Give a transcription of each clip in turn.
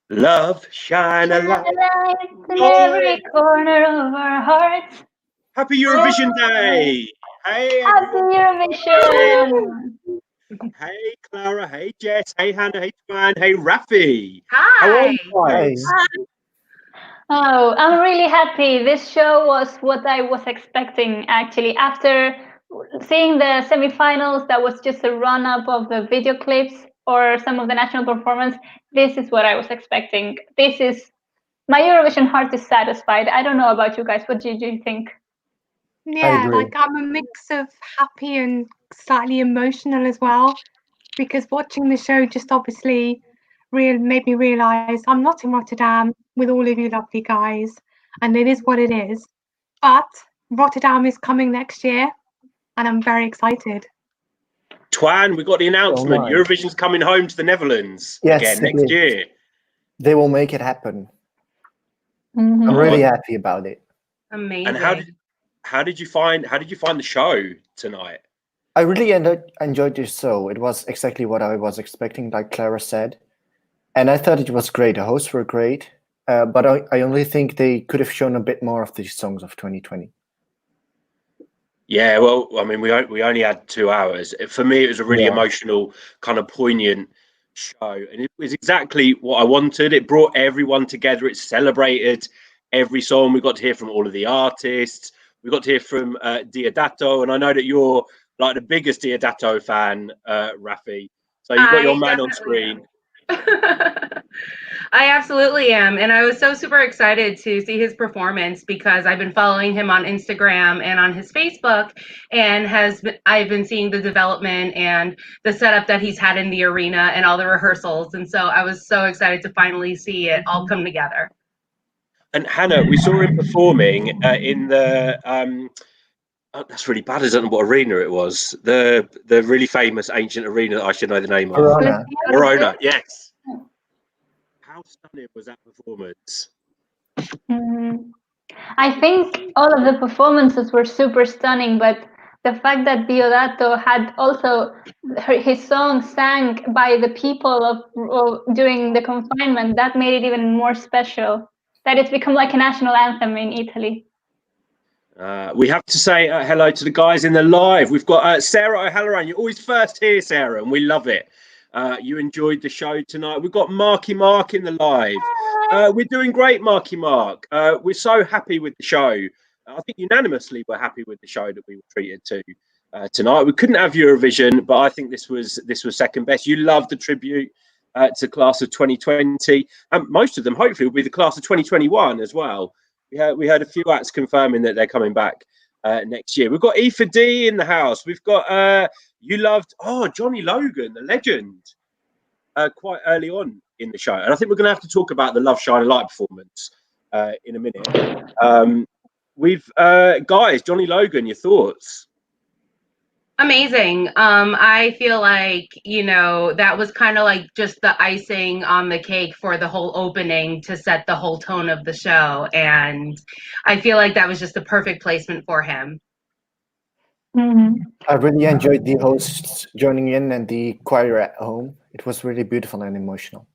Love, shine a Shine light. a light in Joy. every corner of our hearts. Happy Eurovision Day. Hey, Happy everyone. Eurovision! Hey, Clara. Hey, Jess. Hey, Hannah. Hey, Twan. Hey, Rafi. How are Hi. you Hi. guys? Oh, I'm really happy. This show was what I was expecting actually. After seeing the semifinals, that was just a run up of the video clips or some of the national performance. This is what I was expecting. This is my Eurovision heart is satisfied. I don't know about you guys. What did you think? Yeah, agree. like I'm a mix of happy and slightly emotional as well, because watching the show just obviously made me realise I'm not in Rotterdam with all of you lovely guys, and it is what it is. But Rotterdam is coming next year, and I'm very excited. Twan, we got the announcement. nice. Eurovision's coming home to the Netherlands Yes, again it next is. year. They will make it happen. Mhm. I'm Oh, really happy about it. Amazing. and how did you find the show tonight? I really enjoyed this show. It was exactly what I was expecting, like Clara said. And I thought it was great. The hosts were great. But I only think they could have shown a bit more of these songs of 2020. Yeah, well, I mean, we only had 2 hours. For me, it was a really Yeah. emotional, kind of poignant show, and it was exactly what I wanted. It brought everyone together. It celebrated every song. We got to hear from all of the artists. We got to hear from Diodato, and I know that you're like the biggest Diodato fan, Rafi. So you got your I man on definitely screen. am. I absolutely am. And I was so super excited to see his performance because I've been following him on Instagram and on his Facebook, and I've been seeing the development and the setup that he's had in the arena and all the rehearsals. And so I was so excited to finally see it all come together. And Hannah, we saw him performing in the oh, that's really bad. I don't know what arena it was. The really famous ancient arena that I should know the name of. Corona. Verona, yes. How stunning was that performance? Mhm. I think all of the performances were super stunning, but the fact that Diodato had also his song sang by the people during the confinement, that made it even more special. That it's become like a national anthem in Italy. We have to say hello to the guys in the live. We've got Sarah O'Halloran. You're always first here, Sarah, and we love it. You enjoyed the show tonight. We've got Marky Mark in the live. We're doing great, Marky Mark. We're so happy with the show. I think unanimously we're happy with the show that we were treated to tonight. We couldn't have Eurovision, but I think this was second best. You loved the tribute to class of 2020, and most of them hopefully will be the class of 2021 as well. We heard a few acts confirming that they're coming back next year. We've got Aoife D in the house. We've got you loved Johnny Logan, the legend, quite early on in the show, and I think we're going to have to talk about the Love Shine a Light performance in a minute. We've guys, Johnny Logan, your thoughts? Amazing. I feel like, that was kind of like just the icing on the cake for the whole opening to set the whole tone of the show. And I feel like that was just the perfect placement for him. Mhm. I really enjoyed the hosts joining in and the choir at home. It was really beautiful and emotional.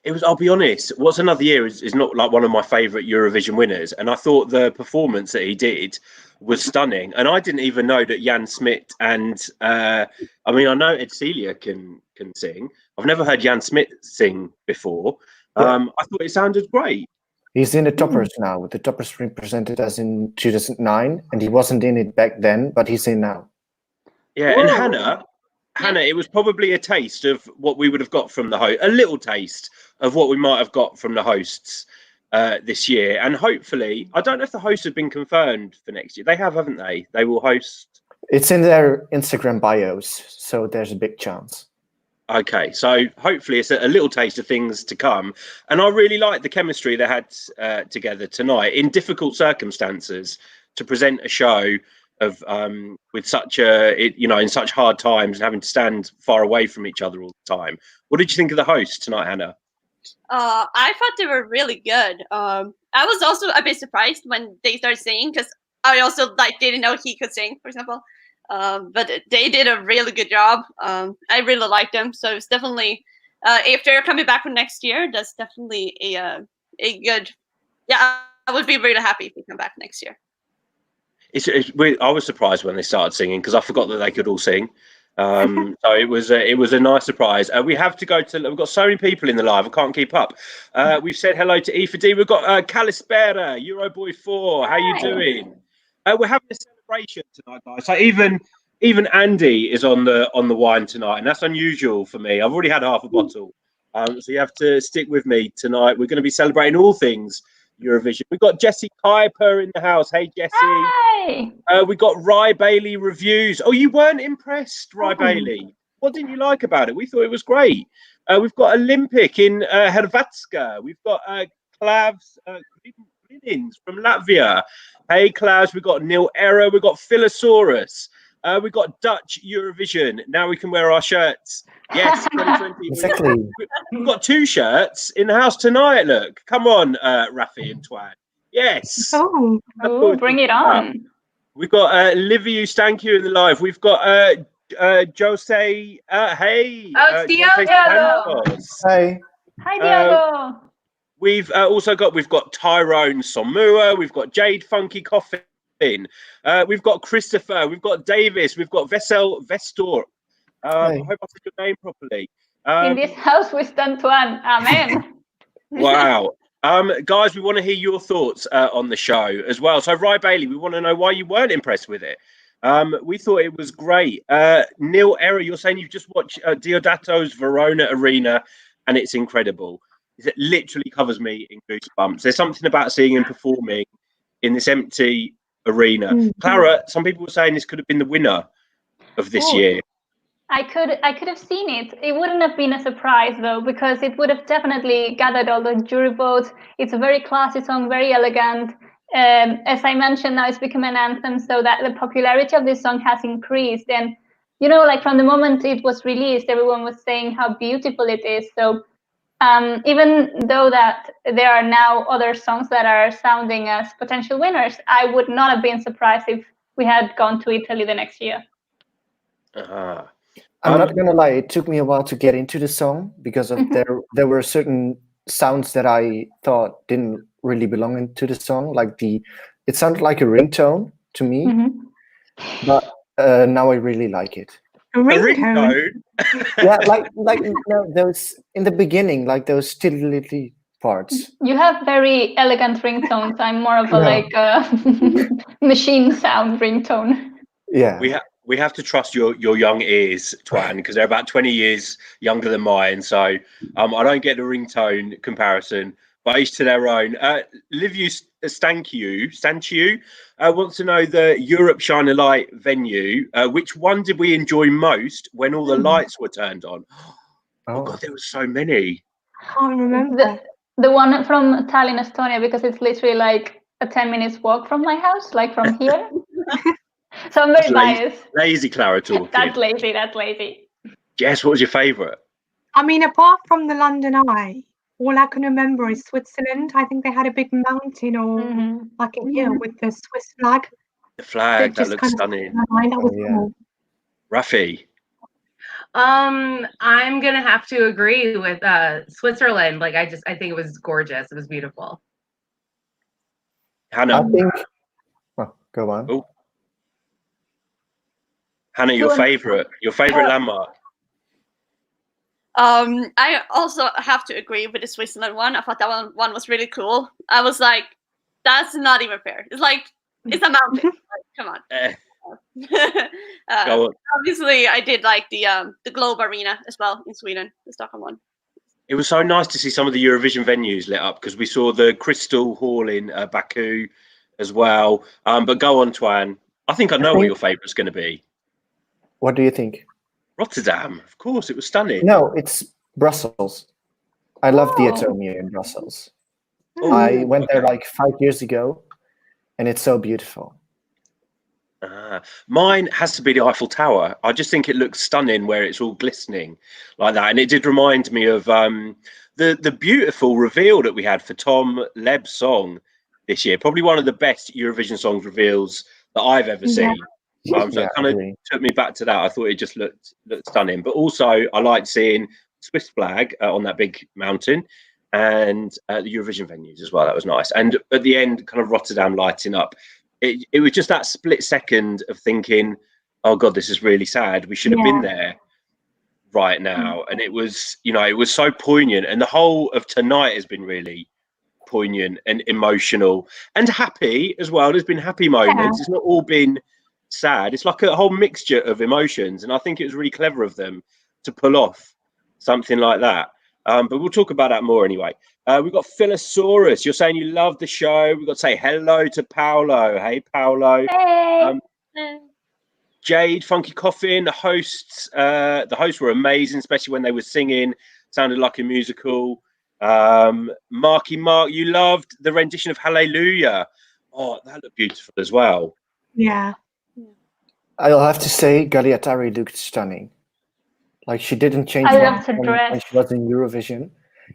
It was. I'll be honest. What's Another Year is not like one of my favourite Eurovision winners, and I thought the performance that he did was stunning. And I didn't even know that Jan Smit and I mean I know Ed Celia can sing. I've never heard Jan Smit sing before. I thought it sounded great. He's in the toppers now. The toppers represented us in 2009, and he wasn't in it back then, but he's in now. Yeah, and Hannah, it was probably a taste of what we would have got from the host, a little taste of what we might have got from the hosts this year. And hopefully, I don't know if the hosts have been confirmed for next year. They have, haven't they? They will host. It's in their Instagram bios, so there's a big chance. Okay, so hopefully it's a little taste of things to come. And I really liked the chemistry they had together tonight in difficult circumstances to present a show of with such in such hard times and having to stand far away from each other all the time. What did you think of the hosts tonight, Hannah? I thought they were really good. I was also a bit surprised when they started singing because I also didn't know he could sing, for example. But they did a really good job. I really liked them, so it's definitely if they're coming back for next year, that's definitely a good. Yeah, I would be really happy if they come back next year. I was surprised when they started singing because I forgot that they could all sing. So it was a nice surprise. We have to go to. We've got so many people in the live. I can't keep up. We've said hello to E4D. We've got Kalispera, Euroboy 4. How you doing? We're having a celebration tonight, guys. So even Andy is on the wine tonight, and that's unusual for me. I've already had half a bottle, so you have to stick with me tonight. We're going to be celebrating all things Eurovision. We've got Jessie Kuiper in the house. Hey, Jessie. Hi. We got Rye Bailey reviews. Oh, you weren't impressed, Rye Bailey? What didn't you like about it? We thought it was great. We've got Olympic in Hrvatska. We've got Klavs Klinins from Latvia. Hey, Klavs. We've got Neil Era. We've got Philosaurus. We've got Dutch Eurovision. Now we can wear our shirts. Yes, 2020. Exactly. We've got 2 shirts in the house tonight. Look, come on, Rafi and Twan. Yes. Oh, bring it on. We've got Livia Stanku in the live. We've got Jose. Hey. Oh, it's Diogo. Hi. Hi, Diogo. We've got Tyrone Somua. We've got Jade Funky Coffin. We've got Christopher. We've got Davis. We've got Vesel Vestor. I hope I said your name properly. In this house we stand Twan. Amen. Wow. Guys, we want to hear your thoughts on the show as well. So, Rye Bailey, we want to know why you weren't impressed with it. We thought it was great. Neil Era, you're saying you've just watched Diodato's Verona Arena and it's incredible. It literally covers me in goosebumps. There's something about seeing him performing in this empty arena. Clara, some people were saying this could have been the winner of this year. I could have seen it. It wouldn't have been a surprise though, because it would have definitely gathered all the jury votes. It's a very classy song, very elegant. As I mentioned, now it's become an anthem, so that the popularity of this song has increased. And you know, like from the moment it was released, everyone was saying how beautiful it is. So even though that there are now other songs that are sounding as potential winners, I would not have been surprised if we had gone to Italy the next year. I'm not gonna lie, it took me a while to get into the song because of there were certain sounds that I thought didn't really belong into the song. Like it sounded like a ringtone to me, but now I really like it. A ringtone? Yeah, like those in the beginning, like those tiddly parts. You have very elegant ringtones. I'm more of a like machine sound ringtone. Yeah. We have to trust your young ears, Twan, because they're about 20 years younger than mine. So I don't get the ringtone comparison, but each to their own. Livia Stankiu wants to know the Europe Shine a Light venue. Which one did we enjoy most when all the lights were turned on? Oh God, there were so many. I can't remember. The one from Tallinn, Estonia, because it's literally like a 10 minutes walk from my house, like from here. So I'm very biased. Lazy Clara talking. That's lazy. Jess, what was your favourite? I mean, apart from the London Eye, all I can remember is Switzerland. I think they had a big mountain or like a hill with the Swiss flag. The flag, that looks stunning. That was cool. Rafi? I'm gonna have to agree with Switzerland. Like I think it was gorgeous. It was beautiful. Hannah? I think. Oh, go on. Oh. Hannah, your favourite landmark? I also have to agree with the Switzerland one. I thought that one was really cool. I was like, that's not even fair. It's like, it's a mountain. Like, come on. Go on. Obviously, I did like the Globe Arena as well in Sweden, the Stockholm one. It was so nice to see some of the Eurovision venues lit up because we saw the Crystal Hall in Baku as well. But go on, Twan. I think I know what your favourite's going to be. What do you think? Rotterdam, of course, it was stunning. No, it's Brussels. I love the Atomia in Brussels. I went there like 5 years ago, and it's so beautiful. Mine has to be the Eiffel Tower. I just think it looks stunning where it's all glistening like that. And it did remind me of the beautiful reveal that we had for Tom Leb's song this year. Probably one of the best Eurovision songs reveals that I've ever seen. So it kind of took me back to that. I thought it just looked stunning. But also, I liked seeing Swiss flag on that big mountain, and the Eurovision venues as well. That was nice. And at the end, kind of Rotterdam lighting up. It was just that split second of thinking, oh God, this is really sad. We should have been there right now. And it was, you know, it was so poignant. And the whole of tonight has been really poignant and emotional and happy as well. There's been happy moments. It's not all been sad. It's like a whole mixture of emotions. And I think it was really clever of them to pull off something like that. But we'll talk about that more anyway. We've got Philosaurus. You're saying you love the show. We've got to say hello to Paolo. Hey, Paolo. Hey. Jade, Funky Coffin. The hosts were amazing, especially when they were singing. Sounded like a musical. Marky Mark, you loved the rendition of Hallelujah. Oh, that looked beautiful as well. Yeah. I'll have to say, Gagliatari looked stunning. Like, she didn't change I much loved her when dress. she was in Eurovision.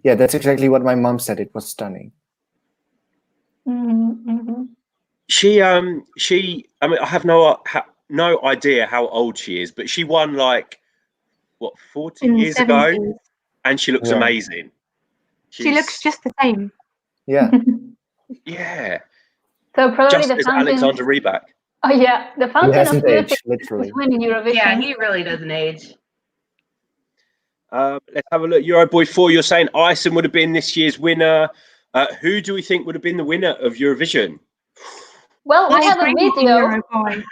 Yeah, that's exactly what my mom said. It was stunning. Mm-hmm. She, I mean, I have no idea how old she is, but she won like what 40 years ago, and she looks amazing. She looks just the same. Yeah. Yeah. So probably Just the as fountain. Alexander Rybak. Oh yeah, the He fountain of hasn't youth aged, literally. is winning Eurovision. Yeah, he really doesn't age. Let's have a look. Euroboy 4, you're saying Iceland would have been this year's winner. Who do we think would have been the winner of Eurovision? Well, we have a video. Euroboy.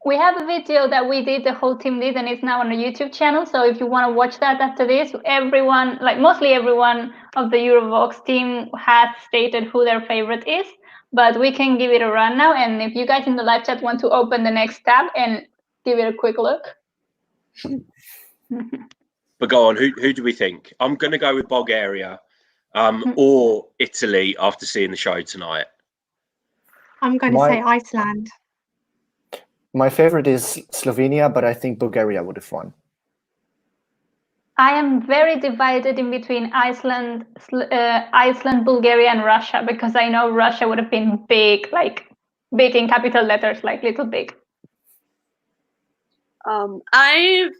We have a video that we did, the whole team did, and it's now on the YouTube channel. So if you want to watch that after this, everyone, like mostly everyone of the Eurovoxx team has stated who their favorite is. But we can give it a run now. And if you guys in the live chat want to open the next tab and give it a quick look. But go on, who do we think? I'm going to go with Bulgaria or Italy after seeing the show tonight. I'm going to say Iceland. My favorite is Slovenia, but I think Bulgaria would have won. I am very divided in between Iceland, Bulgaria, and Russia, because I know Russia would have been big, like big in capital letters, like little big. I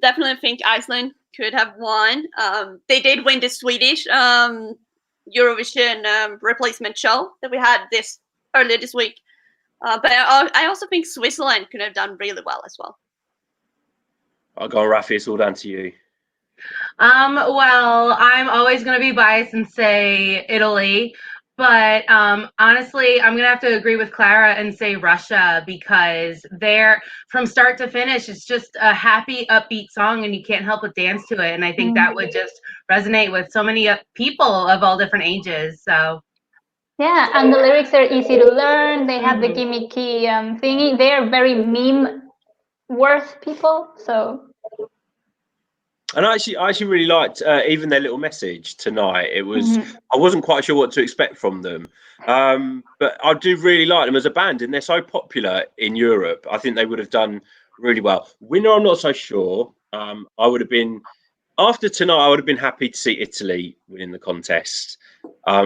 definitely think Iceland could have won. They did win the Swedish Eurovision replacement show that we had earlier this week. But I also think Switzerland could have done really well as well. I'll go on, Rafi. It's all down to you. Well, I'm always going to be biased and say Italy. But honestly, I'm going to have to agree with Clara and say Russia, because from start to finish, it's just a happy, upbeat song, and you can't help but dance to it. And I think that would just resonate with so many people of all different ages. So. Yeah, and the lyrics are easy to learn. They have the gimmicky thingy. They are very meme-worth people. So. And I actually really liked even their little message tonight. It was I wasn't quite sure what to expect from them, but I do really like them as a band, and they're so popular in Europe. I think they would have done really well. Winner, I'm not so sure. I would have been after tonight. I would have been happy to see Italy winning the contest,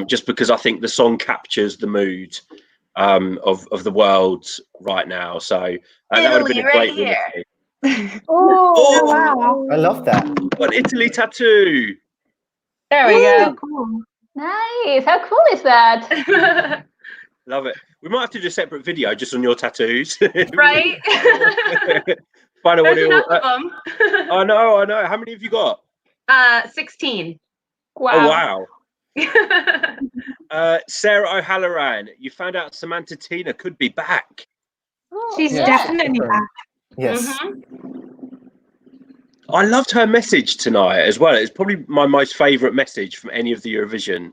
just because I think the song captures the mood of the world right now. So that would have been a great winner. Oh, wow. I love that. An Italy tattoo. There we go. Cool. Nice. How cool is that? Love it. We might have to do a separate video just on your tattoos. Right? Find out what There's enough of them. I know. How many have you got? 16. Wow. Oh, wow. Sarah O'Halloran, you found out Samantha Tina could be back. She's definitely back. Yes. I loved her message tonight as well. It's probably my most favourite message from any of the Eurovision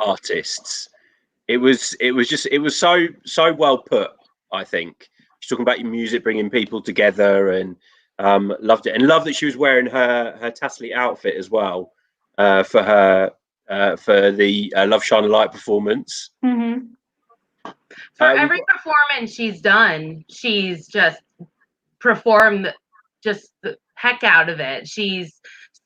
artists. It was so well put. I think she's talking about your music bringing people together, and loved it, and loved that she was wearing her tassely outfit as well for the Love Shine a Light performance. For every performance she's done, she's just performed just the heck out of it. She's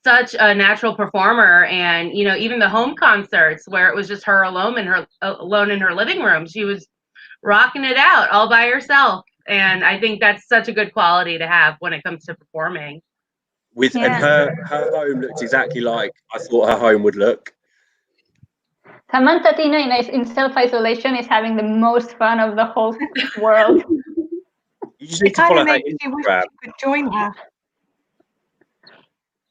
such a natural performer, and even the home concerts where it was just her alone in her living room, she was rocking it out all by herself. And I think that's such a good quality to have when it comes to performing. And her home looked exactly like I thought her home would look. Samantha Tina in self-isolation is having the most fun of the whole world. You just need to follow her Instagram. Could join her.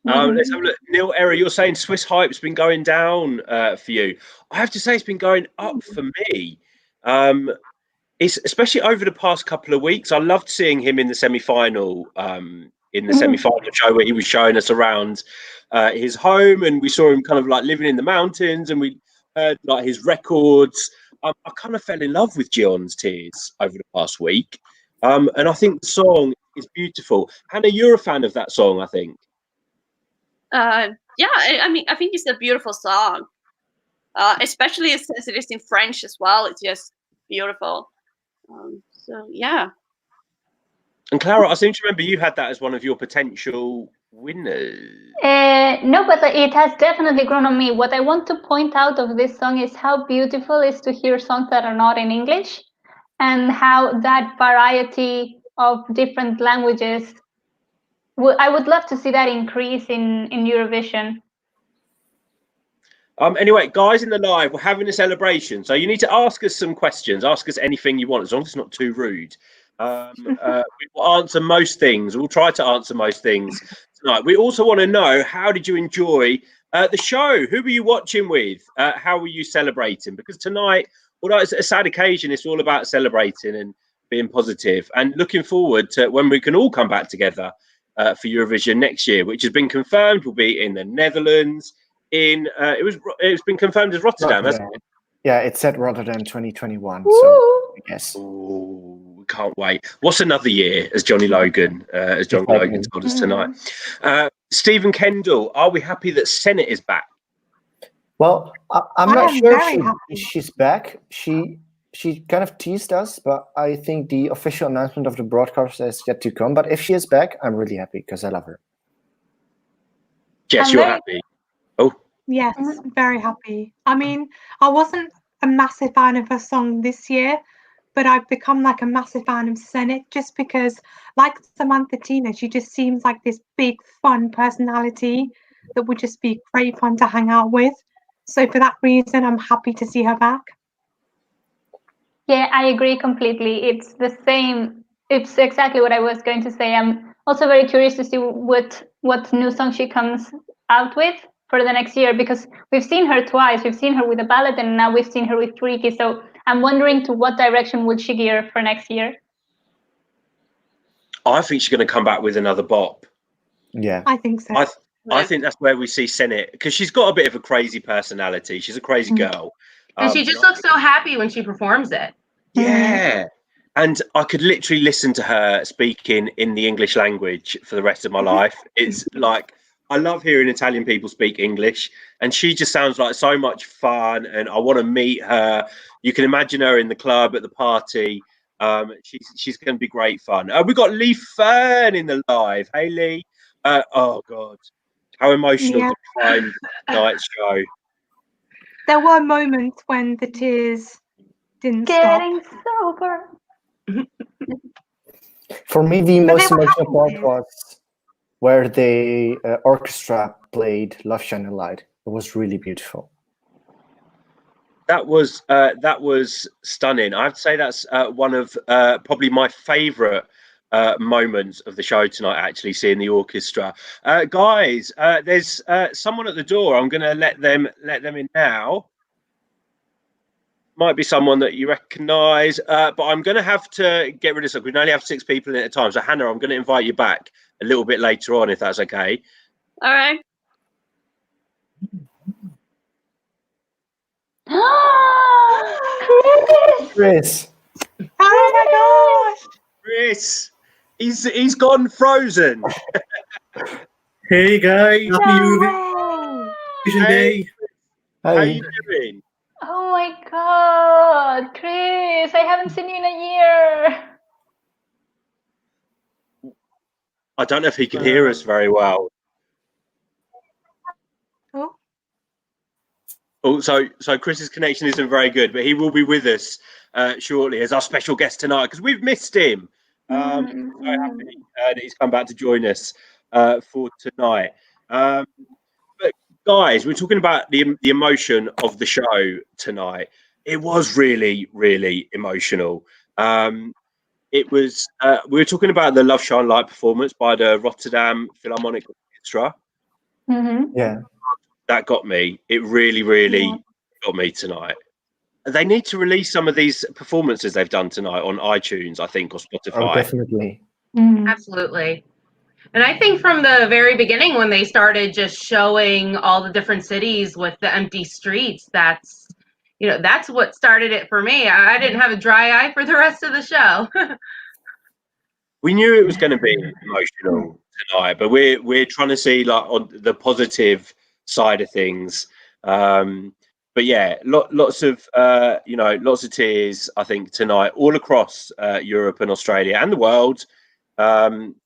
Let's have a look. Neil Error, you're saying Swiss hype's been going down for you. I have to say it's been going up for me. It's especially over the past couple of weeks. I loved seeing him in the semi-final. In the semi-final show where he was showing us around his home, and we saw him kind of like living in the mountains, and we heard like his records. I kind of fell in love with Gion's Tears over the past week, and I think the song is beautiful. Hannah, you're a fan of that song, I think. Yeah, I mean, I think it's a beautiful song, especially as it is in French as well. It's just beautiful. So yeah. And Clara, I seem to remember you had that as one of your potential winners. No, but it has definitely grown on me. What I want to point out of this song is how beautiful it is to hear songs that are not in English, and how that variety of different languages. I would love to see that increase in Eurovision. Anyway, guys in the live, we're having a celebration, so you need to ask us some questions. Ask us anything you want, as long as it's not too rude. We will answer most things. We'll try to answer most things tonight. We also want to know, how did you enjoy the show? Who were you watching with? How were you celebrating? Because tonight, although it's a sad occasion, it's all about celebrating and being positive and looking forward to when we can all come back together for Eurovision next year, which has been confirmed will be in the Netherlands. It's been confirmed as Rotterdam, hasn't it? Yeah, it said Rotterdam 2021. So I guess. Ooh, can't wait. What's another year, as Johnny Logan told us tonight. Stephen Kendall, are we happy that Senate is back? Well, I'm not sure she's back. She kind of teased us, but I think the official announcement of the broadcast is yet to come. But if she is back, I'm really happy because I love her. Jess, you're happy? Oh. Yes, very happy. I mean, I wasn't a massive fan of her song this year, but I've become like a massive fan of Senate just because, like Samantha Tina, she just seems like this big, fun personality that would just be great fun to hang out with. So for that reason, I'm happy to see her back. Yeah, I agree completely. It's the same. It's exactly what I was going to say. I'm also very curious to see what new song she comes out with for the next year, because we've seen her twice. We've seen her with a ballad, and now we've seen her with Freaky. So I'm wondering to what direction would she gear for next year? I think she's going to come back with another bop. Yeah, I think so. I think that's where we see Senate, because she's got a bit of a crazy personality. She's a crazy girl. And she just looks so happy when she performs it. Yeah. And I could literally listen to her speaking in the English language for the rest of my life. It's like, I love hearing Italian people speak English, and she just sounds like so much fun, and I want to meet her. You can imagine her in the club at the party. She's going to be great fun. We've got Lee Fern in the live. Hey, Lee. Oh, God. How emotional to find tonight's show. There were moments when the tears didn't Getting stop. sober. For me, the most emotional part was where the orchestra played Love Shine a Light. It was really beautiful. That was stunning. I have to say that's one of probably my favourite moments of the show tonight, actually, seeing the orchestra. Guys, there's someone at the door. I'm going to let them in now. Might be someone that you recognise, but I'm going to have to get rid of some. We can only have 6 people in at a time. So, Hannah, I'm going to invite you back a little bit later on, if that's okay. All right. Chris! Oh my gosh! Chris! He's gone frozen. Hey guys, happy Eurovision Day. How are you doing? Oh my God, Chris! I haven't seen you in a year. I don't know if he can hear us very well. Oh, so Chris's connection isn't very good, but he will be with us shortly as our special guest tonight, because we've missed him. So happy that he's come back to join us for tonight. But guys, we're talking about the emotion of the show tonight. It was really, really emotional. It was. We were talking about the Love Shine Light performance by the Rotterdam Philharmonic Orchestra. Mm-hmm. Yeah. That got me. It really, really got me tonight. They need to release some of these performances they've done tonight on iTunes, I think, or Spotify. Oh, definitely. Absolutely. And I think from the very beginning, when they started just showing all the different cities with the empty streets, that's what started it for me. I didn't have a dry eye for the rest of the show. We knew it was going to be emotional tonight, but we're trying to see like on the positive side of things. But yeah, lots of lots of tears, I think, tonight all across Europe and Australia and the world,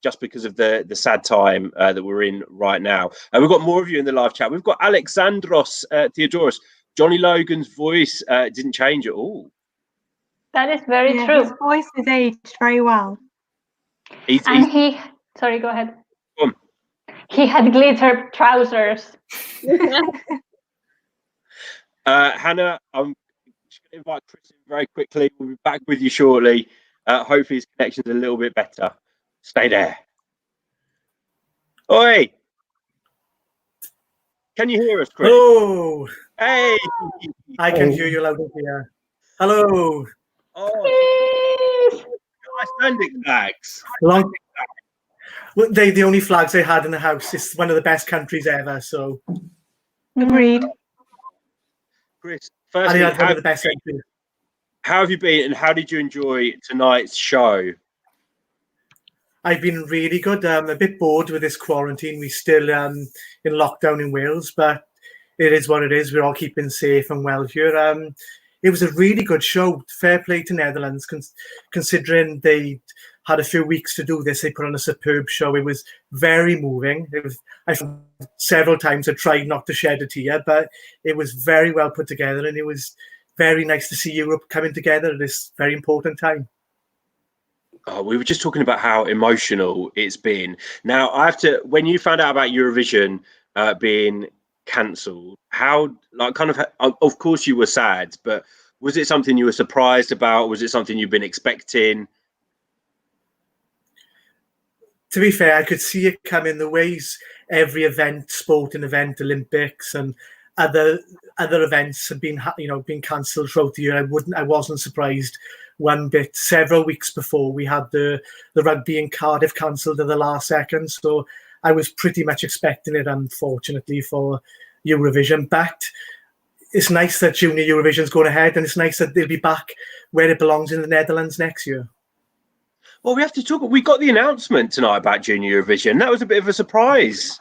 just because of the sad time that we're in right now. We've got more of you in the live chat. We've got Alexandros Theodoros. Johnny Logan's voice didn't change at all. That is very true. His voice has aged very well. Sorry, go ahead. Go on. He had glitter trousers. Hannah, I'm just going to invite Chris in very quickly. We'll be back with you shortly. Hopefully his connection's a little bit better. Stay there. Oi! Can you hear us, Chris? Hello. Hey! I can hear you loud and clear. Hello. Oh, Icelandic flags. They the only flags they had in the house. It's one of the best countries ever. So Agreed. Chris, firstly, one of the best countries. How have you been, and how did you enjoy tonight's show? I've been really good. I'm a bit bored with this quarantine. We're still in lockdown in Wales, but it is what it is. We're all keeping safe and well here. It was a really good show. Fair play to Netherlands, considering they had a few weeks to do this. They put on a superb show. It was very moving. Several times I tried not to shed a tear, but it was very well put together, and it was very nice to see Europe coming together at this very important time. We were just talking about how emotional it's been. Now, when you found out about Eurovision being cancelled, how, like, kind of course you were sad, but was it something you were surprised about? Was it something you've been expecting? To be fair, I could see it coming. The ways every event, sporting event, Olympics, and other events have been cancelled throughout the year. I wasn't surprised one bit. Several weeks before, we had the rugby in Cardiff cancelled at the last second, so I was pretty much expecting it, unfortunately, for Eurovision. But it's nice that Junior Eurovision's going ahead, and it's nice that they'll be back where it belongs in the Netherlands next year. Well, we have to talk. We got the announcement tonight about Junior Eurovision. That was a bit of a surprise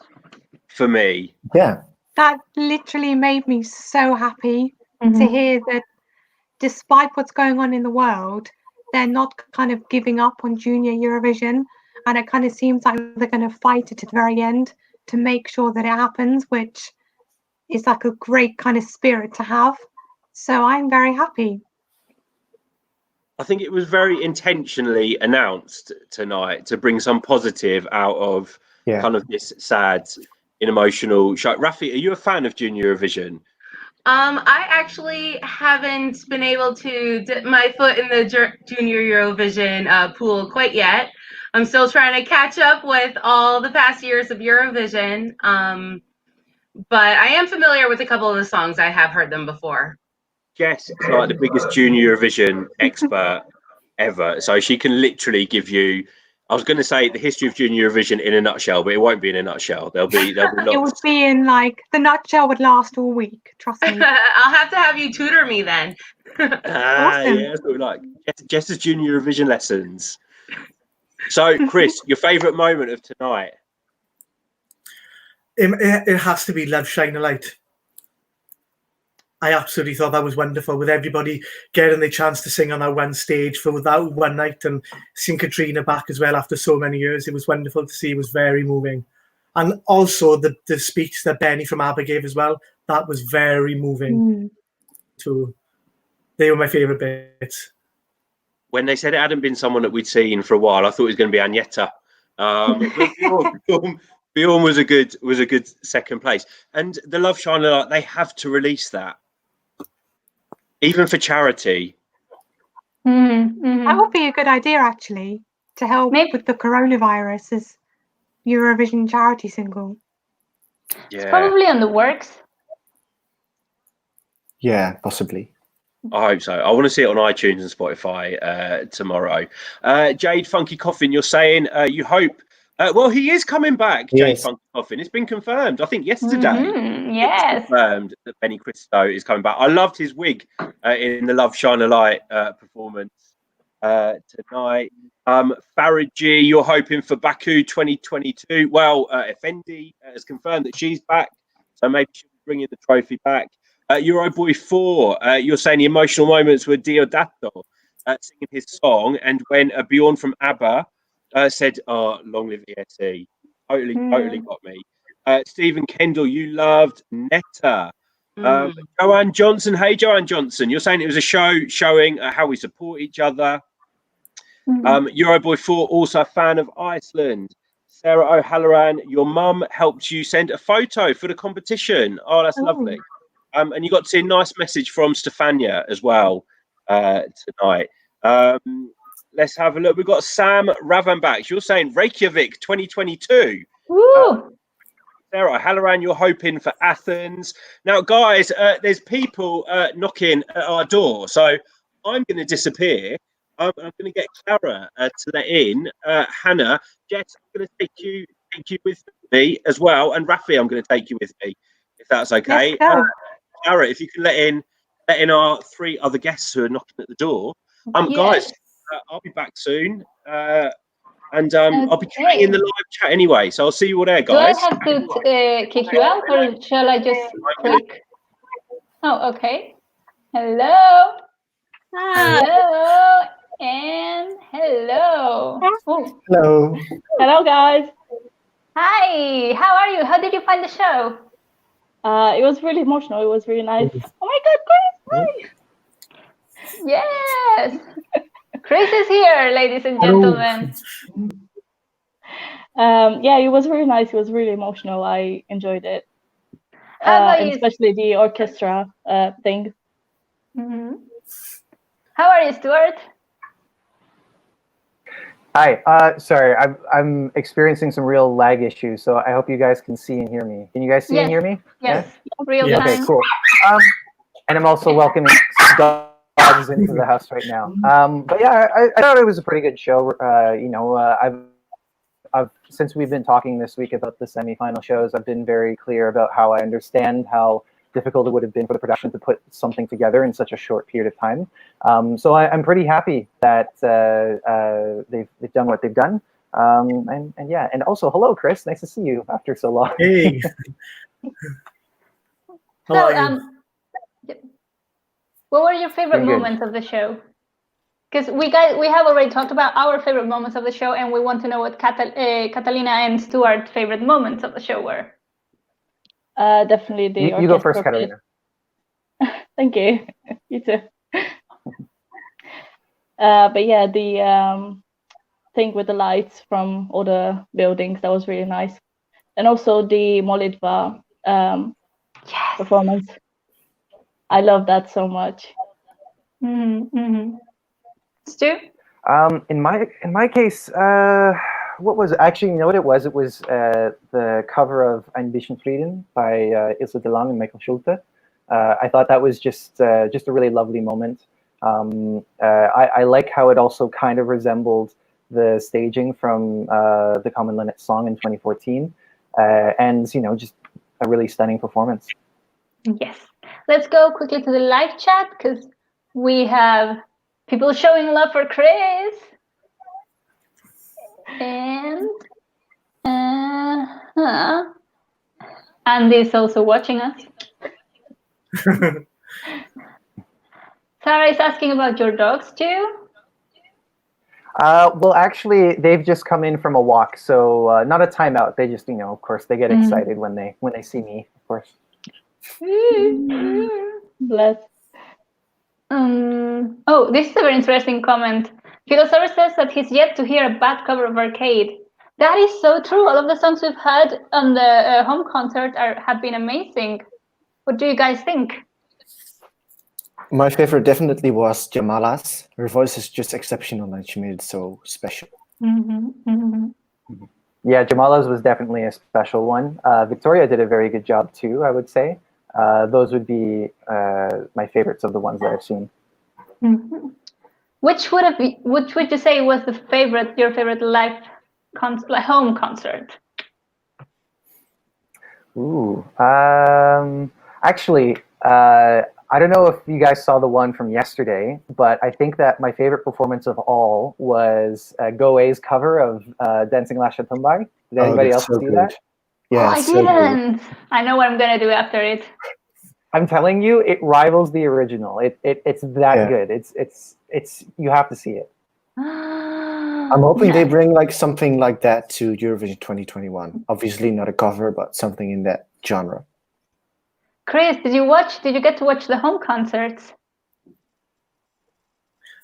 for me. Yeah. That literally made me so happy to hear that despite what's going on in the world, they're not kind of giving up on Junior Eurovision. And it kind of seems like they're going to fight it at the very end to make sure that it happens, which is like a great kind of spirit to have. So I'm very happy. I think it was very intentionally announced tonight to bring some positive out of kind of this sad and emotional show. Rafi, are you a fan of Junior Eurovision? I actually haven't been able to dip my foot in the Junior Eurovision pool quite yet. I'm still trying to catch up with all the past years of Eurovision. But I am familiar with a couple of the songs. I have heard them before. Jess is like the biggest Junior Eurovision expert ever. So she can literally give you, I was going to say the history of Junior Eurovision in a nutshell, but it won't be in a nutshell. There'll be lots. It would be in like, the nutshell would last all week. Trust me. I'll have to have you tutor me then. Awesome. Yeah, that's what we like. Jess's Junior Eurovision lessons. So, Chris, your favourite moment of tonight? It has to be Love Shine a Light. I absolutely thought that was wonderful, with everybody getting the chance to sing on that one stage for that one night, and seeing Katrina back as well after so many years. It was wonderful to see. It was very moving. And also the speech that Benny from ABBA gave as well, that was very moving too. They were my favourite bits. When they said it hadn't been someone that we'd seen for a while, I thought it was going to be Agneta But Bjorn was a good second place. And the Love Shine Light, they have to release that, even for charity. That would be a good idea, actually, to help with the coronavirus as Eurovision charity single. It's probably on the works. Yeah, possibly. I hope so. I want to see it on iTunes and Spotify tomorrow. Jade Funky Coffin, you're saying you hope. Well, he is coming back, Jade Funky Coffin. It's been confirmed. I think yesterday. Yes. It's confirmed that Benny Cristo is coming back. I loved his wig in the Love Shine a Light performance tonight. Farah G, you're hoping for Baku 2022. Well, Effendi has confirmed that she's back, so maybe she'll be bringing the trophy back. Euroboy 4, you're saying the emotional moments were Diodato singing his song, and when Bjorn from ABBA said, "Oh, long live ESE," totally got me. Stephen Kendall, you loved Netta. Joanne Johnson, hey Joanne Johnson, you're saying it was a show showing how we support each other. Euroboy 4, also a fan of Iceland. Sarah O'Halloran, your mum helped you send a photo for the competition. Oh, that's lovely. And you got to see a nice message from Stefania as well tonight. Let's have a look. We've got Sam Ravanbach. You're saying Reykjavik 2022. Woo! Sarah Halloran, you're hoping for Athens. Now, guys, there's people knocking at our door, so I'm going to disappear. I'm going to get Clara to let in. Hannah, Jess, I'm going to take you with me as well, and Rafi, I'm going to take you with me, if that's okay. Clara, if you can let in our 3 other guests who are knocking at the door. Guys, I'll be back soon. And I'll be carrying in the live chat anyway, so I'll see you all there, guys. Do I have to kick you out, or shall I just click? Oh, okay. Hello. Hello. And hello. Oh. Hello. Hello, guys. Hi. How are you? How did you find the show? It was really emotional. It was really nice. Oh my God, Chris! Hi. Yes. Chris is here, ladies and gentlemen. Yeah, it was really nice. It was really emotional. I enjoyed it. Especially the orchestra thing. How are you, Stuart? Hi. Sorry, I'm experiencing some real lag issues, so I hope you guys can see and hear me. Can you guys see and hear me? Yes. Real time. Okay, cool. And I'm also welcoming dogs into the house right now. But yeah, I thought it was a pretty good show. I've since we've been talking this week about the semifinal shows, I've been very clear about how I understand how difficult it would have been for the production to put something together in such a short period of time. So I'm pretty happy that they've done what they've done. And yeah, and also hello, Chris. Nice to see you after so long. Hey. So, what were your favorite moments of the show? Because we have already talked about our favorite moments of the show, and we want to know what Catalina and Stuart's favorite moments of the show were. Definitely the you go first, Catalina. Thank you. You too. But yeah, the thing with the lights from all the buildings, that was really nice. And also the Molitva performance. I love that so much. Stu? In my case, what was it? Actually, you know what it was? It was the cover of Ein bisschen Frieden by Ilse de Lange and Michael Schulte. I thought that was just a really lovely moment. I like how it also kind of resembled the staging from the Common Linnet song in 2014, and just a really stunning performance. Yes. Let's go quickly to the live chat because we have people showing love for Chris. And Andy's also watching us. Sarah is asking about your dogs too. Well, actually, they've just come in from a walk, so not a timeout. They just, of course, they get excited when they see me, of course. Bless. Oh, this is a very interesting comment. Philosopher says that he's yet to hear a bad cover of Arcade. That is so true. All of the songs we've heard on the home concert have been amazing. What do you guys think? My favorite definitely was Jamala's. Her voice is just exceptional and she made it so special. Yeah, Jamala's was definitely a special one. Victoria did a very good job too, I would say. Those would be my favorites of the ones that I've seen. Which would you say was your favorite live home concert? Ooh, actually, I don't know if you guys saw the one from yesterday, but I think that my favorite performance of all was Go A's cover of Dancing La Chatumbai. Did anybody else see that? Yeah, I didn't. I know what I'm gonna do after it. I'm telling you, it rivals the original. It's that good. It's you have to see it. I'm hoping they bring like something like that to Eurovision 2021. Obviously not a cover, but something in that genre. Chris, did you get to watch the home concerts?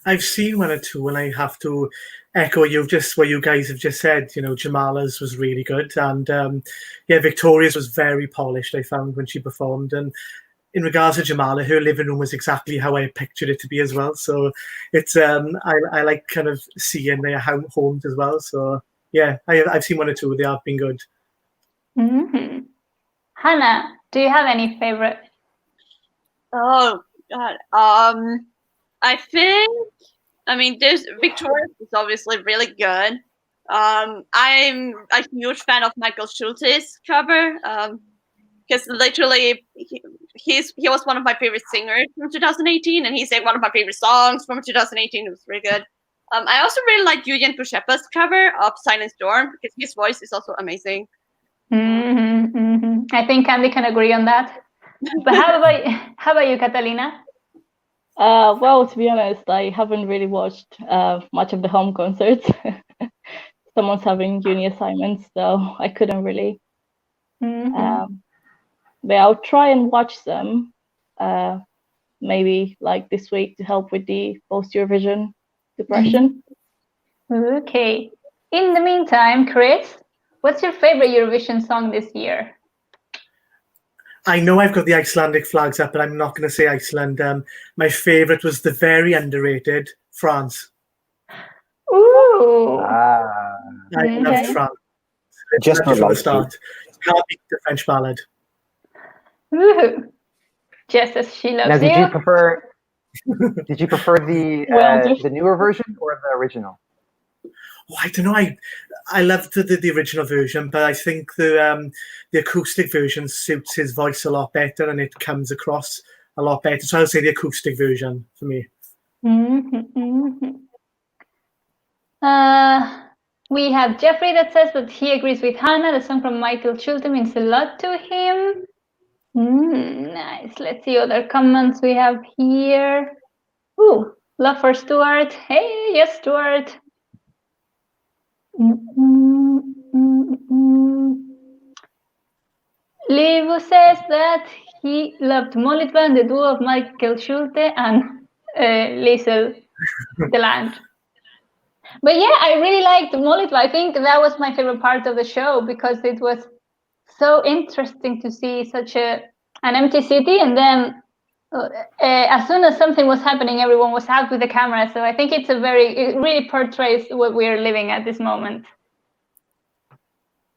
I've seen one or two, and I have to echo what you guys have just said. You know, Jamala's was really good, and Victoria's was very polished. I found when she performed, and in regards to Jamala, her living room was exactly how I pictured it to be as well. So it's I like kind of seeing their homes as well. So yeah, I've seen one or two. They have been good. Hannah, do you have any favorite? Oh God. There's Victoria's is obviously really good. I'm a huge fan of Michael Schulte's cover. Because literally he was one of my favorite singers from 2018, and he sang one of my favorite songs from 2018. It was really good. I also really like Julian Pushepa's cover of Silent Storm because his voice is also amazing. I think Candy can agree on that. But how about you, Catalina? Well, to be honest, I haven't really watched much of the home concerts. Someone's having uni assignments, so I couldn't really. But I'll try and watch them, maybe like this week to help with the post-Eurovision depression. Okay. In the meantime, Chris, what's your favorite Eurovision song this year? I know I've got the Icelandic flags up, but I'm not going to say Iceland. My favorite was the very underrated France. Ooh. I loved France. Just from the start. Can't beat the French ballad. Woohoo. Just as she loves now, you. Did you prefer the newer version or the original? Oh, I don't know. I loved the original version, but I think the acoustic version suits his voice a lot better, and it comes across a lot better. So I'll say the acoustic version for me. We have Jeffrey that says that he agrees with Hannah. The song from Michael Schulte means a lot to him. Nice. Let's see other comments we have here. Ooh, love for Stuart. Hey, yes, Stuart. Livu says that he loved Molitva and the duo of Michael Schulte and Liesel Deland. But yeah, I really liked Molitva. I think that was my favorite part of the show because it was so interesting to see such an empty city, and then as soon as something was happening, everyone was out with the camera. So I think it really portrays what we're living at this moment.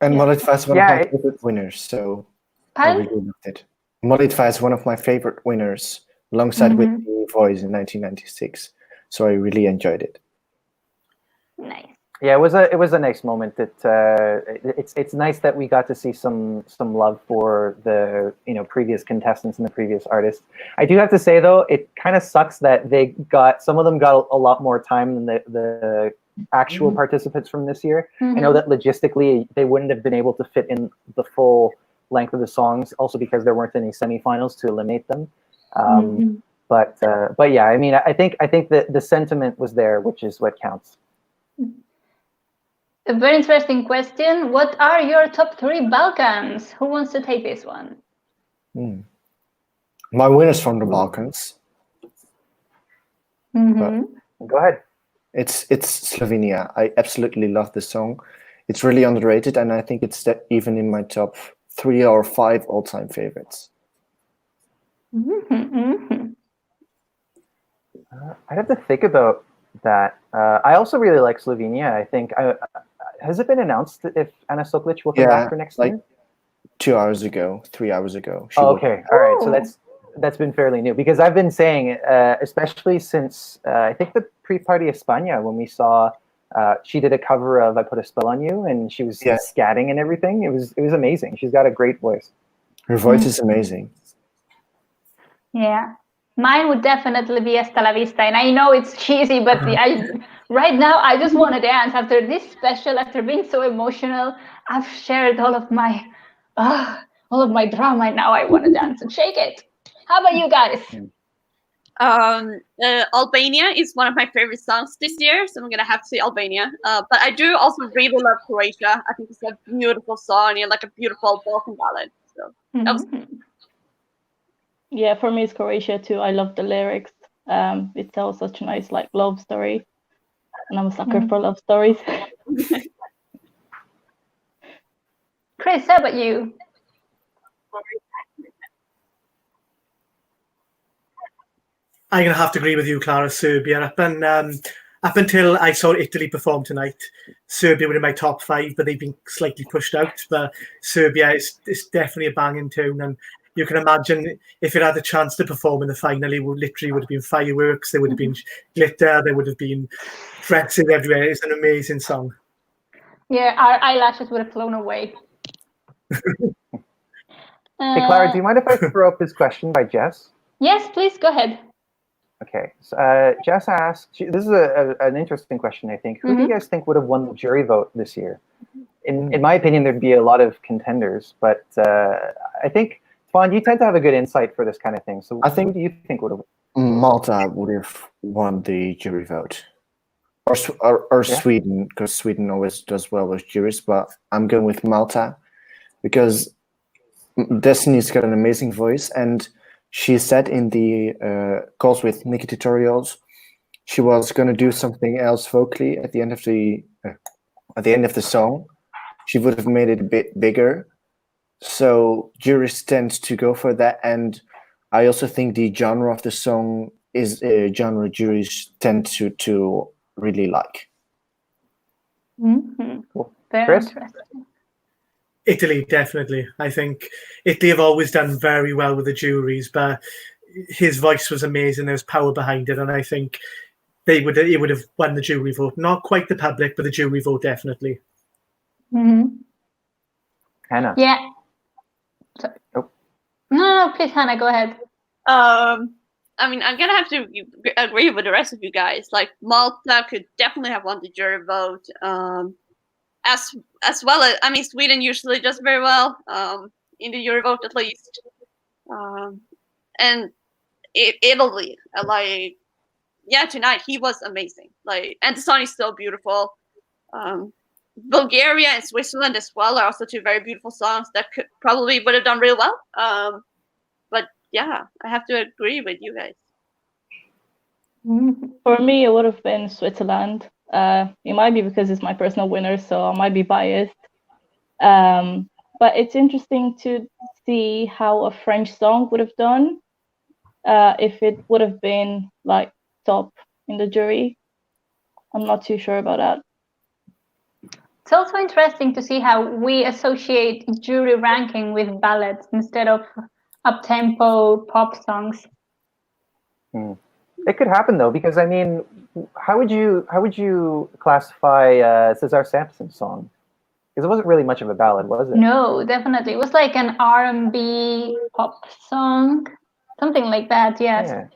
And Molitva is one of my favorite winners, so I really loved it. Molitva is one of my favorite winners, alongside with The Voice in 1996. So I really enjoyed it. Nice. Yeah, it was a nice moment. It's nice that we got to see some love for the previous contestants and the previous artists. I do have to say though, it kind of sucks that some of them got a lot more time than the actual participants from this year. I know that logistically they wouldn't have been able to fit in the full length of the songs, also because there weren't any semifinals to eliminate them. But yeah, I mean, I think that the sentiment was there, which is what counts. A very interesting question. What are your top 3 Balkans? Who wants to take this one? My winners from the Balkans. Go ahead. It's Slovenia. I absolutely love the song. it's really underrated, and I think it's even in my top 3 or 5 all-time favorites. I'd have to think about that. I also really like Slovenia. I think has it been announced if Ana Soklic will come back for next year? 2 hours ago, 3 hours ago. Okay, all right. So that's been fairly new, because I've been saying, especially since I think the pre-party España, when we saw she did a cover of "I Put a Spell on You," and she was scatting and everything. It was amazing. She's got a great voice. Her voice is amazing. Yeah. Mine would definitely be Hasta la Vista, and I know it's cheesy, but right now I just want to dance after this special. After being so emotional, I've shared all of my drama, and now I want to dance and shake it. How about you guys? Albania is one of my favorite songs this year, so I'm gonna have to say Albania. But I do also really love Croatia. I think it's a beautiful song and like a beautiful Balkan ballad. So that was Yeah, for me it's Croatia too. I love the lyrics. It tells such a nice like love story, and I'm a sucker for love stories. Chris, how about you? I'm going to have to agree with you, Clara. Serbia. Up until I saw Italy perform tonight, Serbia were in my top 5, but they've been slightly pushed out. But Serbia is definitely a banging tune, and you can imagine if it had the chance to perform in the final, it would have been fireworks, there would have been glitter, there would have been dresses everywhere. It's an amazing song. Yeah, our eyelashes would have flown away. Hey, Clara, do you mind if I throw up this question by Jess? Yes, please, go ahead. Okay, so Jess asked, this is an interesting question, I think. Who do you guys think would have won the jury vote this year? In my opinion, there'd be a lot of contenders, but I think, Fawn, you tend to have a good insight for this kind of thing. So who do you think would have won? Malta would have won the jury vote. Or Sweden, because Sweden always does well with juries, but I'm going with Malta because Destiny's got an amazing voice, and she said in the calls with Nikki Tutorials she was going to do something else vocally at the end of the song. She would have made it a bit bigger, so juries tend to go for that. And I also think the genre of the song is a genre juries tend to really like. Cool. Very Chris? interesting. Italy, definitely. I think Italy have always done very well with the juries, but his voice was amazing. There was power behind it, and I think he would have won the jury vote. Not quite the public, but the jury vote definitely. Hannah? Yeah. Sorry. No, please, Hannah, go ahead. I mean, I'm gonna have to agree with the rest of you guys. Like, Malta could definitely have won the jury vote. As well as, I mean, Sweden usually does very well in the Eurovote at least, and Italy, tonight he was amazing. Like, and the song is so beautiful. Bulgaria and Switzerland as well are also 2 very beautiful songs that probably would have done real well. But yeah, I have to agree with you guys. For me, it would have been Switzerland. It might be because it's my personal winner, so I might be biased. But it's interesting to see how a French song would have done if it would have been like top in the jury. I'm not too sure about that. It's also interesting to see how we associate jury ranking with ballads instead of up-tempo pop songs. It could happen though, because I mean, how would you classify Cesar Sampson's song? Because it wasn't really much of a ballad, was it? No, definitely. It was like an R&B pop song, something like that. Yes. Yeah.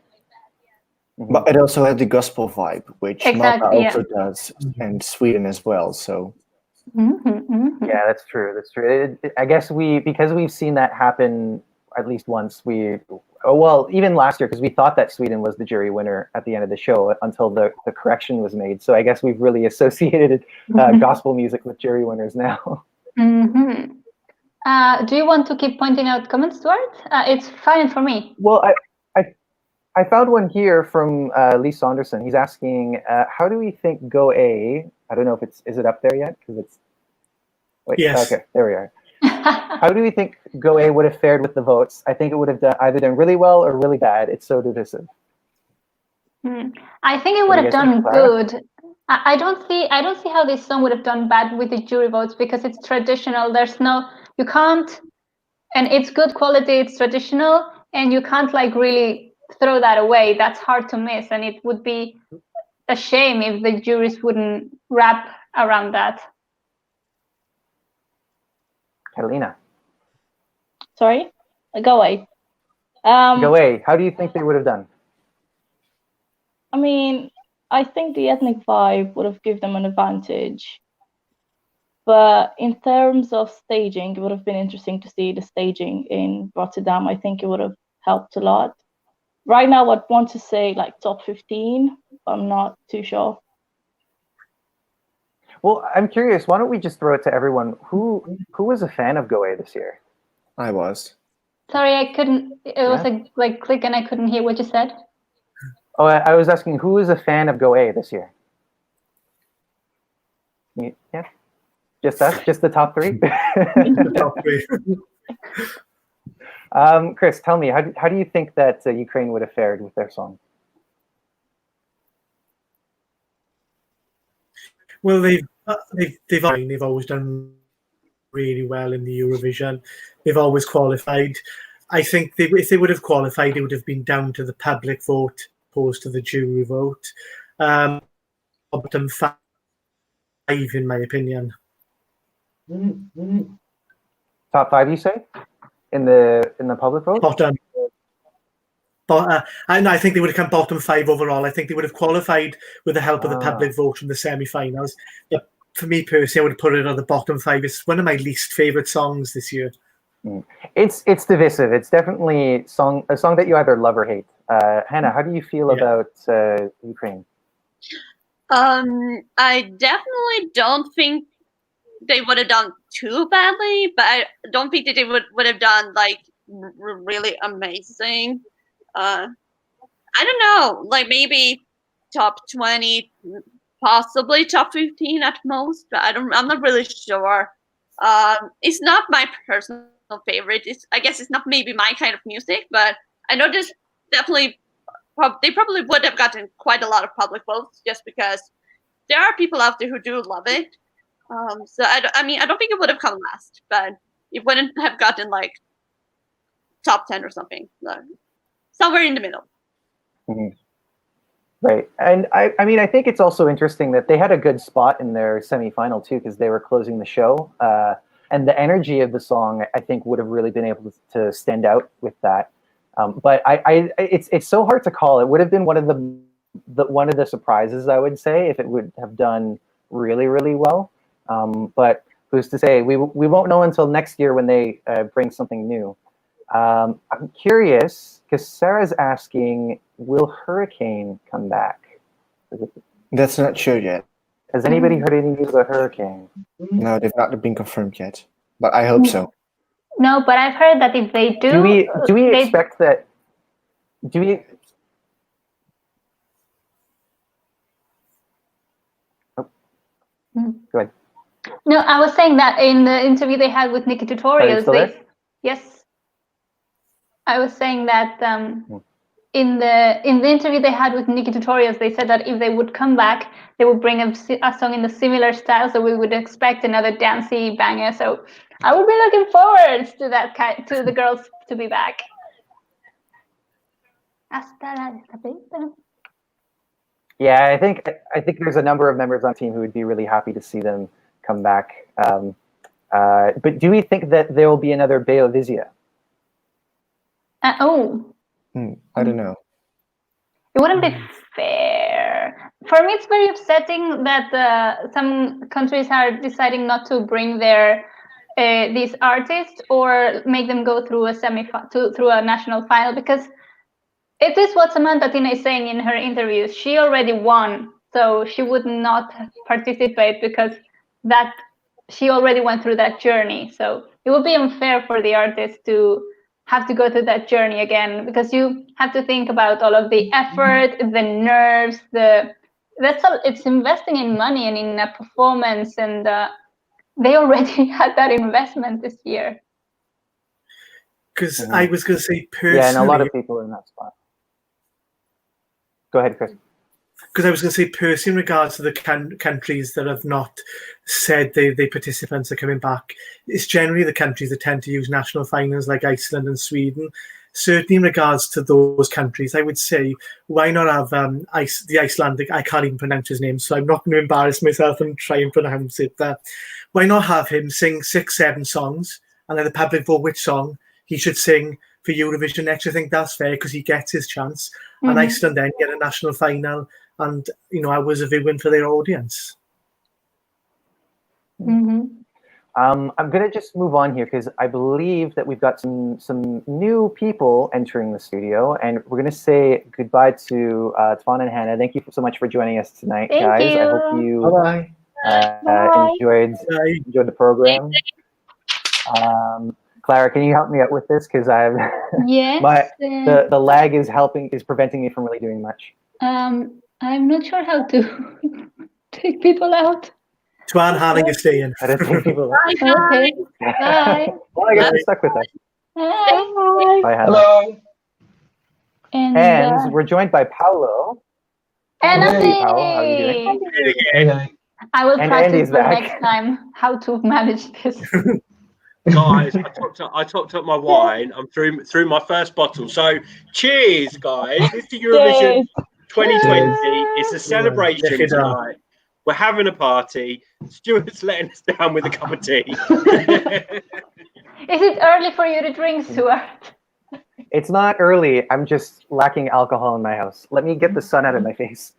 But it also had the gospel vibe, which Malta Exactly, also does, and Sweden as well. So Yeah, that's true. That's true. I guess because we've seen that happen at least once. Even last year, because we thought that Sweden was the jury winner at the end of the show until the correction was made. So I guess we've really associated gospel music with jury winners now. Do you want to keep pointing out comments, Stuart? It's fine for me. Well, I found one here from Lee Saunderson. He's asking, how do we think Go A? I don't know if is it up there yet? Because Wait, Yes. Okay, there we are. How do we think Goe would have fared with the votes? I think it would have either done really well or really bad. It's so divisive. I think it would have done good. I don't see how this song would have done bad with the jury votes because it's traditional. You can't, and it's good quality. It's traditional, and you can't like really throw that away. That's hard to miss, and it would be a shame if the juries wouldn't wrap around that. Catalina. Sorry? Goe. Goe, how do you think they would have done? I mean, I think the ethnic vibe would have given them an advantage. But in terms of staging, it would have been interesting to see the staging in Rotterdam. I think it would have helped a lot. Right now, I'd want to say like top 15. I'm not too sure. Well, I'm curious. Why don't we just throw it to everyone? Who was a fan of Goe this year? I was. Sorry, I couldn't. It was like click, and I couldn't hear what you said. Oh, I was asking who was a fan of Goe this year? Yeah, just us, just the top three. Top three. Chris, tell me, how do you think that Ukraine would have fared with their song? Well, they've always done really well in the Eurovision. They've always qualified. I think if they would have qualified, it would have been down to the public vote opposed to the jury vote. Bottom 5, in my opinion. Top 5, you say, in the public vote? Bottom. But I think they would have come bottom 5 overall. I think they would have qualified with the help of the public vote from the semi-finals. But for me personally, I would have put it on the bottom 5. It's one of my least favorite songs this year. It's divisive. It's definitely a song that you either love or hate. Hannah, how do you feel about Ukraine? I definitely don't think they would have done too badly, but I don't think that they would have done like really amazing. I don't know, like maybe top 20, possibly top 15 at most, but I'm not really sure. It's not my personal favorite. I guess it's not maybe my kind of music, but I know there's definitely they probably would have gotten quite a lot of public votes just because there are people out there who do love it. So I don't think it would have come last, but it wouldn't have gotten like top 10 or something. Somewhere in the middle. Right. And I think it's also interesting that they had a good spot in their semi-final too, because they were closing the show. And the energy of the song, I think, would have really been able to stand out with that. But it's so hard to call. It would have been one of the surprises, I would say, if it would have done really, really well. But who's to say? We won't know until next year when they bring something new. I'm curious because Sarah's asking, will Hurricane come back? That's not sure yet. Has anybody heard any news about Hurricane? No, they've not been confirmed yet, but I hope so. No, but I've heard that if they do we expect that? Do we? Oh. Go ahead. No, I was saying that in the interview they had with Nikki Tutorials. Yes, I was saying that in the interview they had with Nikki Tutorials, they said that if they would come back, they would bring a song in the similar style, so we would expect another dancey banger. So I would be looking forward to that to the girls to be back. Yeah, I think there's a number of members on the team who would be really happy to see them come back. But do we think that there will be another Beovision? I don't know. It wouldn't be fair. For me, it's very upsetting that some countries are deciding not to bring their these artists or make them go through through a national final, because it is what Samantha Tina is saying in her interviews. She already won, so she would not participate because that she already went through that journey. So it would be unfair for the artist to have to go through that journey again, because you have to think about all of the effort, the nerves, it's investing in money and in a performance, and they already had that investment this year. Because I was going to say personally. Yeah, and a lot of people are in that spot. Go ahead, Chris. Because I was going to say personally, in regards to the countries that have not said their participants are coming back, it's generally the countries that tend to use national finals like Iceland and Sweden. Certainly in regards to those countries, I would say, why not have the Icelandic, I can't even pronounce his name, so I'm not going to embarrass myself and try and pronounce it. Why not have him sing 6-7 songs, and then the public vote which song he should sing for Eurovision next? I think that's fair, because he gets his chance. Mm-hmm. And Iceland then get a national final, and hours of viewing for their audience. Mm-hmm. I'm going to just move on here because I believe that we've got some new people entering the studio, and we're going to say goodbye to Twan and Hannah. Thank you so much for joining us tonight, guys. You. I hope you Bye. enjoyed the program. Clara, can you help me out with this? Because I've the lag is preventing me from really doing much. I'm not sure how to take people out. Twan, Hannah, you're staying. I don't think people. Okay. Bye. Well, I guess I'm stuck with that. Bye. Bye, Hannah. Hello. And we're joined by Paolo. And Andy. Paolo, how are you doing? Hey. I will practice the back. next time how to manage this. Guys, I topped up my wine. I'm through my first bottle. So cheers, guys. It's the Eurovision 2020. It's a celebration tonight. We're having a party. Stuart's letting us down with a cup of tea. Is it early for you to drink, Stuart? It's not early. I'm just lacking alcohol in my house. Let me get the sun out of my face.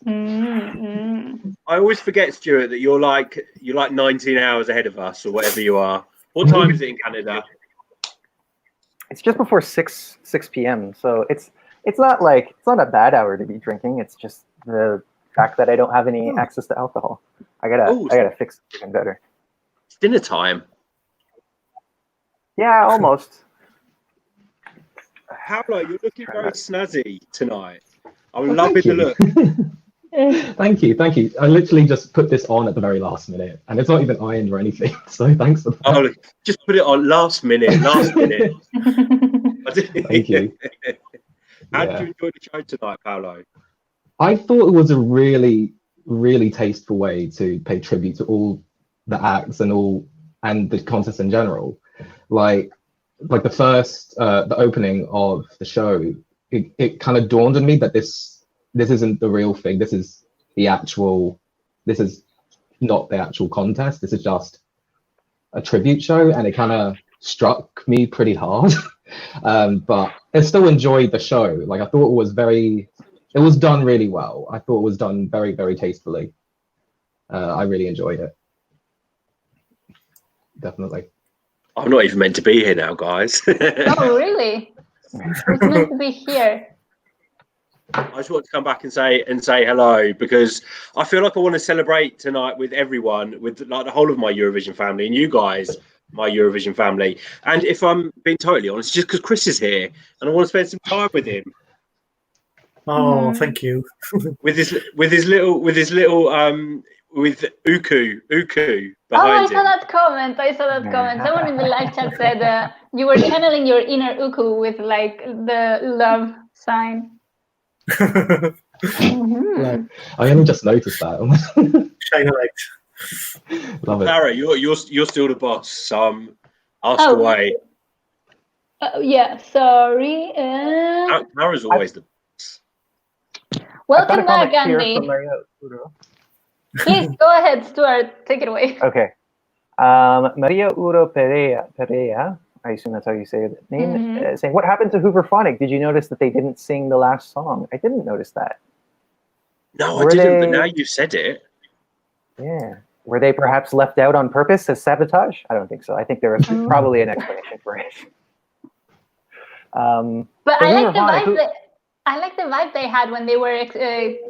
Mm-hmm. I always forget, Stuart, that you're like 19 hours ahead of us or whatever you are. What time is it in Canada? It's just before 6 p.m. So it's not a bad hour to be drinking. It's just the fact that I don't have any access to alcohol. I gotta fix it even better. It's dinner time. Yeah, almost. Paolo, you're looking very snazzy tonight. I'm loving the look. Thank you. I literally just put this on at the very last minute, and it's not even ironed or anything. So thanks for that. Oh, just put it on last minute. Thank you. How did you enjoy the show tonight, Paolo? I thought it was a really, really tasteful way to pay tribute to all the acts and the contest in general. Like the first, the opening of the show, it kind of dawned on me that this isn't the real thing. This is not the actual contest. This is just a tribute show, and it kind of struck me pretty hard. But I still enjoyed the show. Like, I thought it was done really well. I thought it was done very, very tastefully. I really enjoyed it. Definitely. I'm not even meant to be here now, guys. Oh, really? It's meant to be here. I just want to come back and say hello, because I feel like I want to celebrate tonight with everyone, with like the whole of my Eurovision family, and you guys, my Eurovision family. And if I'm being totally honest, just because Chris is here and I want to spend some time with him. Oh, thank you. with Uku behind him. I saw that comment. Someone in the live chat said you were channeling your inner Uku with like the love sign. Mm-hmm. I only just noticed that. Shine a light. Love it. Clara, you're still the boss, so ask away. Yeah, sorry. Clara's always the boss. Welcome back, Andy. Please go ahead, Stuart. Take it away. Okay. Maria Uro Perea, I assume that's how you say the name, saying, what happened to Hooverphonic? Did you notice that they didn't sing the last song? I didn't notice that. No, I didn't, but now you said it. Yeah. Were they perhaps left out on purpose as sabotage? I don't think so. I think there was probably an explanation for it. But I like the vibe. I like the vibe they had when they were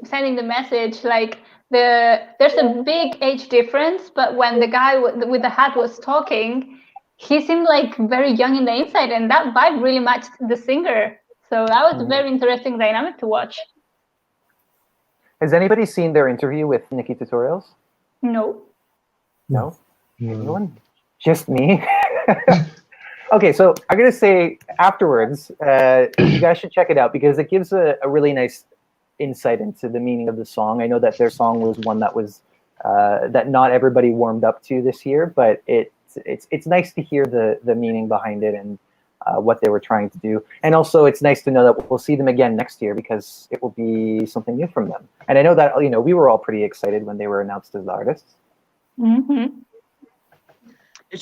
sending the message. Like there's a big age difference, but when the guy with the hat was talking, he seemed like very young in the inside, and that vibe really matched the singer. So that was a very interesting dynamic to watch. Has anybody seen their interview with Nikki Tutorials? No. No? Anyone? Just me? Okay, so I'm going to say afterwards, you guys should check it out because it gives a really nice insight into the meaning of the song. I know that their song was one that was that not everybody warmed up to this year, but it's nice to hear the meaning behind it and what they were trying to do. And also it's nice to know that we'll see them again next year because it will be something new from them. And I know that, you know, we were all pretty excited when they were announced as artists. Mm-hmm.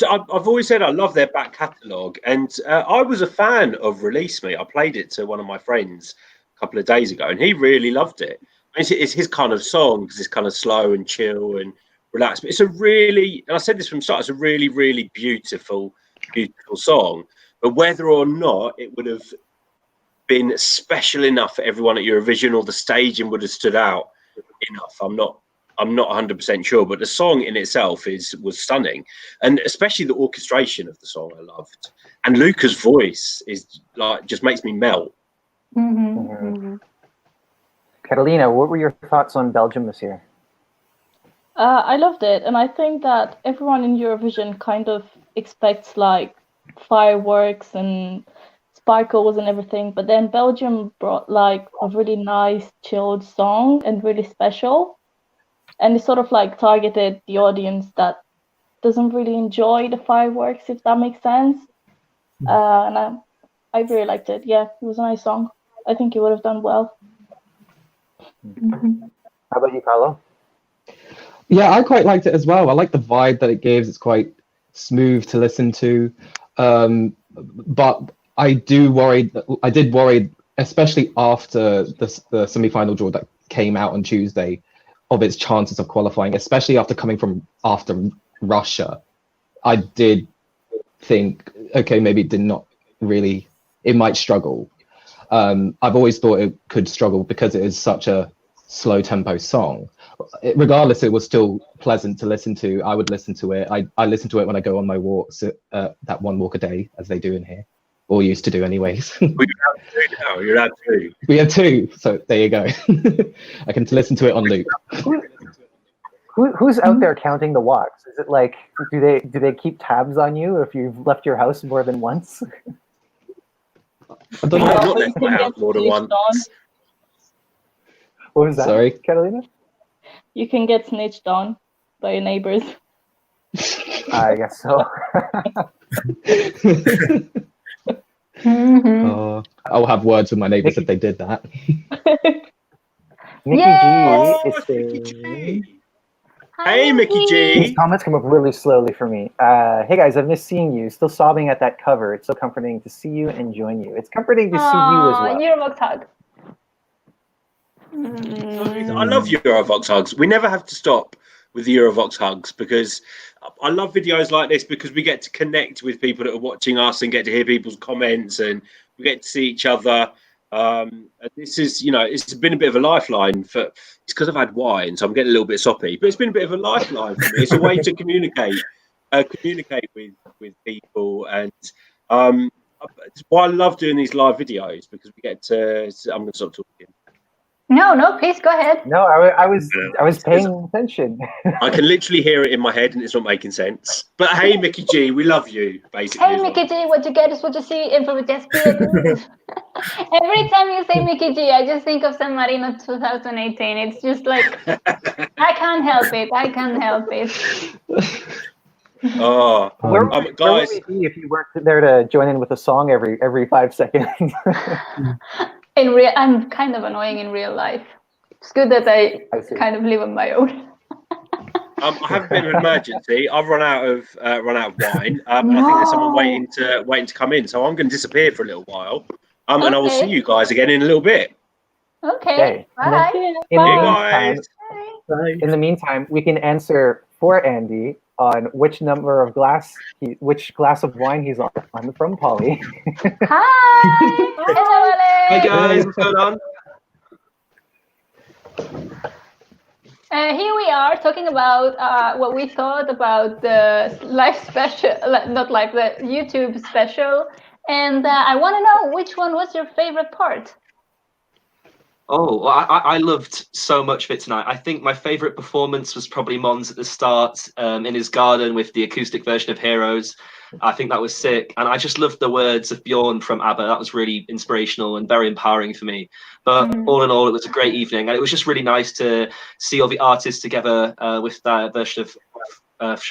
I've always said I love their back catalogue, and I was a fan of Release Me. I played it to one of my friends a couple of days ago, and he really loved it. It's his kind of song because it's kind of slow and chill and relaxed. But it's a really, and I said this from the start, it's a really, really beautiful song. But whether or not it would have been special enough for everyone at Eurovision or the staging would have stood out enough, I'm not 100% sure, but the song in itself was stunning, and especially the orchestration of the song I loved, and Luca's voice is like just makes me melt. Mm-hmm. Mm-hmm. Catalina, what were your thoughts on Belgium this year? I loved it, and I think that everyone in Eurovision kind of expects like fireworks and sparkles and everything, but then Belgium brought like a really nice chilled song and really special. And it sort of like targeted the audience that doesn't really enjoy the fireworks, if that makes sense. And I really liked it. Yeah, it was a nice song. I think it would have done well. Mm-hmm. How about you, Carlo? Yeah, I quite liked it as well. I like the vibe that it gives. It's quite smooth to listen to. But I did worry, especially after the semi-final draw that came out on Tuesday, of its chances of qualifying, especially after coming from after Russia. I did think, okay, maybe it might struggle. I've always thought it could struggle because it is such a slow tempo song. Regardless, it was still pleasant to listen to. I would listen to it. I listen to it when I go on my walks, that one walk a day, as they do in here, or used to do anyways. We have two now. You're allowed two. We have two, so there you go. I can listen to it on loop. Who's out there counting the walks? Is it like, do they keep tabs on you if you've left your house more than once? I don't know. I've not left my house more than once. What was that, Sorry, Catalina? You can get snitched on by your neighbors. I guess so. Mm-hmm. I'll have words with my neighbors if they did that. Mickey Yay! G is Mickey G. Hi, Hey, Mickey G. These comments come up really slowly for me. Hey guys, I've missed seeing you. Still sobbing at that cover. It's so comforting to see you and join you. It's comforting to see you as well. Eurovoxx hug. I love Eurovoxx hugs. We never have to stop with the Eurovoxx hugs because I love videos like this because we get to connect with people that are watching us and get to hear people's comments and we get to see each other. And this is, you know, it's been a bit of a lifeline for. It's because I've had wine, so I'm getting a little bit soppy. But it's been a bit of a lifeline for me. It's a way to communicate with people, and it's why I love doing these live videos because we get to. I'm going to stop talking. No, please go ahead. No, I was paying attention. I can literally hear it in my head and it's not making sense. But hey, Mickey G, we love you, basically. Hey, Mickey G, what you get is what you see. And from just every time you say Mickey G, I just think of San Marino 2018. It's just like, I can't help it. Oh, Where guys. would we be if you weren't there to join in with a song every 5 seconds? I'm kind of annoying in real life. It's good that I kind of live on my own. I have a bit of an emergency. I've run out of wine, and I think there's someone waiting to come in. So I'm going to disappear for a little while, and I will see you guys again in a little bit. Okay. Bye. In the meantime, we can answer for Andy on which glass of wine he's on from Polly. Hi. Hello, Hey Alex. guys, what's going on? Here we are talking about what we thought about the live special, not live, the YouTube special. And I want to know which one was your favorite part? Oh, well, I loved so much of it tonight. I think my favourite performance was probably Mons at the start in his garden with the acoustic version of Heroes. I think that was sick. And I just loved the words of Bjorn from ABBA. That was really inspirational and very empowering for me. But all in all, it was a great evening. And it was just really nice to see all the artists together with that version of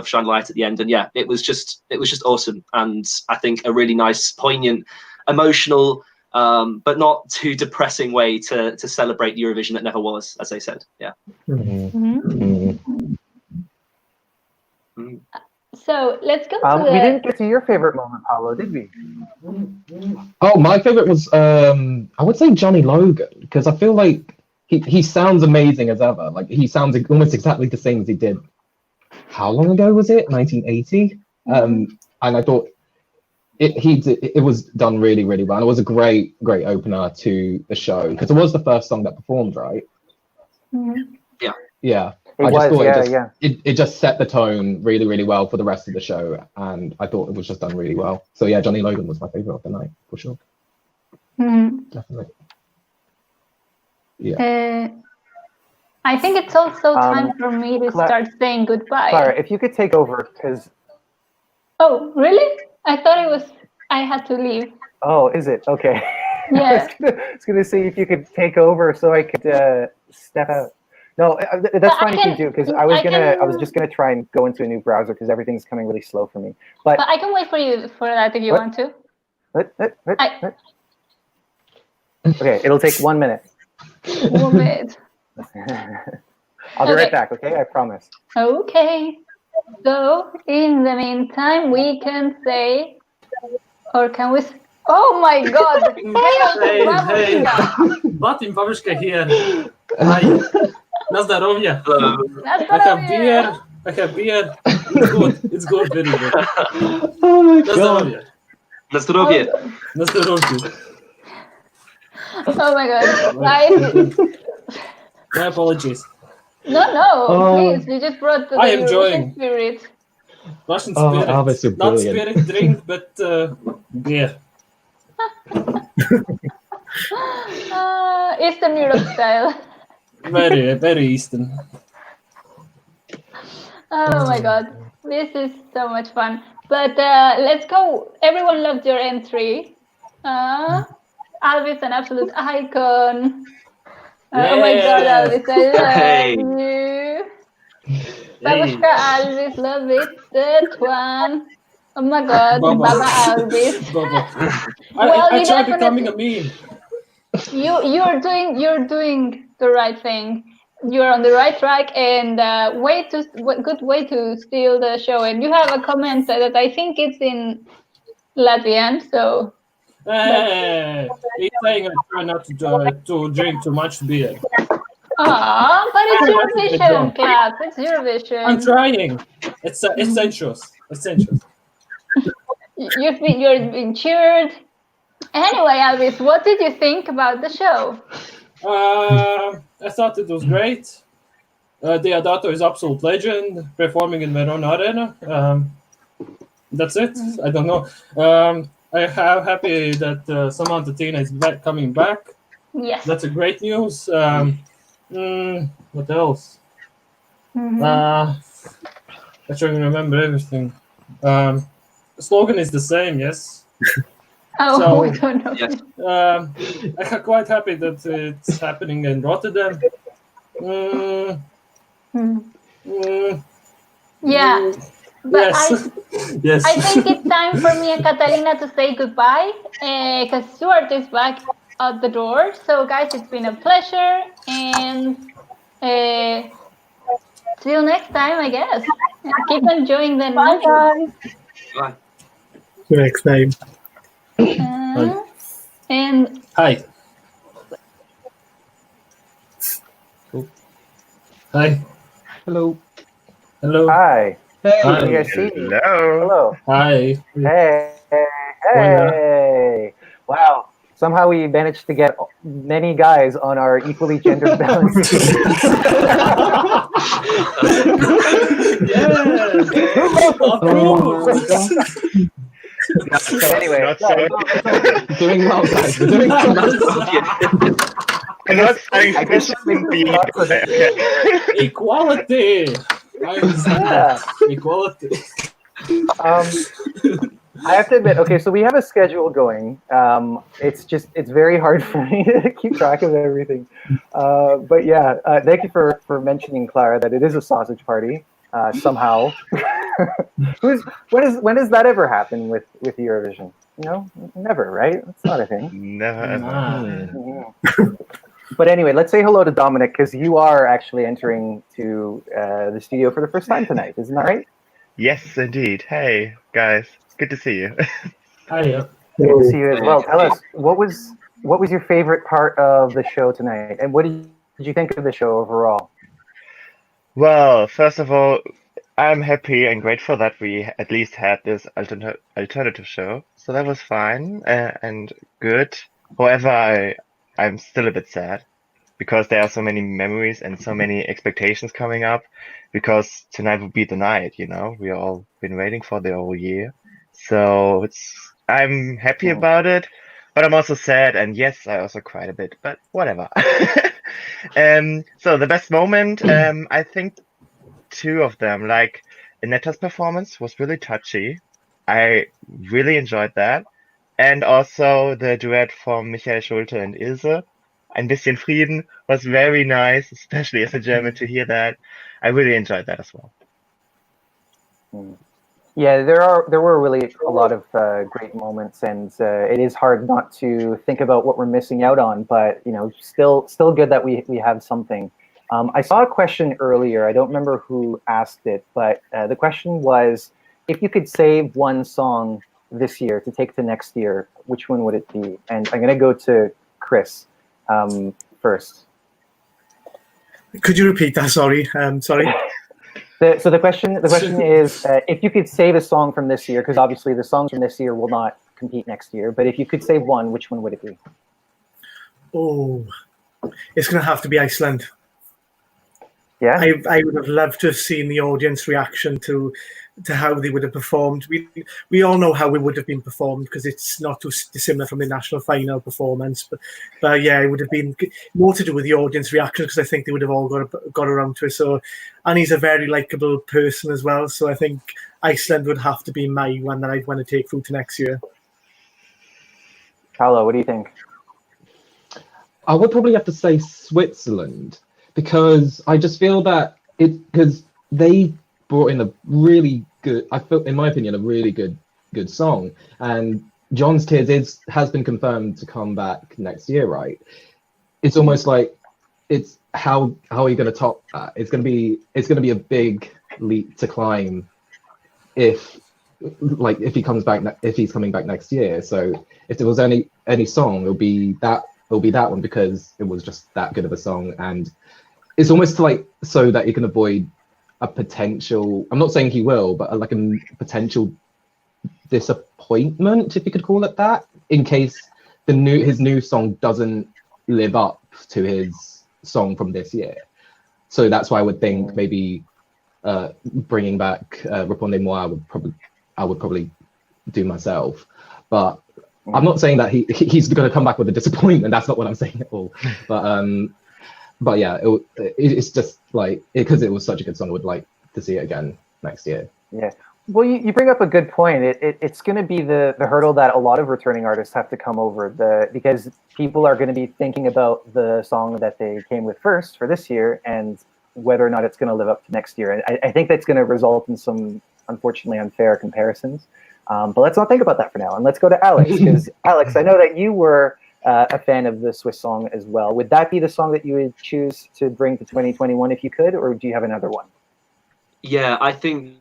Shine Light at the end. And yeah, it was just awesome. And I think a really nice, poignant, emotional, but not too depressing way to celebrate Eurovision that never was, as they said. Yeah. So let's go to We didn't get to your favorite moment, Paolo, did we? Oh, my favorite was I would say Johnny Logan, because I feel like he sounds amazing as ever. Like he sounds almost exactly the same as he did. How long ago was it? 1980. And I thought it was done really, really well. And it was a great opener to the show because it was the first song that performed, right? Yeah. It just set the tone really, really well for the rest of the show, and I thought it was just done really well. So yeah, Johnny Logan was my favorite of the night for sure. Definitely. Yeah. I think it's also time for me to start saying goodbye. Clara, if you could take over, because. Oh, really? I thought it was. I had to leave. Oh, is it? Okay. Yeah. I was gonna see if you could take over so I could step out. No, that's fine if you do, because I was just gonna try and go into a new browser because everything's coming really slow for me. But I can wait for you for that if you want to. Okay, it'll take 1 minute. 1 minute. I'll be right back. Okay, I promise. Okay. So in the meantime, we can say, or can we? Oh my God! Hej! Batim Pavuška here. Hi. Na zdrowie. I have beer. It's good, very good. Oh my God. Na zdrowie. Na zdrowie. Oh my God, guys. My apologies. No, please. We just brought the Russian spirit. Russian spirit. Elvis, you're Not brilliant. spirit drink, but beer. Eastern Europe style. Very, very Eastern. Oh my God, this is so much fun. But let's go. Everyone loved your entry. Alvis, an absolute icon. Oh my God, Alvis, I love you. Babushka Alvis, love it. That one. Oh my God, Baba Alvis. I tried becoming a meme. You're doing the right thing. You're on the right track, and good way to steal the show. And you have a comment that I think it's in Latvian, so. Hey, he's saying I try not to drink too much beer. But it's Eurovision, class. It's Eurovision. I'm trying. It's essentials. Essentials. You're being cheered. Anyway, Alvis, what did you think about the show? I thought it was great. Deodato is absolute legend, performing in Verona Arena. That's it. I don't know. I am happy that Samantha Tina is coming back. Yes. That's a great news. What else? I try to remember everything. The slogan is the same, yes. We don't know. Yes. I'm quite happy that it's happening in Rotterdam. Yeah. But Yes. I think it's time for me and Catalina to say goodbye because Stuart is back at the door. So, guys, it's been a pleasure. And till next time, I guess. Keep enjoying the night. Bye. See you next time. And Hi. Hi. Hello. Hello. Hi. Hey. Can you guys see me? Hello. Hi. Hey. Wow. Somehow we managed to get many guys on our equally gender balanced team. So anyway, Doing well, guys. We're doing well. I'm not saying I guess Equality. I understand that. Equality. I have to admit, okay, so we have a schedule going. It's very hard for me to keep track of everything. But yeah, thank you for mentioning, Clara, that it is a sausage party somehow. When does that ever happen with Eurovision? Never, right? That's not a thing. Never ever. But anyway, let's say hello to Dominic, because you are actually entering to the studio for the first time tonight, isn't that right? Yes, indeed. Hey, guys. Good to see you. Hiya. Good to see you as well. Tell us, what was your favorite part of the show tonight, and what did you think of the show overall? Well, first of all, I'm happy and grateful that we at least had this alternative show. So that was fine and good. However, I'm still a bit sad because there are so many memories and so many expectations coming up, because tonight will be the night, we all been waiting for the whole year. So I'm happy about it, but I'm also sad, and yes, I also cried a bit, but whatever. So the best moment, I think two of them, like Inetta's performance was really touchy. I really enjoyed that. And also the duet from Michael Schulte and Ilse, Ein bisschen Frieden, was very nice, especially as a German to hear that. I really enjoyed that as well. Yeah, there were really a lot of great moments, and it is hard not to think about what we're missing out on. But still good that we have something. I saw a question earlier. I don't remember who asked it, but the question was, if you could save one song this year to take to next year, which one would it be? And I'm going to go to Chris first. Could you repeat that? Sorry. Sorry. So the question is, if you could save a song from this year, because obviously the songs from this year will not compete next year, but if you could save one, which one would it be? Oh, it's going to have to be Iceland. Yeah. I would have loved to have seen the audience reaction to how they would have performed. We all know how we would have been performed, because it's not too dissimilar from the national final performance. But yeah, it would have been more to do with the audience reaction, because I think they would have all got around to it. So, and he's a very likable person as well. So I think Iceland would have to be my one that I'd want to take through to next year. Paolo, what do you think? I would probably have to say Switzerland, because I just feel that because they brought in a really good, I feel, in my opinion, a really good song. And John's Tears has been confirmed to come back next year, right? It's almost like it's how are you going to top that? It's going to be a big leap to climb if he's coming back next year. So if there was any song, it'll be that one, because it was just that good of a song. And it's almost like so that you can avoid a potential, I'm not saying he will, but like a potential disappointment, if you could call it that, in case his new song doesn't live up to his song from this year. So that's why I would think maybe bringing back Répondez-moi I would probably do myself. But I'm not saying that he's going to come back with a disappointment. That's not what I'm saying at all. But yeah, it's just like, because it was such a good song, I would like to see it again next year. Yeah. Well, you bring up a good point. It's going to be the hurdle that a lot of returning artists have to come over, because people are going to be thinking about the song that they came with first for this year and whether or not it's going to live up to next year. And I think that's going to result in some, unfortunately, unfair comparisons. But let's not think about that for now. And let's go to Alex, because Alex, I know that you were a fan of the Swiss song as well. Would that be the song that you would choose to bring to 2021 if you could, or do you have another one? Yeah, I think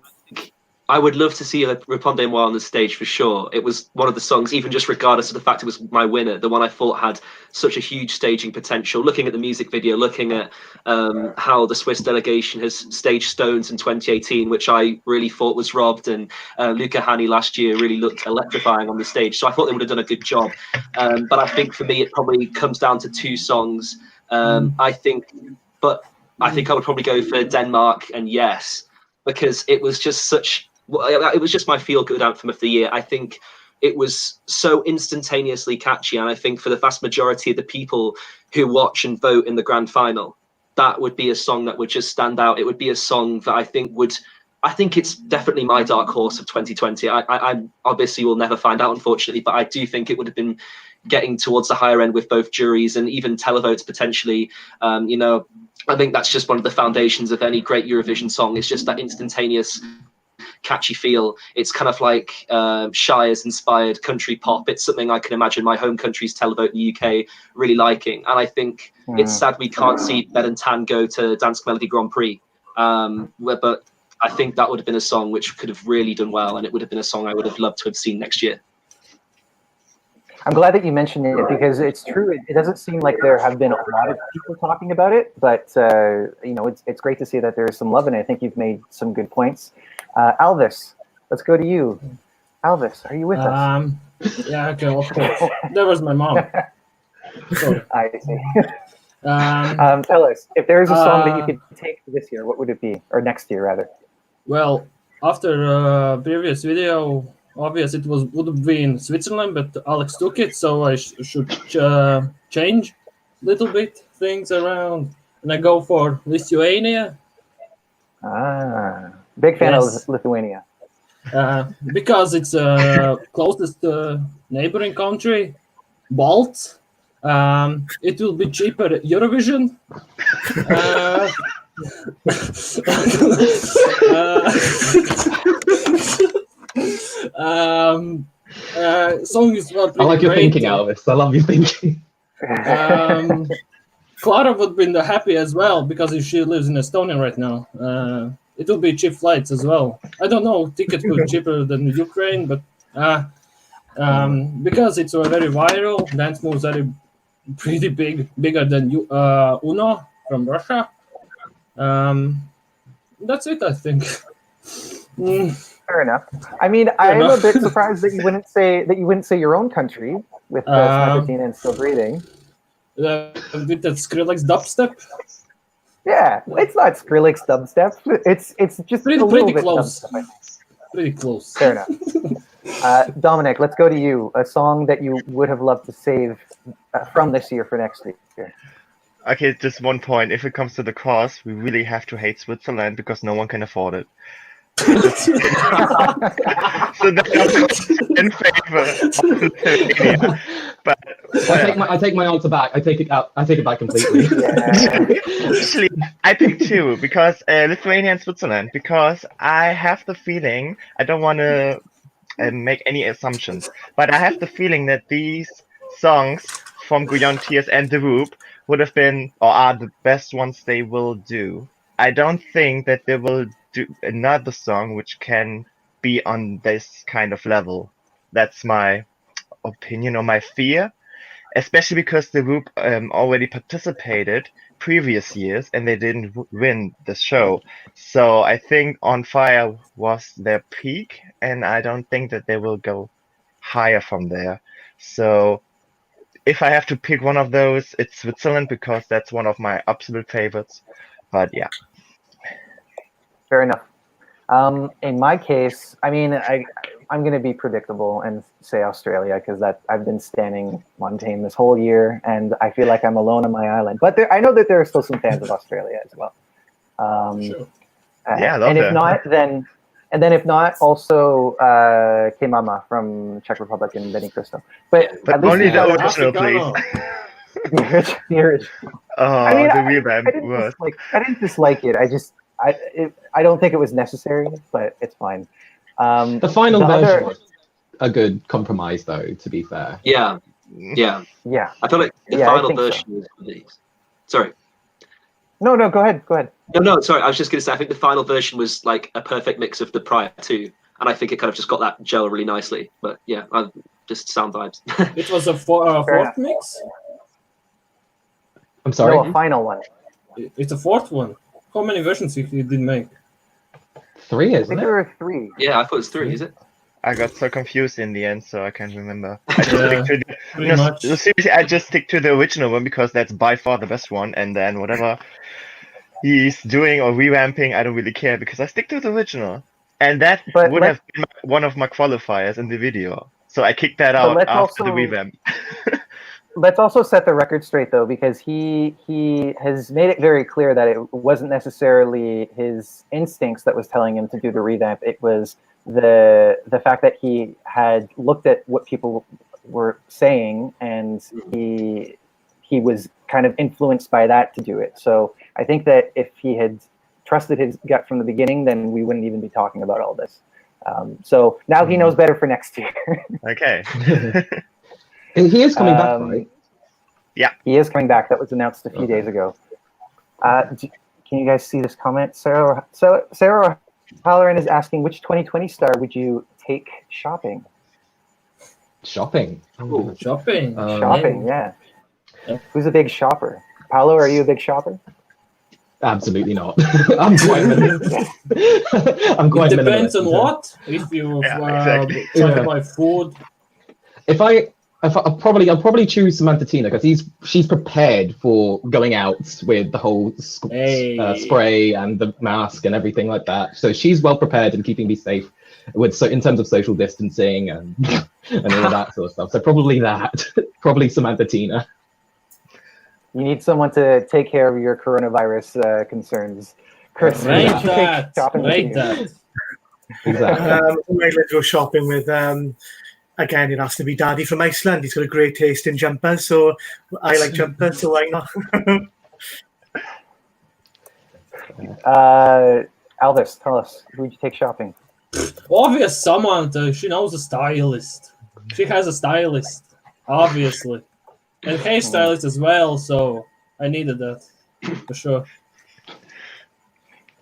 I would love to see Répondez-moi on the stage for sure. It was one of the songs, even just regardless of the fact it was my winner, the one I thought had such a huge staging potential. Looking at the music video, looking at how the Swiss delegation has staged Stones in 2018, which I really thought was robbed, and Luca Hani last year really looked electrifying on the stage. So I thought they would have done a good job. But I think for me, it probably comes down to two songs. I think I would probably go for Denmark and Yes, because it was just my feel-good anthem of the year. I think it was so instantaneously catchy. And I think for the vast majority of the people who watch and vote in the grand final, that would be a song that would just stand out. It would be a song that I think it's definitely my dark horse of 2020. I obviously will never find out, unfortunately, but I do think it would have been getting towards the higher end with both juries and even televotes potentially. You know, I think that's just one of the foundations of any great Eurovision song. It's just that instantaneous catchy feel. It's kind of like Shire's inspired country pop. It's something I can imagine my home country's televote in the UK really liking. And I think it's sad we can't see Ben and Tan go to Dance Melody Grand Prix. But I think that would have been a song which could have really done well, and it would have been a song I would have loved to have seen next year. I'm glad that you mentioned it because it's true. It doesn't seem like there have been a lot of people talking about it, but you know, it's great to see that there is some love, and I think you've made some good points. Alvis, let's go to you. Alvis, are you with us? Yeah, okay, of course. That was my mom. Sorry. I see. Tell us, if there is a song that you could take for this year, what would it be? Or next year, rather? Well, after previous video, obvious it would have been Switzerland, but Alex took it, so I should change a little bit things around, and I go for Lithuania. Big fan of Lithuania. Because it's closest neighboring country, Balt. It will be cheaper at Eurovision. Song is well, I like your great. thinking, Alvis. I love your thinking. Clara would be happy as well because she lives in Estonia right now. It will be cheap flights as well. I don't know, tickets will be cheaper than Ukraine, but because it's very viral, dance moves are pretty bigger than Uno from Russia. That's it, I think. Fair enough. I mean, I am a bit surprised that you wouldn't say your own country with Smabertina and Still Breathing. With that Skrillex dubstep. Yeah, it's not Skrillex dubstep. It's just pretty a little bit close. dubstep. Pretty close. Fair enough. Dominic, let's go to you. A song that you would have loved to save from this year for next year. Okay, just one point. If it comes to the cost, we really have to hate Switzerland because no one can afford it. So that's in favor of Lithuania. But I take my answer back. I take it back completely. Actually, I pick two because Lithuania and Switzerland. Because I have the feeling, I don't want to make any assumptions, but I have the feeling that these songs from Beyond Tears and The Whoop would have been or are the best ones they will do. I don't think that they will do another song which can be on this kind of level. That's my opinion or my fear, especially because The Whoop already participated previous years and they didn't win the show. So I think On Fire was their peak, and I don't think that they will go higher from there. So if I have to pick one of those, it's Switzerland because that's one of my absolute favorites. But yeah. Fair enough. In my case, I mean, I'm going to be predictable and say Australia because I've been standing Montaigne this whole year, and I feel like I'm alone on my island. But I know that there are still some fans of Australia as well. Sure. Yeah, I love and if that. not, then if not, also K-Mama from Czech Republic and Benny Cristo. But at least only the original, please. The original. Oh, I mean, the revamp was. I didn't dislike it. I don't think it was necessary, but it's fine. The final version was a good compromise, though, to be fair. Yeah. I feel like the final version was really... Sorry. No, go ahead. No, sorry. I was just going to say, I think the final version was like a perfect mix of the prior two, and I think it kind of just got that gel really nicely. But yeah, just sound vibes. It was a fourth mix? I'm sorry? No, a final one. It's a fourth one. How many versions you did make? 3, isn't it? I think there were 3. Yeah, I thought it was 3, is it? I got so confused in the end, so I can't remember. Seriously, I just stick to the original one because that's by far the best one, and then whatever he's doing or revamping, I don't really care because I stick to the original. And that would have been one of my qualifiers in the video. So I kicked that But out let's after the also- revamp. Let's also set the record straight, though, because he has made it very clear that it wasn't necessarily his instincts that was telling him to do the revamp. It was the fact that he had looked at what people were saying, and he was kind of influenced by that to do it. So I think that if he had trusted his gut from the beginning, then we wouldn't even be talking about all this. So now he knows better for next year. Okay. He is coming back, right? Yeah. He is coming back. That was announced a few days ago. Can you guys see this comment? Sarah Halloran is asking, which 2020 star would you take shopping? Shopping. Ooh, shopping. Shopping, yeah. Who's a big shopper? Paolo, are you a big shopper? Absolutely not. I'm quite minimal. It depends on what. If you try to buy food. I'll probably choose Samantha Tina because she's prepared for going out with the whole spray and the mask and everything like that. So she's well prepared and keeping me safe in terms of social distancing and all that sort of stuff. So probably that. Probably Samantha Tina. You need someone to take care of your coronavirus concerns. Chris, Right who should take shopping with you? Exactly. I might go shopping with. Again, it has to be Daddy from Iceland. He's got a great taste in jumpers, so I like jumpers, so why not? Alvis, tell us, who would you take shopping? Obvious, Samantha. She knows a stylist. She has a stylist, obviously. And hairstylist as well, so I needed that, for sure.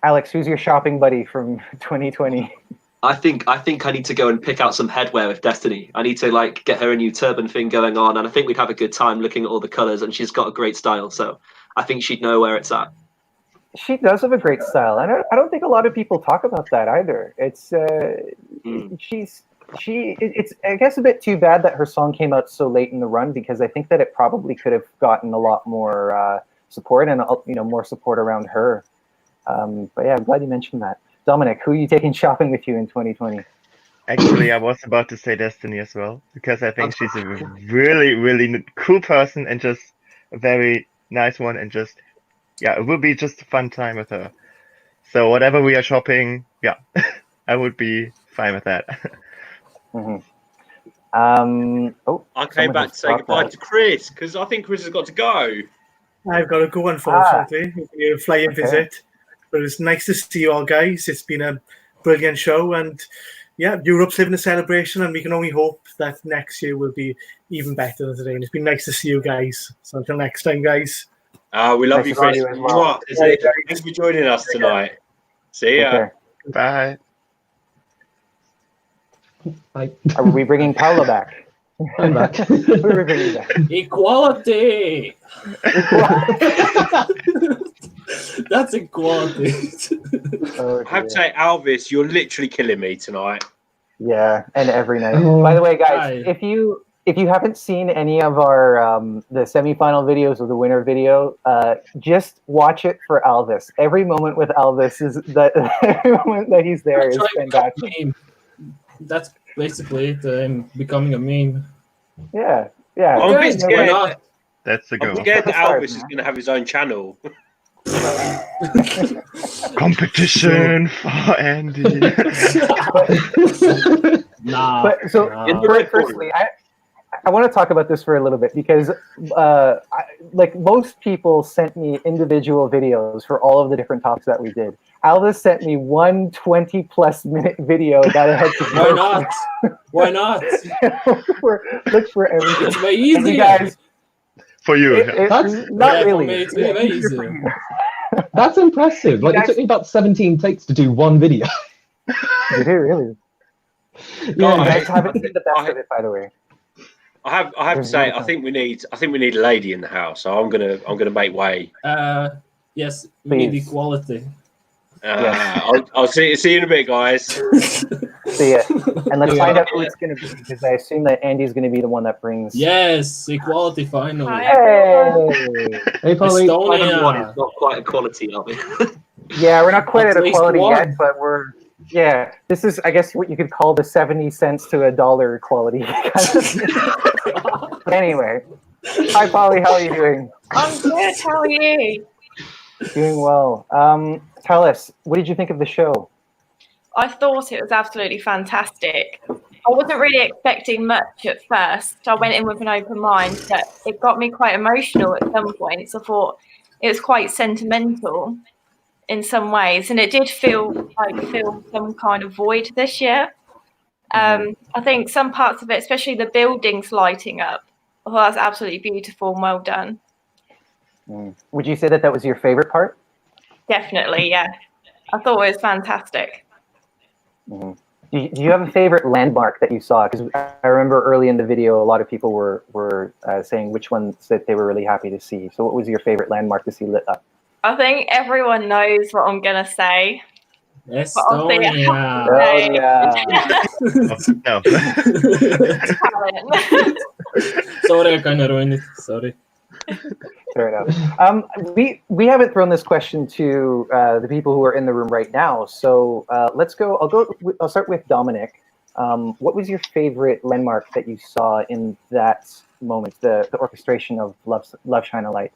Alex, who's your shopping buddy from 2020? I think I need to go and pick out some headwear with Destiny. I need to get her a new turban thing going on, and I think we'd have a good time looking at all the colours. And she's got a great style, so I think she'd know where it's at. She does have a great style. I don't think a lot of people talk about that either. It's it's I guess a bit too bad that her song came out so late in the run, because I think that it probably could have gotten a lot more support and more support around her. But yeah, I'm glad you mentioned that. Dominic, who are you taking shopping with you in 2020? Actually, I was about to say Destiny as well, because I think she's a really, really cool person and just a very nice one, and just, it will be just a fun time with her. So whatever we are shopping, I would be fine with that. I came back to say goodbye to Chris, because I think Chris has got to go. I've got to go, unfortunately. You fly and visit. But it's nice to see you all, guys. It's been a brilliant show, and Europe's living a celebration, and we can only hope that next year will be even better than today. And it's been nice to see you guys. So until next time, guys. We love you, Chris. Well. Thanks for joining us tonight. See ya. Okay. Bye. Bye. Are we bringing Paolo back? I'm back. Who are we bringing back? Equality. That's equality. I have to say, Alvis, you're literally killing me tonight. Yeah, and every night. By the way, guys, if you haven't seen any of our the semifinal videos or the winner video, just watch it for Alvis. Every moment with Alvis every moment that he's there is fantastic. That's basically it. I'm becoming a meme. Yeah. I'm a bit scared. That's the goal. I'm scared that Alvis is going to have his own channel. Competition for Andy. Firstly, I want to talk about this for a little bit, because most people sent me individual videos for all of the different topics that we did. Alvis sent me one 20+ minute video that I had to Why not? Why not? look for everything. It's very easy. Guys, for you. Not really. For me, it's very easy. That's impressive. It took me about 17 takes to do one video. Did it really? Yeah. I haven't seen the best of it, by the way. I have to say, I think we need a lady in the house. So I'm gonna make way. Yes, we need equality. I'll see you in a bit, guys. See ya. And let's find out who it's going to be, because I assume that Andy's going to be the one that brings. Yes, equality final. Hey, Polly. Estonia. Not quite equality, are we? Yeah, we're not quite At at least equality one. yet, but we're Yeah, this is, I guess, what you could call the 70 cents to $1 quality. But anyway, hi Polly, how are you doing? I'm good. How are you? Doing well. Tell us, what did you think of the show? I thought it was absolutely fantastic. I wasn't really expecting much at first. I went in with an open mind, but it got me quite emotional at some points. I thought it was quite sentimental in some ways, and it did feel some kind of void this year. I think some parts of it, especially the buildings lighting up, I thought that's absolutely beautiful and well done. Would you say that that was your favorite part? Definitely, yeah. I thought it was fantastic. Do you have a favorite landmark that you saw? Because I remember early in the video, a lot of people were saying which ones that they were really happy to see. So what was your favorite landmark to see lit up? I think everyone knows what I'm going to say. Estonia. No. Sorry, I kind of ruined it. Sorry. Fair enough. We haven't thrown this question to the people who are in the room right now. So let's go. I'll start with Dominic. What was your favorite landmark that you saw in that moment? The orchestration of Love Shine a Light.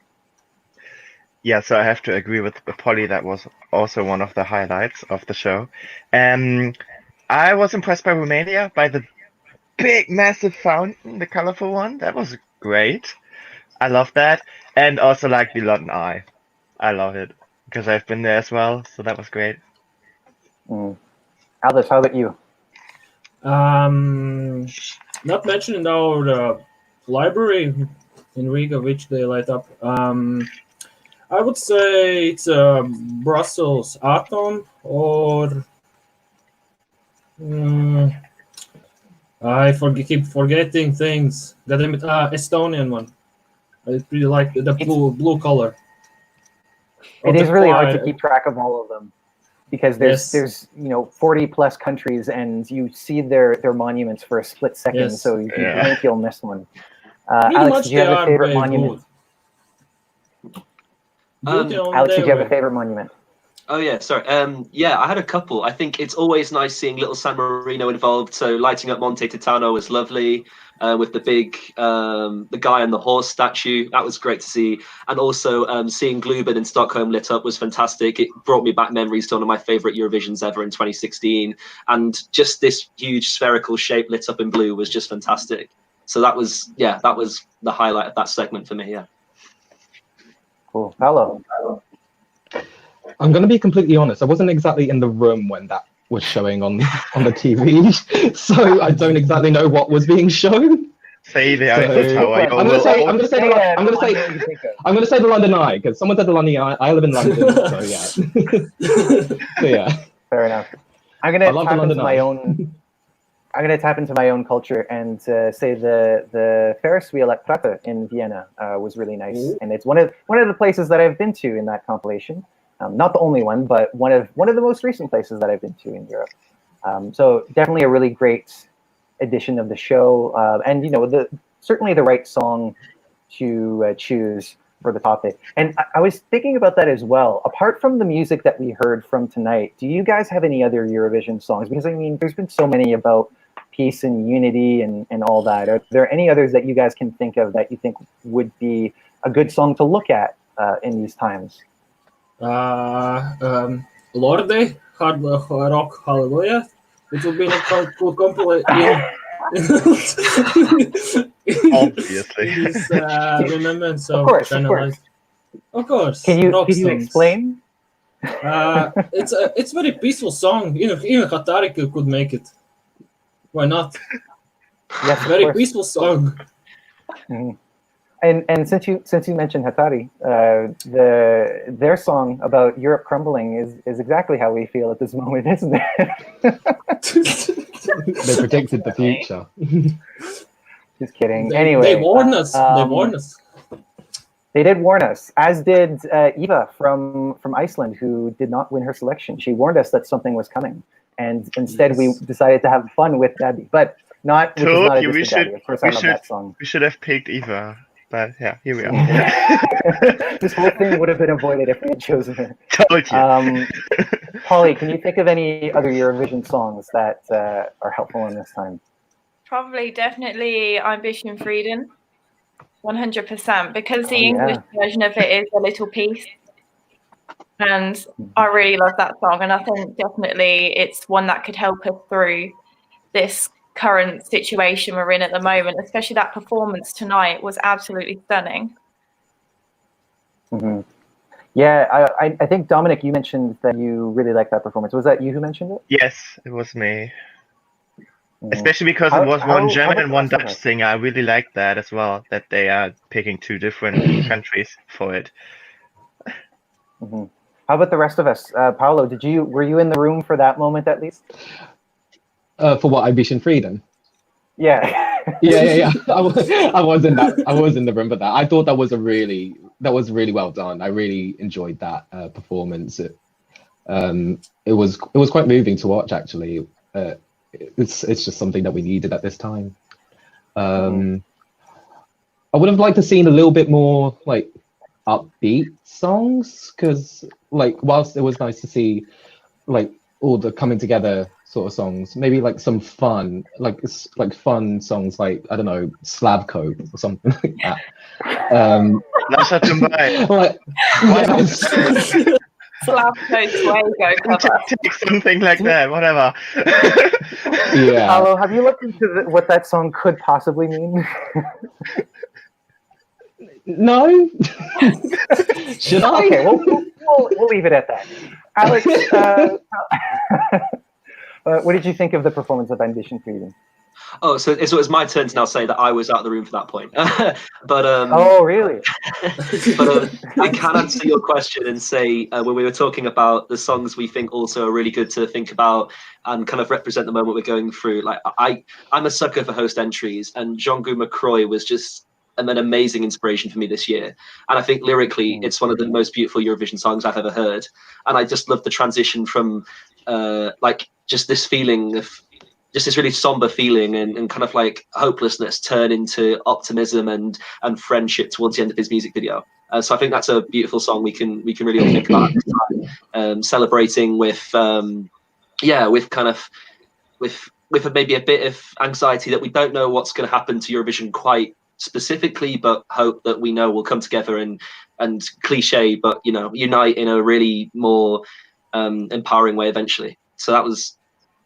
Yeah, so I have to agree with Polly. That was also one of the highlights of the show. I was impressed by Romania, by the big, massive fountain, the colorful one. That was great. I love that. And also like the London Eye. I love it because I've been there as well. So that was great. Aldous, how about you? Not mentioning our library in Riga, which they light up. I would say it's Brussels Atom or keep forgetting things. Goddamn it, Estonian one. I really like the blue color. It is really hard to keep track of all of them because there's 40 plus countries and you see their monuments for a split second, so you think you'll miss one. Alex, do you have a favorite monument? Alex, did you have a favorite monument? Oh yeah, sorry. Yeah, I had a couple. I think it's always nice seeing little San Marino involved. So lighting up Monte Titano was lovely, with the big the guy on the horse statue. That was great to see. And also seeing Globen in Stockholm lit up was fantastic. It brought me back memories to one of my favorite Eurovisions ever in 2016. And just this huge spherical shape lit up in blue was just fantastic. So that was the highlight of that segment for me. Yeah. Cool. Hello. I'm going to be completely honest. I wasn't exactly in the room when that was showing on the TV, so I don't exactly know what was being shown. Say the I'm going to say the London Eye because someone said the London Eye. I live in London, so yeah. So yeah. Fair enough. I'm going to tap into my own culture and say the Ferris wheel at Prater in Vienna was really nice, and it's one of the places that I've been to in that compilation. Not the only one, but one of the most recent places that I've been to in Europe. So definitely a really great edition of the show, and certainly the right song to choose for the topic. And I was thinking about that as well. Apart from the music that we heard from tonight, do you guys have any other Eurovision songs? Because I mean, there's been so many about peace and unity and all that. Are there any others that you guys can think of that you think would be a good song to look at in these times? Lorde, Hard Rock Hallelujah. It would be a cool complete. Obviously. Remembrance of course. Of course. Can you explain? It's very peaceful song. Even Hatari could make it. Why not? Yes, very peaceful song. Mm-hmm. And since you mentioned Hatari, their song about Europe crumbling is exactly how we feel at this moment, isn't it? They predicted the future. Just kidding. Anyway, they warned us. They did warn us, as did Eva from Iceland, who did not win her selection. She warned us that something was coming, and instead we decided to have fun with Daddy, but not. Daddy. Of course, I love that song. We should have picked Eva. But yeah, here we are. This whole thing would have been avoided if we had chosen her. Told you. Polly, can you think of any other Eurovision songs that are helpful in this time? Probably, definitely Ambition Freedom, 100%, because the Oh, yeah. English version of it is a little piece. And I really love that song. And I think definitely it's one that could help us through this current situation we're in at the moment, especially that performance tonight was absolutely stunning. Mm-hmm. Yeah, I think, Dominic, you mentioned that you really liked that performance. Was that you who mentioned it? Yes, it was me. Mm. Especially because it was one German and one Dutch singer. I really liked that as well, that they are picking two different countries for it. Mm-hmm. How about the rest of us? Paolo, were you in the room for that moment at least? For what, Ambition Freedom? Yeah. yeah. I was in that. I was in the room for that. I thought that was really well done. I really enjoyed that performance. It was quite moving to watch, actually. It's just something that we needed at this time. I would have liked to seen a little bit more like upbeat songs, because like whilst it was nice to see like all the coming together sort of songs, maybe like some fun, like fun songs, like I don't know, Slavko or something like that. Take something like that, whatever. Yeah. Paolo, have you looked into what that song could possibly mean? No. Should I? Okay, we'll leave it at that. Alex, what did you think of the performance of Ambition Freedom? Oh, so it was my turn to now say that I was out of the room for that point. But oh, really? But I can answer your question and say when we were talking about the songs we think also are really good to think about and kind of represent the moment we're going through. Like I'm a sucker for host entries, and Jean-Guy McCroy was just an amazing inspiration for me this year. And I think lyrically, it's one of the most beautiful Eurovision songs I've ever heard. And I just love the transition from like just this feeling of just this really somber feeling and kind of like hopelessness turn into optimism and friendship towards the end of his music video. So I think that's a beautiful song we can really all think about this time, celebrating with maybe a bit of anxiety that we don't know what's going to happen to Eurovision quite specifically, but hope that we know we'll come together and cliche, but unite in a really more empowering way eventually. So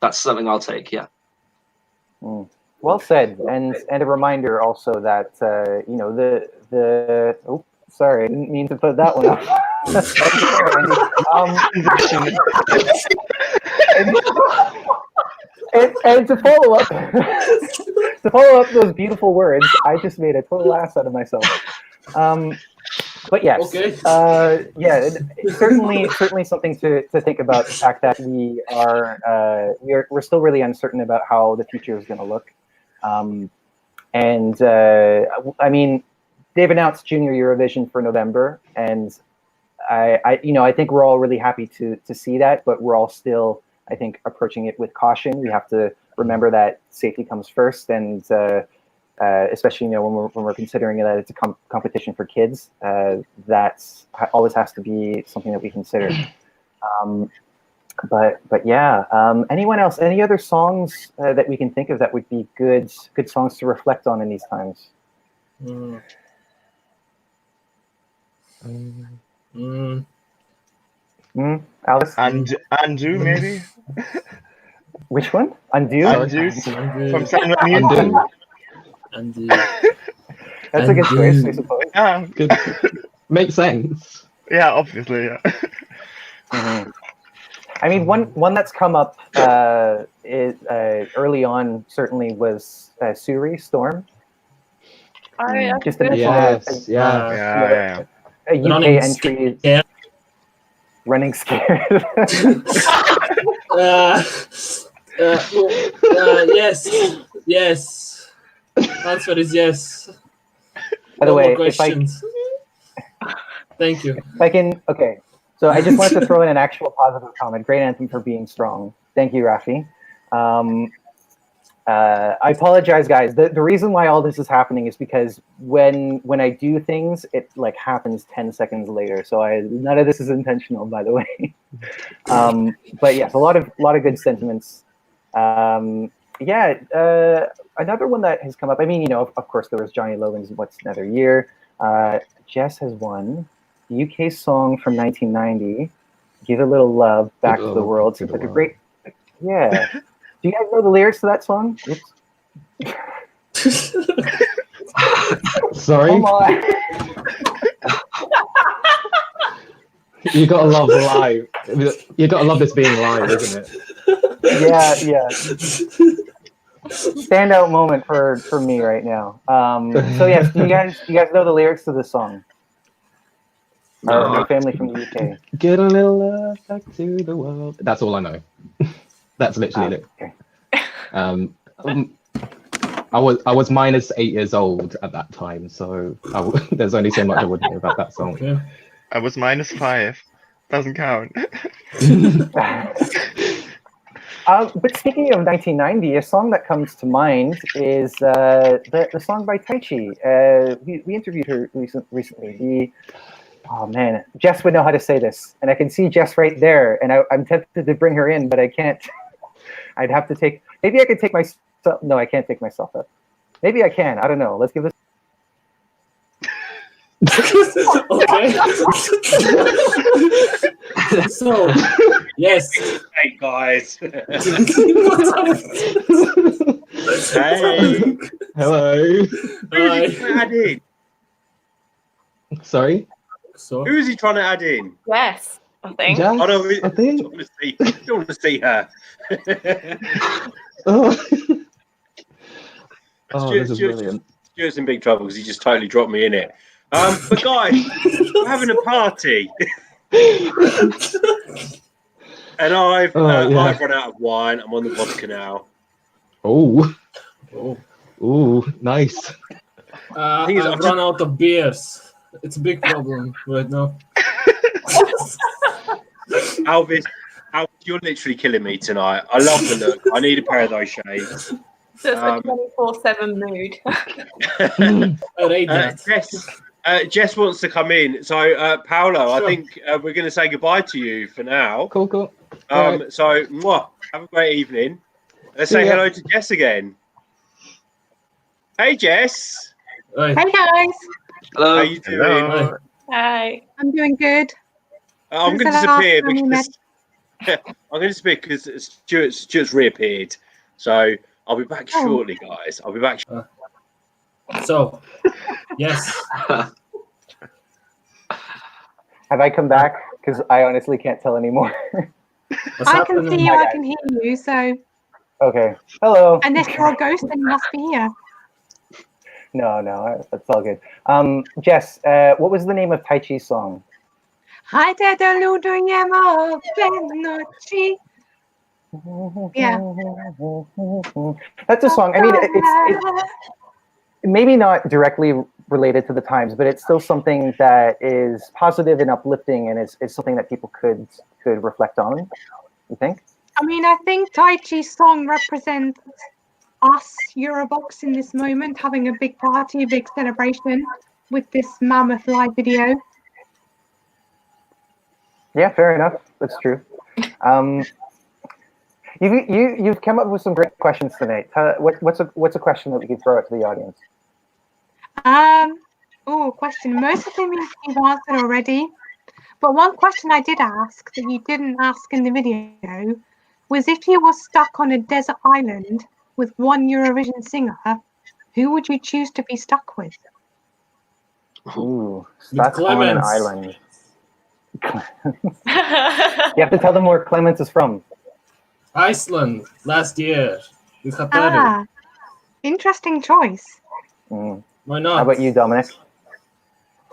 that's something I'll take. Yeah. Well said, and a reminder also that oh, sorry, I didn't mean to put that one up. And to follow up those beautiful words, I just made a total ass out of myself. But yes, okay. It's certainly something to think about, the fact that we're still really uncertain about how the future is going to look. I mean, they've announced Junior Eurovision for November, and I think we're all really happy to see that, but we're all still, I think, approaching it with caution. We have to remember that safety comes first, and especially when we're considering that it's a competition for kids, that's always has to be something that we consider. But yeah, anyone else? Any other songs that we can think of that would be good songs to reflect on in these times? Alice? Undo maybe? Which one? Undo? Undo from San Remo. Undo. That's a good choice, I suppose. Yeah. Good. Makes sense. Yeah, obviously, yeah. Mm-hmm. I mean, one that's come up is early on certainly was Suri Storm. Just a UK entry. Running scared. Yes. Answer is yes. By the way, questions. Thank you. If I can, okay. So I just wanted to throw in an actual positive comment. Great anthem for being strong. Thank you, Rafi. I apologize, guys. The reason why all this is happening is because when I do things, it like happens 10 seconds later. So none of this is intentional, by the way. But yes, a lot of good sentiments. Another one that has come up. I mean, of course, there was Johnny Logan's "What's Another Year." Jess has won. The UK song from 1990, "Give a Little Love Back to the World." Seems like a great. Yeah. Do you guys know the lyrics to that song? Oops. Sorry. Come on. You gotta love live. You gotta love this being live, isn't it? Yeah. Standout moment for me right now. So yes, do you guys know the lyrics to this song? Our family from the UK. Get a little love back to the world. That's all I know. That's literally it. Okay. I was minus 8 years old at that time, so there's only so much I would know about that song. Okay. I was -5. Doesn't count. But speaking of 1990, a song that comes to mind is the song by Taichi. We interviewed her recently. Oh man, Jess would know how to say this, and I can see Jess right there, and I'm tempted to bring her in, but I can't. I'd have to take. Maybe I could take myself. No, I can't take myself up. Maybe I can. I don't know. Let's give this. Okay. So, yes. Hey guys. Hey. Hello. Hi. Sorry. So. Who is he trying to add in? Yes, I think. Jess, I don't think. want to see her. This is brilliant. Stuart's in big trouble because he just totally dropped me in it. But guys, we're having a party. And I've run out of wine. I'm on the vodka now. Oh, nice. I've run out of beers. It's a big problem right now. Alvis, you're literally killing me tonight. I love the look. I need a pair of those shades. So it's a 24/7 mood. I read that. Jess wants to come in. So, Paolo, I think we're going to say goodbye to you for now. Cool. Right. So, have a great evening. Let's say hello to Jess again. Hey, Jess. Hi. Hey guys, Hello. How you doing? Hi. I'm doing good. I'm going to disappear because Stuart's reappeared. So I'll be back shortly, guys. I'll be back. So, yes. Have I come back? Because I honestly can't tell anymore. I can see you, I can hear you, so. Okay. Hello. Unless you're a ghost, then you must be here. No, that's all good. Jess, what was the name of Taichi's song? Hi, Ludoyemo Benochi. Yeah. That's a song. I mean, it's maybe not directly related to the times, but it's still something that is positive and uplifting, and it's something that people could reflect on. You think? I mean, I think Taichi's song represents us, Eurovoxx, in this moment, having a big party, a big celebration with this mammoth live video. Yeah, fair enough. That's true. You've come up with some great questions tonight. What's a question that we could throw out to the audience? Question. Most of them you've answered already, but one question I did ask that you didn't ask in the video was, if you were stuck on a desert island with one Eurovision singer, who would you choose to be stuck with? Ooh, stuck on an island. You have to tell them where Clemens is from. Iceland, last year. Interesting choice. Why not? How about you, Dominic?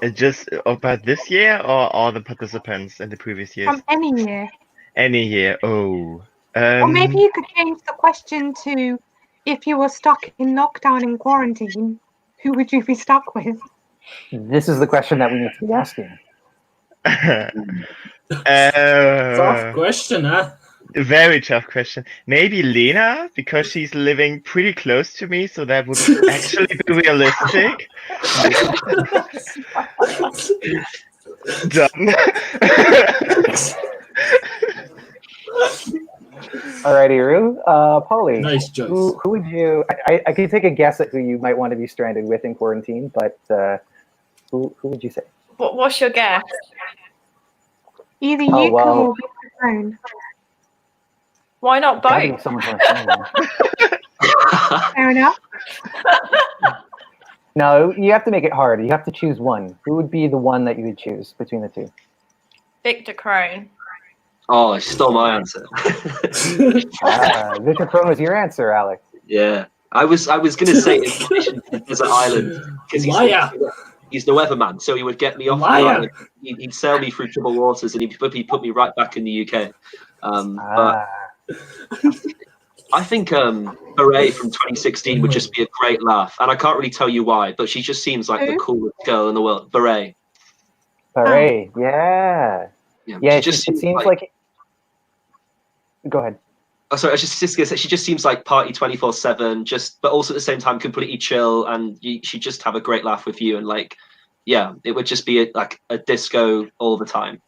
It's just about this year or all the participants in the previous years? From any year. Any year. Oh. Or maybe you could change the question to, if you were stuck in lockdown and quarantine, who would you be stuck with? This is the question that we need to be asking. Tough question, huh? very tough question. Maybe Lena, because she's living pretty close to me, so that would actually be realistic. Done. Alrighty, Rue. Polly. Nice choice. Who would you? I could take a guess at who you might want to be stranded with in quarantine, but who would you say? What's your guess? Either Oh, you well. or Victor Crone. Why not Gotta both? be someone from Australia. Fair enough. No, you have to make it hard. You have to choose one. Who would be the one that you would choose between the two? Victor Crone. Oh, I stole my answer. Victor Crone was your answer, Alex. Yeah, I was gonna say Desert Island because he's the weatherman, so he would get me off the island. He'd sail me through troubled waters, and he'd put me right back in the UK. But I think Beret from 2016 would just be a great laugh, and I can't really tell you why, but she just seems like the coolest girl in the world. Beret. Beret, yeah. Yeah, she just it seems like. Go ahead. Oh, sorry, I was just gonna say she just seems like party 24/7, but also at the same time completely chill, and she'd just have a great laugh with you, and like, yeah, it would just be like a disco all the time.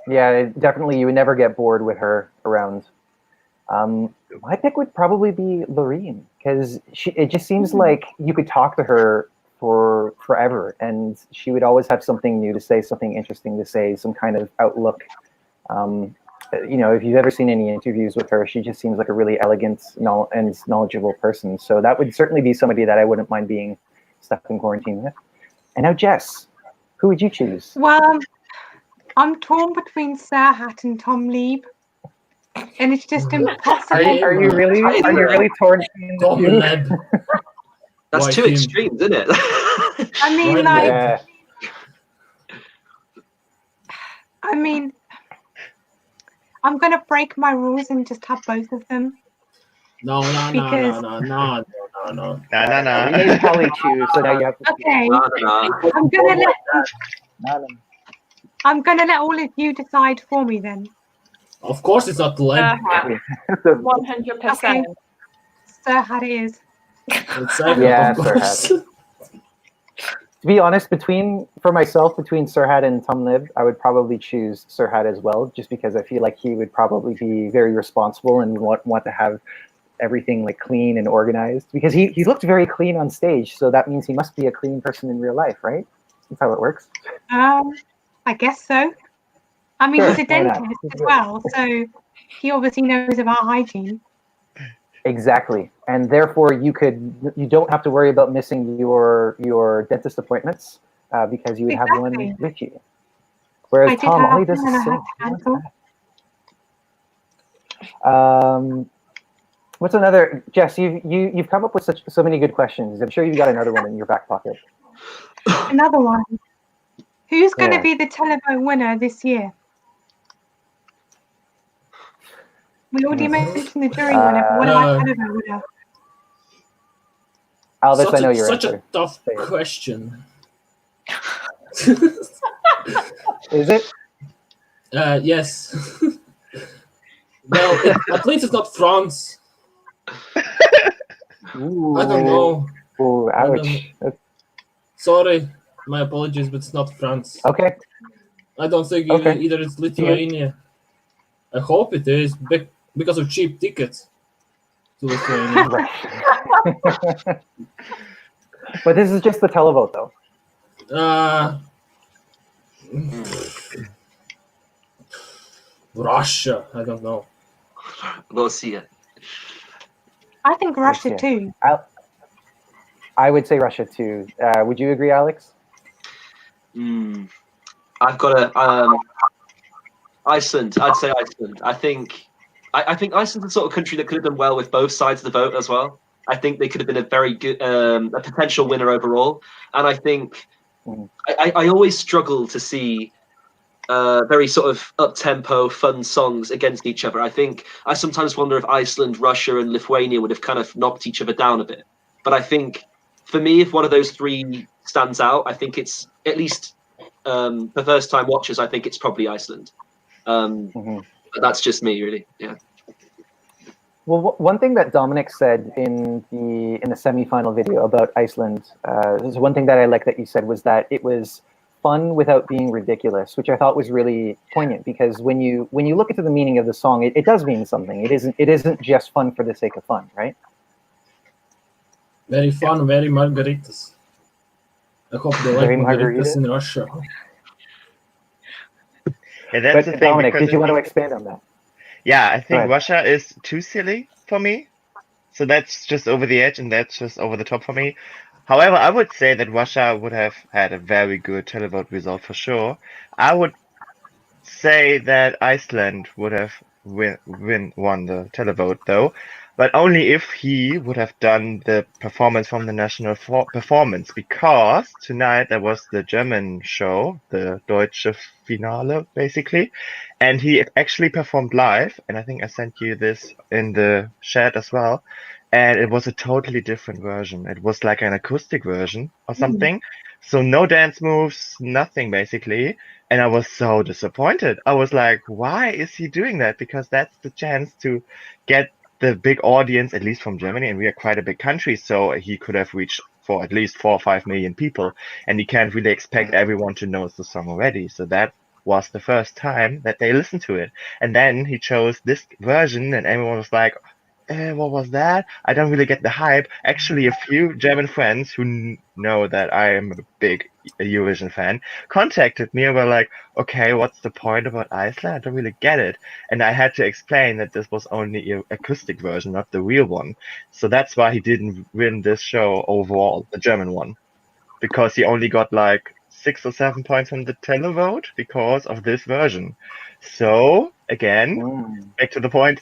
Yeah, definitely, you would never get bored with her around. My pick would probably be Loreen, because it just seems like you could talk to her for forever, and she would always have something new to say, something interesting to say, some kind of outlook. If you've ever seen any interviews with her, she just seems like a really elegant and knowledgeable person. So that would certainly be somebody that I wouldn't mind being stuck in quarantine with. And now, Jess, who would you choose? Well, I'm torn between Serhat and Tom Lieb, and it's just impossible. Are you really torn between the two? That's too extreme, isn't it? I mean, I'm gonna break my rules and just have both of them. No. We made Polly choose, so now you have to. Okay. I'm gonna let all of you decide for me then. Of course, it's not Leb. 100%. Serhat it is. Yeah, Serhat. To be honest, between Serhat and Tom Lib, I would probably choose Serhat as well, just because I feel like he would probably be very responsible and want to have everything like clean and organized. Because he looked very clean on stage, so that means he must be a clean person in real life, right? That's how it works. I guess so. I mean, Sure, he's a dentist as well, so he obviously knows about hygiene. Exactly, and therefore you don't have to worry about missing your dentist appointments because you would have one with you. Whereas Tom only does the same. What's another? Jess, you've come up with so many good questions. I'm sure you've got another one in your back pocket. Another one. Who's going to be the televote winner this year? We already mentioned the jury winner, but what about televote winner? Albus, I know you're such a tough question. Is it? Yes. Well, at least it's not France. Ooh. I don't know. Ooh, ouch. Sorry, my apologies, but it's not France. Okay. I don't think either it's Lithuania. I hope it is because of cheap tickets to Lithuania. But this is just the televote, though. Russia, I don't know. We'll see it. I think Russia too. I would say Russia too. Would you agree, Alex? I've got Iceland. I'd say Iceland. I think Iceland's the sort of country that could have done well with both sides of the vote as well. I think they could have been a very good, a potential winner overall. And I think I always struggle to see very sort of up-tempo, fun songs against each other. I sometimes wonder if Iceland, Russia, and Lithuania would have kind of knocked each other down a bit. But I think, for me, if one of those three stands out, I think it's, at least for first-time watchers, I think it's probably Iceland. But But that's just me, really. Yeah. Well, one thing that Dominic said in the semi-final video about Iceland, there's one thing that I like that you said was that it was fun without being ridiculous, which I thought was really poignant, because when you look into the meaning of the song, it does mean something. It isn't just fun for the sake of fun, right? Very fun, very margaritas. I hope they like margaritas in Russia. Yeah, that's the thing. Dominic, did you want to expand on that? Yeah, I think Russia is too silly for me. So that's just over the edge, and that's just over the top for me. However, I would say that Russia would have had a very good televote result for sure. I would say that Iceland would have won the televote, though, but only if he would have done the performance from the national performance, because tonight there was the German show, the Deutsche Finale, basically, and he actually performed live, and I think I sent you this in the chat as well, and it was a totally different version. It was like an acoustic version or something, so no dance moves, nothing basically. And I was so disappointed. I was like, why is he doing that? Because that's the chance to get the big audience, at least from Germany, and we are quite a big country, so he could have reached for at least 4 or 5 million people, and he can't really expect everyone to know the song already. So that was the first time that they listened to it. And then he chose this version, and everyone was like, what was that? I don't really get the hype. Actually, a few German friends who know that I am a big Eurovision fan contacted me and were like, okay, what's the point about Iceland? I don't really get it. And I had to explain that this was only an acoustic version, not the real one. So that's why he didn't win this show overall, the German one, because he only got like 6 or 7 points on the televote because of this version. So again, back to the point,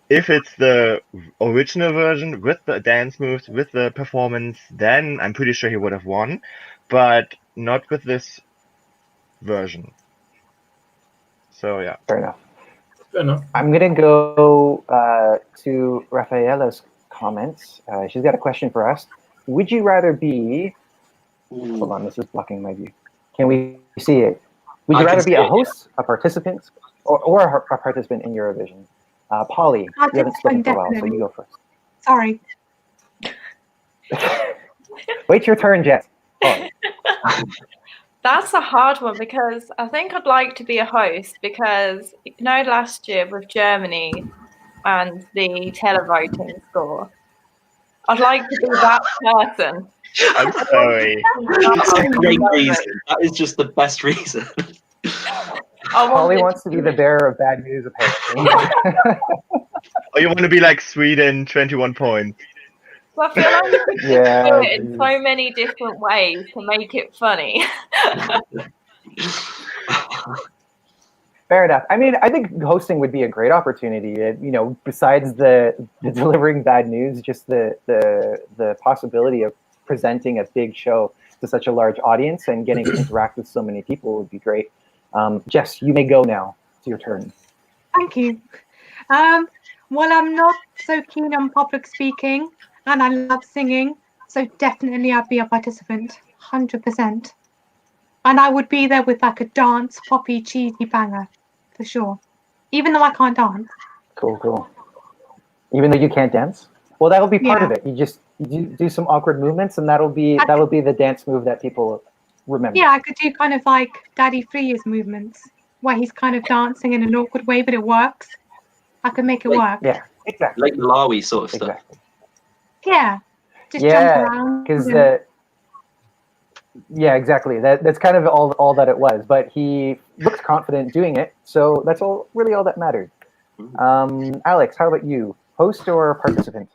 if it's the original version with the dance moves, with the performance, then I'm pretty sure he would have won, but not with this version. So yeah. Fair enough. Fair enough. I'm going to go to Rafaela's comments. She's got a question for us. Would you rather be... Hold on, this is blocking my view. Can we see it? Would you rather be a host, a participant, or a participant in Eurovision? Polly, you haven't spoken for a while, so you go first. Sorry. Wait your turn, Jess. That's a hard one, because I think I'd like to be a host, because last year with Germany and the televoting score, I'd like to be that person. I'm sorry. That's a great reason. That is just the best reason. Polly wants to be the bearer of bad news, apparently. Or you want to be like Sweden, 21 points. Well, I feel like you could do it in so many different ways to make it funny. Fair enough. I mean, I think hosting would be a great opportunity. Besides the delivering bad news, just the possibility of presenting a big show to such a large audience and getting to interact with so many people would be great. Jess, you may go now. It's your turn. Thank you. Well, I'm not so keen on public speaking, and I love singing, so definitely I'd be a participant, 100%. And I would be there with like a dance, poppy, cheesy banger, for sure. Even though I can't dance. Cool. Even though you can't dance? Well, that'll be part of it. You do some awkward movements, and that'll be the dance move that people remember. Yeah, I could do kind of like Daddy Freya's movements, where he's kind of dancing in an awkward way, but it works. I could make it work. Yeah, exactly. Like Malawi sort of stuff. Yeah, just jump around. Because exactly. That's kind of all that it was. But he looked confident doing it, so that's all that mattered. Alex, how about you? Host or participant?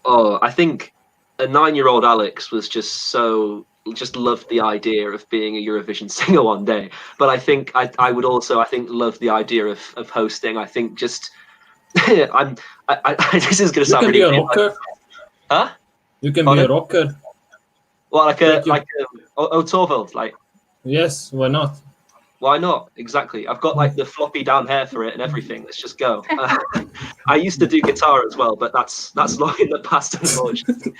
Oh, I think a 9-year-old Alex was just loved the idea of being a Eurovision singer one day. But I think I would also love the idea of hosting. I think just this is going to sound really weird. Rocker. Huh? You can be a rocker. Well, like Torvald, like. Yes, why not? Why not? Exactly. I've got like the floppy down hair for it and everything. Let's just go. I used to do guitar as well, but that's long in the past, unfortunately.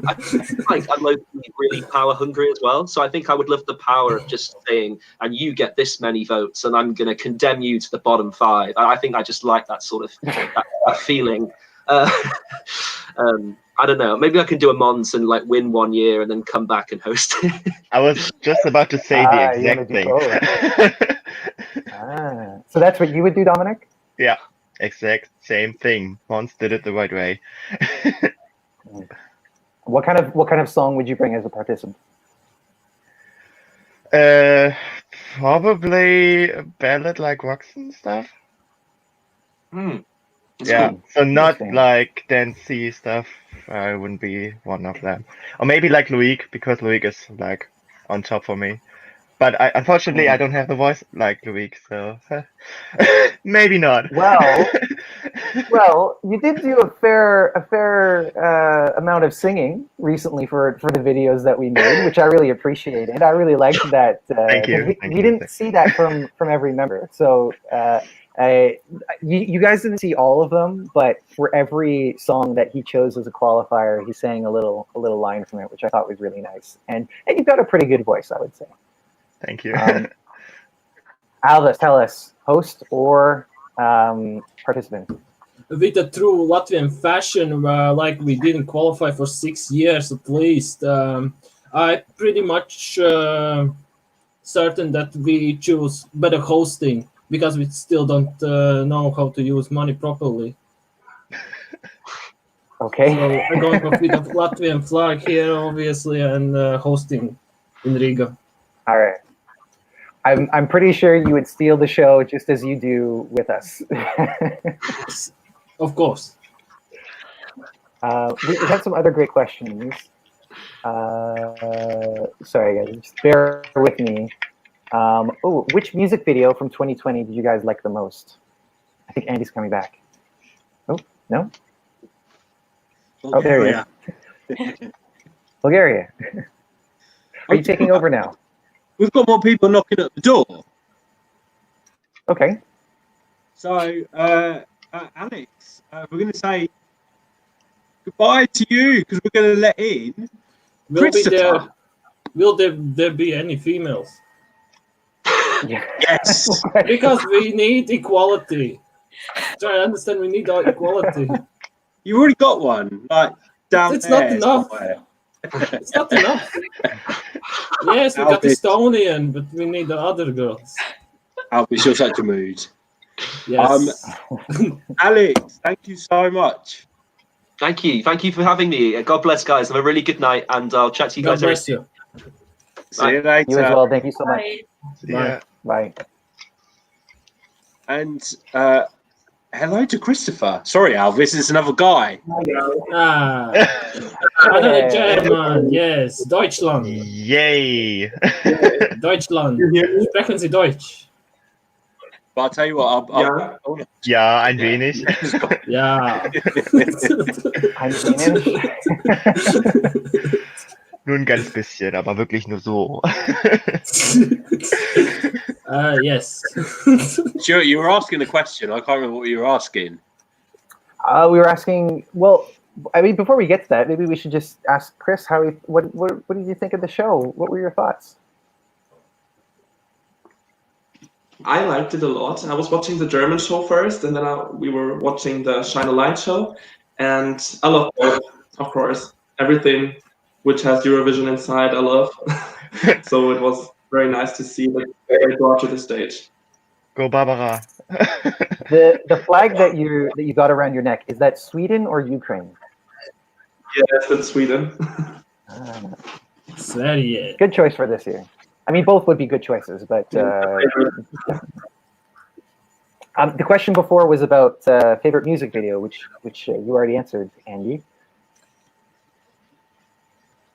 I feel like I'm really power hungry as well. So I think I would love the power of just saying, and you get this many votes, and I'm going to condemn you to the bottom 5. I think I just like that sort of that feeling. I don't know. Maybe I can do a Mons and like win 1 year and then come back and host it. I was just about to say the exact thing. So that's what you would do, Dominic? Yeah, exact same thing. Mons did it the right way. What kind of song would you bring as a participant? Probably a ballad like Vox and stuff. Yeah, cool. so not like dancey stuff. I wouldn't be one of them. Or maybe like Loic, because Loic is like on top for me. But unfortunately, I don't have the voice like Loic, so maybe not. Well, you did do a fair amount of singing recently for the videos that we made, which I really appreciated. I really liked that. Thank you. We didn't see that from every member, so. You guys didn't see all of them, but for every song that he chose as a qualifier, he sang a little line from it, which I thought was really nice. And you've got a pretty good voice, I would say. Thank you. Alvis, tell us, host or participant? With a true Latvian fashion, like we didn't qualify for 6 years at least, I pretty much certain that we choose better hosting, because we still don't know how to use money properly. Okay. So I'm going with the Latvian flag here, obviously, and hosting in Riga. All right. I'm pretty sure you would steal the show just as you do with us. Of course. We have some other great questions. Sorry, guys, just bear with me. Which music video from 2020 did you guys like the most? I think Andy's coming back. Oh, no? Oh, there he is. Bulgaria. Are you taking over now? We've got more people knocking at the door. Okay. So, Alex, we're going to say goodbye to you because we're going to let in Christopher. Will there be any females? Yes. Because we need equality. Try to understand, we need our equality. You've already got one. Like down it's there not enough. Somewhere. It's not enough. Yes, we got Estonian, but we need the other girls. Albus, you're such a mood. Yes. Alex, thank you so much. Thank you for having me. God bless, guys. Have a really good night, and I'll chat to you guys. God bless you. See you later. You as well. Thank you so much. Bye. Bye. And hello to Christopher. Sorry, Alvis, it's another guy. Another German. Yes, Deutschland. Yay. Deutschland. Sprechen Sie Deutsch? But I'll tell you what. Ja, ein wenig. Ja. Ein wenig. Nur ein ganz bisschen, aber wirklich nur so. Yes. Sure, you were asking a question. I can't remember what you were asking. We were asking. Well, I mean, before we get to that, maybe we should just ask Chris what did you think of the show? What were your thoughts? I liked it a lot. I was watching the German show first, and then we were watching the Shine a Light show, and I love both, of course. Everything which has Eurovision inside, I love. So it was very nice to see that they brought to the stage. Go Barbara. The flag that you got around your neck, is that Sweden or Ukraine? Yes, it's Sweden. Sverige. Good choice for this year. I mean, both would be good choices, but the question before was about favorite music video, which you already answered, Andy.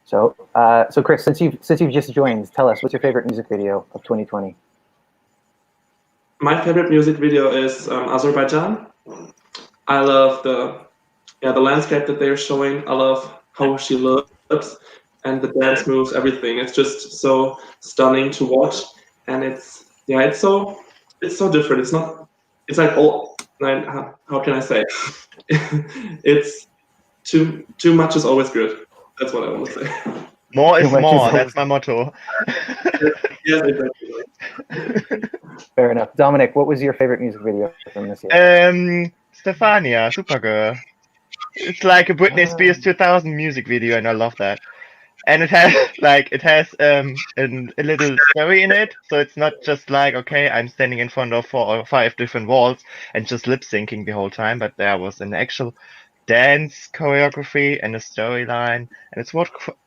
So Chris, since you've just joined, tell us, what's your favorite music video of 2020? My favorite music video is Azerbaijan. I love the landscape that they're showing. I love how she looks and the dance moves, everything. It's just so stunning to watch. and it's so different. It's not. It's like how can I say? It's too much is always good. That's what I want to say. More is Too much is more. always That's my motto. Yes, exactly. Fair enough. Dominic, what was your favorite music video from this year? Stefania, Supergirl. It's like a Britney Spears 2000 music video, and I love that. And it has a little story in it, so it's not just like, okay, I'm standing in front of 4 or 5 different walls and just lip syncing the whole time, but there was an actual dance choreography and a storyline, and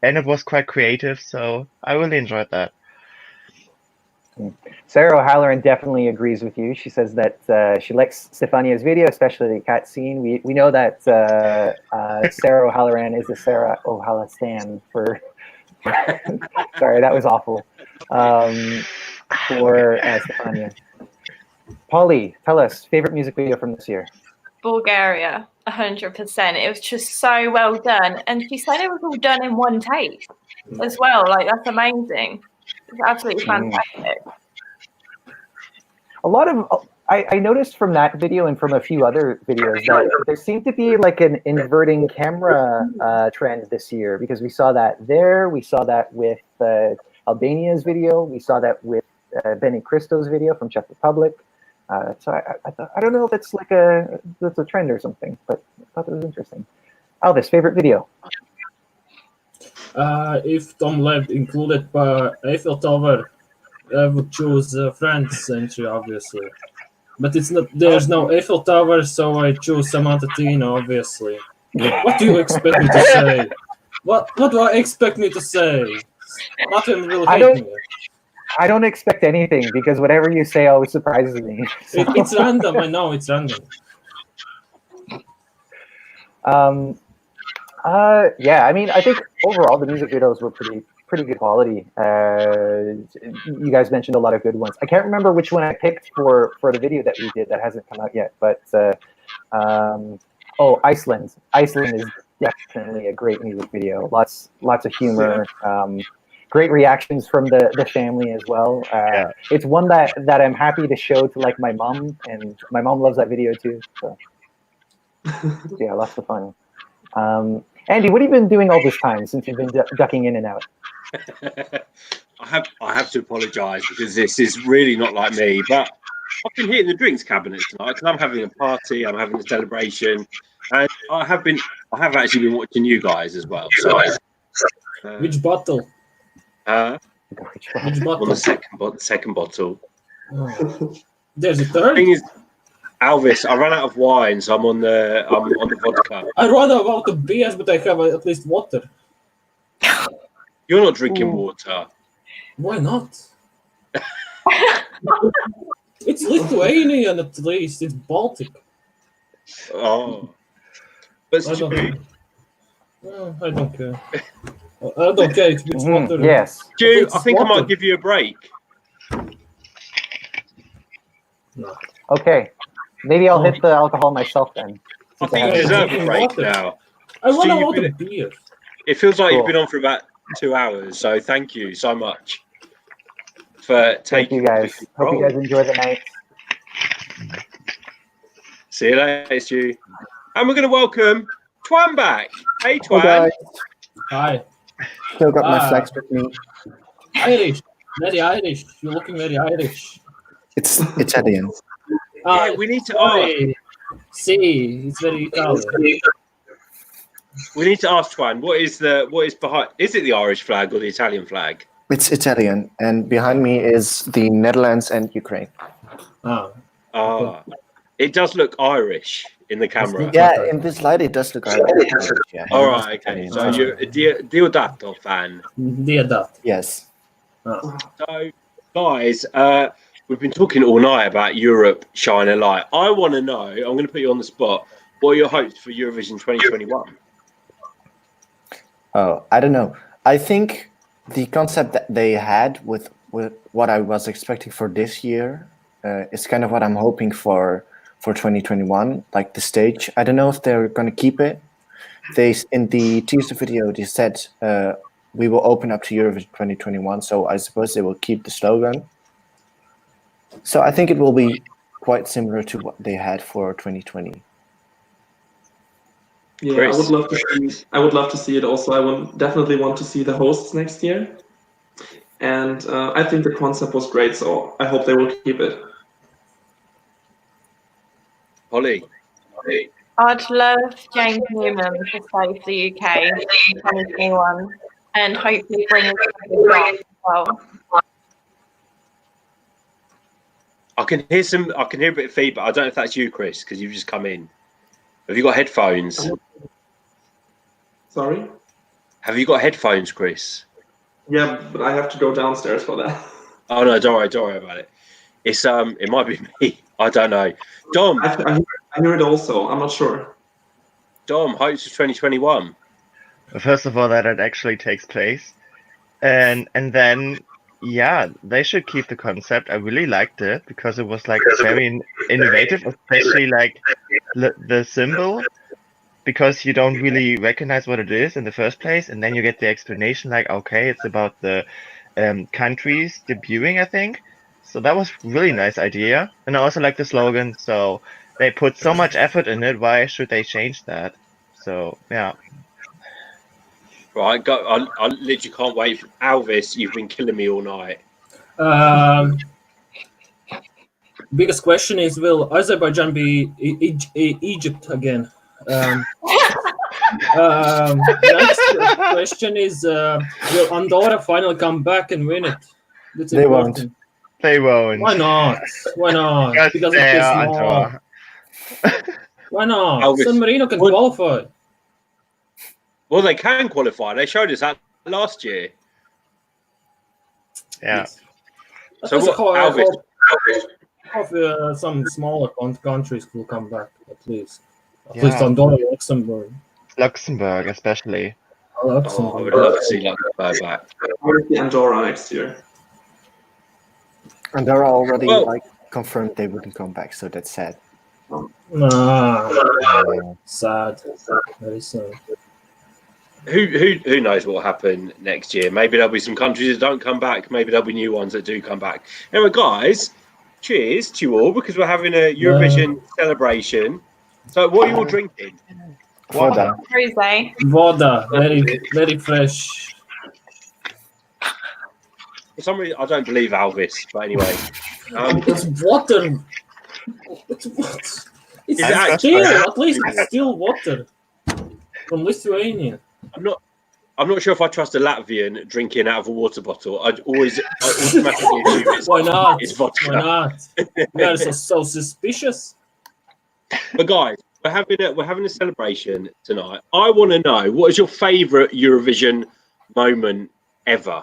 it was quite creative, so I really enjoyed that. Sarah O'Halloran definitely agrees with you. She says that she likes Stefania's video, especially the cat scene. We know that Sarah O'Halloran is a Sarah O'Halloran stan for sorry, that was awful. For Stefania. Polly, tell us, favorite music video from this year? Bulgaria, 100%. It was just so well done. And she said it was all done in one take as well. Like, that's amazing. It's absolutely fantastic. A lot of I noticed from that video and from a few other videos that there seemed to be like an inverting camera trend this year, because we saw that there, we saw that with Albania's video, we saw that with Benny Christo's video from Czech Republic. So I don't know if that's like that's a trend or something, but I thought it was interesting. Alvis, favorite video? If Tom Left included Eiffel Tower, I would choose Friends Century, obviously. But it's not. There's no Eiffel Tower, so I choose Samantha Tina, obviously. What do you expect me to say? What do I expect me to say? Nothing really hating it. I don't expect anything, because whatever you say always surprises me. So. It's random. I know it's random. Yeah, I mean, I think overall the music videos were pretty good quality. You guys mentioned a lot of good ones. I can't remember which one I picked for the video that we did that hasn't come out yet, but Iceland. Iceland is definitely a great music video. Lots of humor. Great reactions from the family as well. It's one that I'm happy to show to like my mom, and my mom loves that video too. So yeah, lots of fun. Andy, what have you been doing all this time since you've been ducking in and out? I have to apologise, because this is really not like me, but I've been hitting the drinks cabinet tonight because I'm having a party, I'm having a celebration, and I have actually been watching you guys as well. So, which bottle? Which bottle? On the second bottle. Oh. There's a third. Thing is, Alvis, I ran out of wine, so I'm on the vodka. I ran out of beers, but I have at least water. You're not drinking water. Why not? It's Lithuanian, at least. It's Baltic. Oh, but I don't care. I don't care. I don't care. It's water. Yes. Stu, I think I might give you a break. No. Okay. Maybe I'll hit the alcohol myself then. I think you deserve a break now. I want a lot of beer. It feels like you've been on for about 2 hours, so thank you so much for taking. Thank you guys. Hope you guys enjoy the night. See you later, Stu. And we're going to welcome Twan back. Hey, Twan. Hey, guys. Hi. Still got my flags with me. Irish. Very Irish. You're looking very Irish. It's Italian. Yeah, we need to ask. See, it's very Italian. We need to ask Twan, what is behind? Is it the Irish flag or the Italian flag? It's Italian, and behind me is the Netherlands and Ukraine. It does look Irish in the camera. Yeah, in this light it does look Irish. Yeah. All right, okay. So you're a Diodato fan. Diodato. Yes. So, guys, we've been talking all night about Europe shine a light. I want to know, I'm going to put you on the spot, what are your hopes for Eurovision 2021? Oh, I don't know. I think the concept that they had with what I was expecting for this year is kind of what I'm hoping for 2021, like the stage. I don't know if they're going to keep it. In the teaser video, they said we will open up to Eurovision 2021, so I suppose they will keep the slogan. So I think it will be quite similar to what they had for 2020. Yeah, Chris? I would love to see it also. I would definitely want to see the hosts next year. And I think the concept was great, so I hope they will keep it. Holly? I'd love James Newman to stay for the UK in 2021 and hopefully bring us a good job as well. I can hear a bit of feedback. I don't know if that's you, Chris, because you've just come in. Have you got headphones? Sorry? Have you got headphones, Chris? Yeah, but I have to go downstairs for that. Oh no, don't worry about it. It's it might be me. I don't know. Dom. I hear it also. I'm not sure. Dom, hopes for 2021. First of all, that it actually takes place, and then yeah, they should keep the concept. I really liked it because it was like very innovative, especially like the symbol, because you don't really recognize what it is in the first place, and then you get the explanation like, okay, it's about the countries debuting, I think. So that was really nice idea, and I also like the slogan. So they put so much effort in it. Why should they change that? So yeah. Right, go. I literally can't wait. Alvis, you've been killing me all night. Biggest question is, will Azerbaijan be Egypt again? Next question is, will Andorra finally come back and win it? That's They important. won't. They won't. Why not? Why not? Because they it's are small. Andorra. Why not? Alvis, San Marino can qualify. Well, they can qualify. They showed us that last year. Yeah. So what, Alvis? Hope some smaller countries will come back at least. At Yeah. least Andorra, Luxembourg. Luxembourg, especially. Oh, I would love to see Luxembourg back. I want to see Andorra next year. And they're already confirmed they wouldn't come back, so that's sad. Sad. Very sad. Who knows what will happen next year? Maybe there'll be some countries that don't come back. Maybe there'll be new ones that do come back. Anyway, guys, cheers to you all because we're having a Eurovision celebration. So, what are you all drinking? Voda. Rosé. Voda, very fresh. For some reason, I don't believe Alvis, but anyway. It's water. It's still, at least it's still water from Lithuania. I'm not sure if I trust a Latvian drinking out of a water bottle. I automatically assume it's Why not? It's vodka. Why not? We are so suspicious. But guys, we're having a celebration tonight. I want to know, what is your favourite Eurovision moment ever?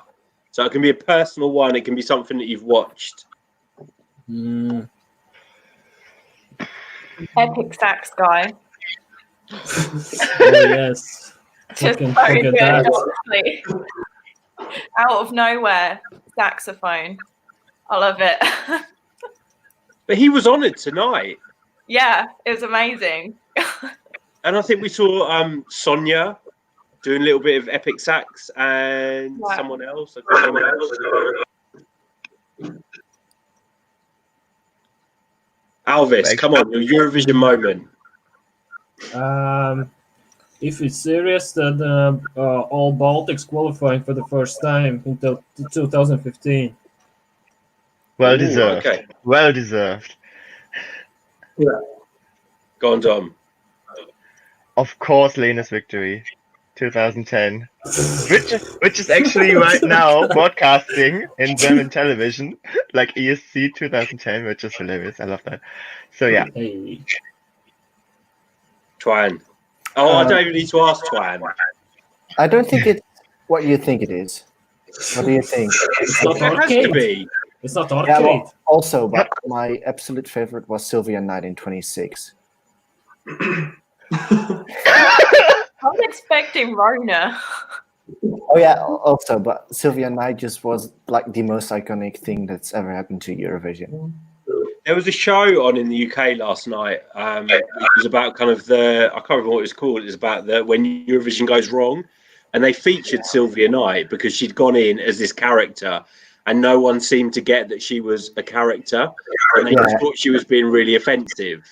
So it can be a personal one. It can be something that you've watched. Epic sax guy. Oh yes. Just so Look at good, that. honestly. Out of nowhere, saxophone. I love it. But he was honoured tonight. Yeah, it was amazing. And I think we saw Sonia doing a little bit of epic sax and someone else. I can't remember. Alvis, come on, your Eurovision moment. If it's serious, then all Baltics qualifying for the first time until 2015. Well deserved. Okay. Well deserved. Yeah. Go on, Dom. Of course, Lena's victory, 2010, which is actually right now broadcasting in German television, like ESC 2010, which is hilarious. I love that. So yeah. Hey. Twan. Oh, I don't even need to ask Twan. I don't think it's what you think it is. What do you think? It's not It has to arcade. be. It's not arcade. Yeah, well, also, but my absolute favorite was Sylvia Knight in 26. I was expecting Rona. Oh yeah, also, but Sylvia Knight just was like the most iconic thing that's ever happened to Eurovision. There was a show on in the UK last night. It was about kind of I can't remember what it was called. It was about when Eurovision goes wrong, and they featured Sylvia Knight because she'd gone in as this character, and no one seemed to get that she was a character, and they just thought she was being really offensive.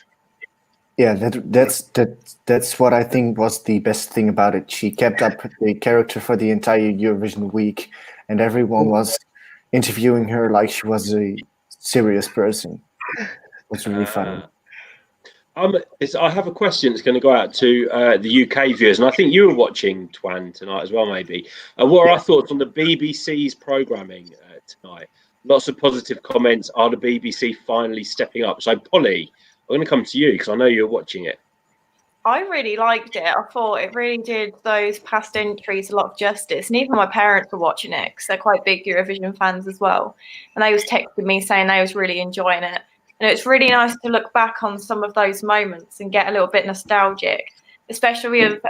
Yeah, that's what I think was the best thing about it. She kept up the character for the entire Eurovision week, and everyone was interviewing her like she was a serious person. It was really funny. I have a question that's going to go out to the UK viewers, and I think you were watching Twan tonight as well, maybe. What are our thoughts on the BBC's programming tonight? Lots of positive comments. Are the BBC finally stepping up? So, Polly, I'm going to come to you because I know you're watching it. I really liked it. I thought it really did those past entries a lot of justice. And even my parents were watching it because they're quite big Eurovision fans as well. And they was texting me saying they was really enjoying it. And it's really nice to look back on some of those moments and get a little bit nostalgic, especially with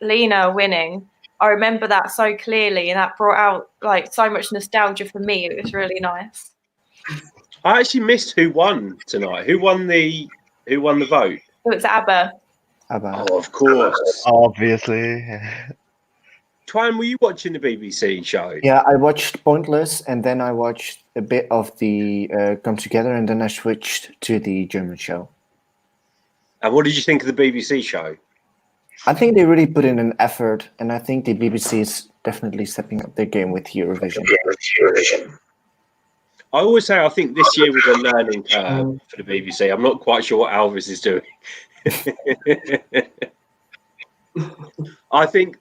Lena winning. I remember that so clearly, and that brought out like so much nostalgia for me. It was really nice. I actually missed who won tonight. Who won the vote? It was ABBA. ABBA. Oh, of course. Obviously. Twan, were you watching the BBC show? Yeah, I watched Pointless, and then I watched a bit of the Come Together, and then I switched to the German show. And what did you think of the BBC show? I think they really put in an effort, and I think the BBC is definitely stepping up their game with Eurovision. I always say I think this year was a learning curve for the BBC. I'm not quite sure what Alvis is doing. I think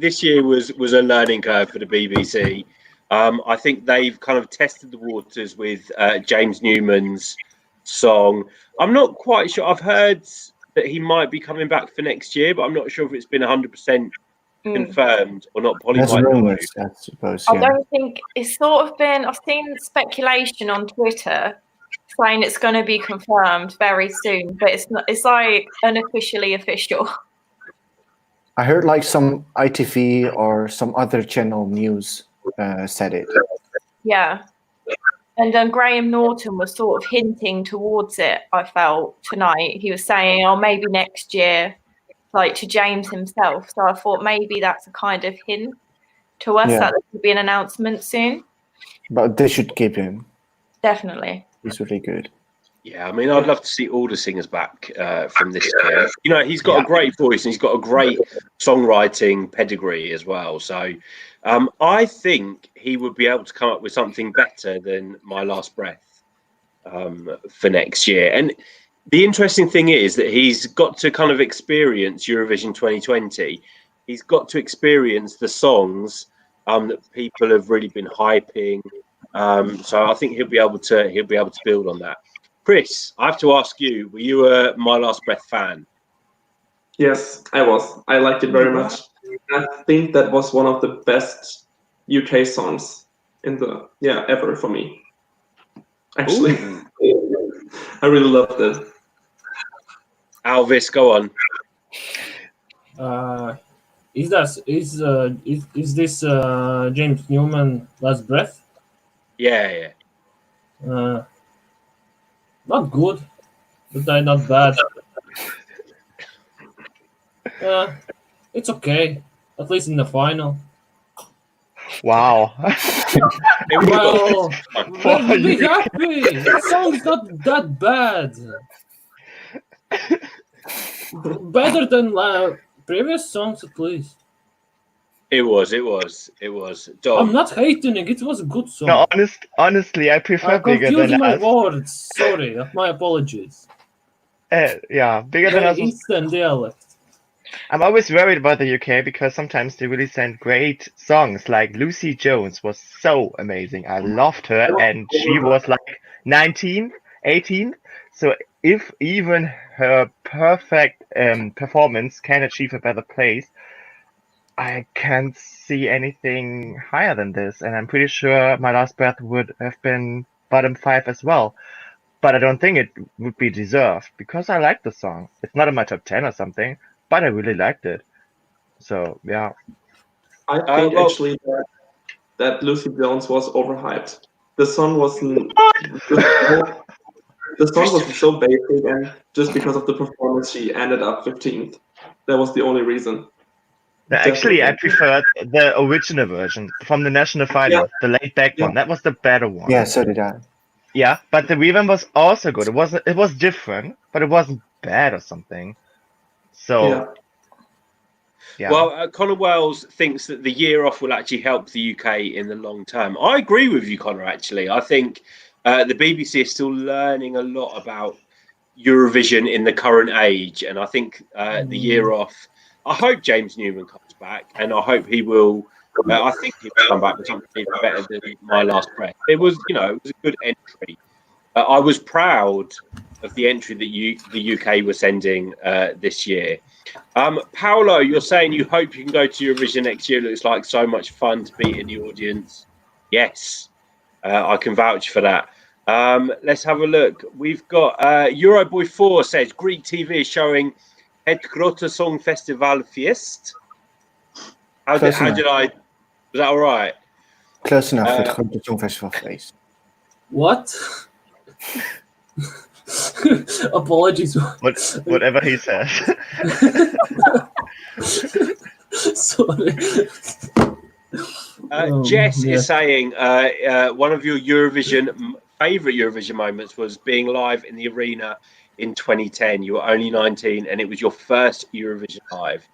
this year was a learning curve for the BBC. I think they've kind of tested the waters with James Newman's song. I'm not quite sure. I've heard that he might be coming back for next year, but I'm not sure if it's been 100% confirmed or not. Polly There's might know. rumors, I suppose. I Yeah. don't think it's sort of been. I've seen speculation on Twitter saying it's going to be confirmed very soon, but it's not. It's like unofficially official. I heard like some ITV or some other channel news said it. Yeah, and Graham Norton was sort of hinting towards it. I felt tonight he was saying, "Oh, maybe next year," like to James himself. So I thought maybe that's a kind of hint to us that there could be an announcement soon. But they should keep him. Definitely. He's really good. Yeah, I mean, I'd love to see all the singers back from this year. You know, he's got a great voice and he's got a great songwriting pedigree as well. So I think he would be able to come up with something better than My Last Breath for next year. And the interesting thing is that he's got to kind of experience Eurovision 2020. He's got to experience the songs that people have really been hyping. So I think he'll be able to build on that. Chris, I have to ask you: were you a My Last Breath fan? Yes, I was. I liked it very much. I think that was one of the best UK songs in the ever for me. Actually, I really loved it. Alvis, go on. Is this James Newman Last Breath? Yeah. Not good, but not bad. It's okay, at least in the final. Wow. Well, be happy. The song's not that bad. Better than previous songs, at least. It was. Dom. I'm not hating it. It was a good song. No, honestly, I prefer Bigger Than confusing my Us. words. Sorry, my apologies. Yeah, Bigger Than Us. Eastern dialect. I'm always worried about the UK because sometimes they really send great songs. Like Lucy Jones was so amazing. I loved her, and she was like 19, 18. So if even her perfect performance can achieve a better place, I can't see anything higher than this, and I'm pretty sure My Last Breath would have been bottom 5 as well. But I don't think it would be deserved because I like the song. It's not in my top 10 or something, but I really liked it. So yeah. I think actually that Lucy Jones was overhyped. The song was so basic, and just because of the performance, she ended up 15th. That was the only reason. No, actually, I preferred the original version from the national final, the laid back one. That was the better one. Yeah, so did I. Yeah, but the revamp was also good. It was different, but it wasn't bad or something. So yeah. Well, Connor Wells thinks that the year off will actually help the UK in the long term. I agree with you, Connor, actually. I think the BBC is still learning a lot about Eurovision in the current age. And I think the year off, I hope James Newman comes back, and I hope he will. I think he will come back with something even better than My Last Breath. It was, it was a good entry. I was proud of the entry that the UK were sending this year. Paolo, you're saying you hope you can go to Eurovision next year. It looks like so much fun to be in the audience. Yes, I can vouch for that. Let's have a look. We've got Euroboy 4 says Greek TV is showing Het Grote Song Festival Fiest. How did I? Was that all right? Close enough. Het Grote Songfestival Feest. What? Apologies. Whatever he says. Sorry. Jess is saying one of your favorite Eurovision moments was being live in the arena in 2010. You were only 19 and it was your first Eurovision live.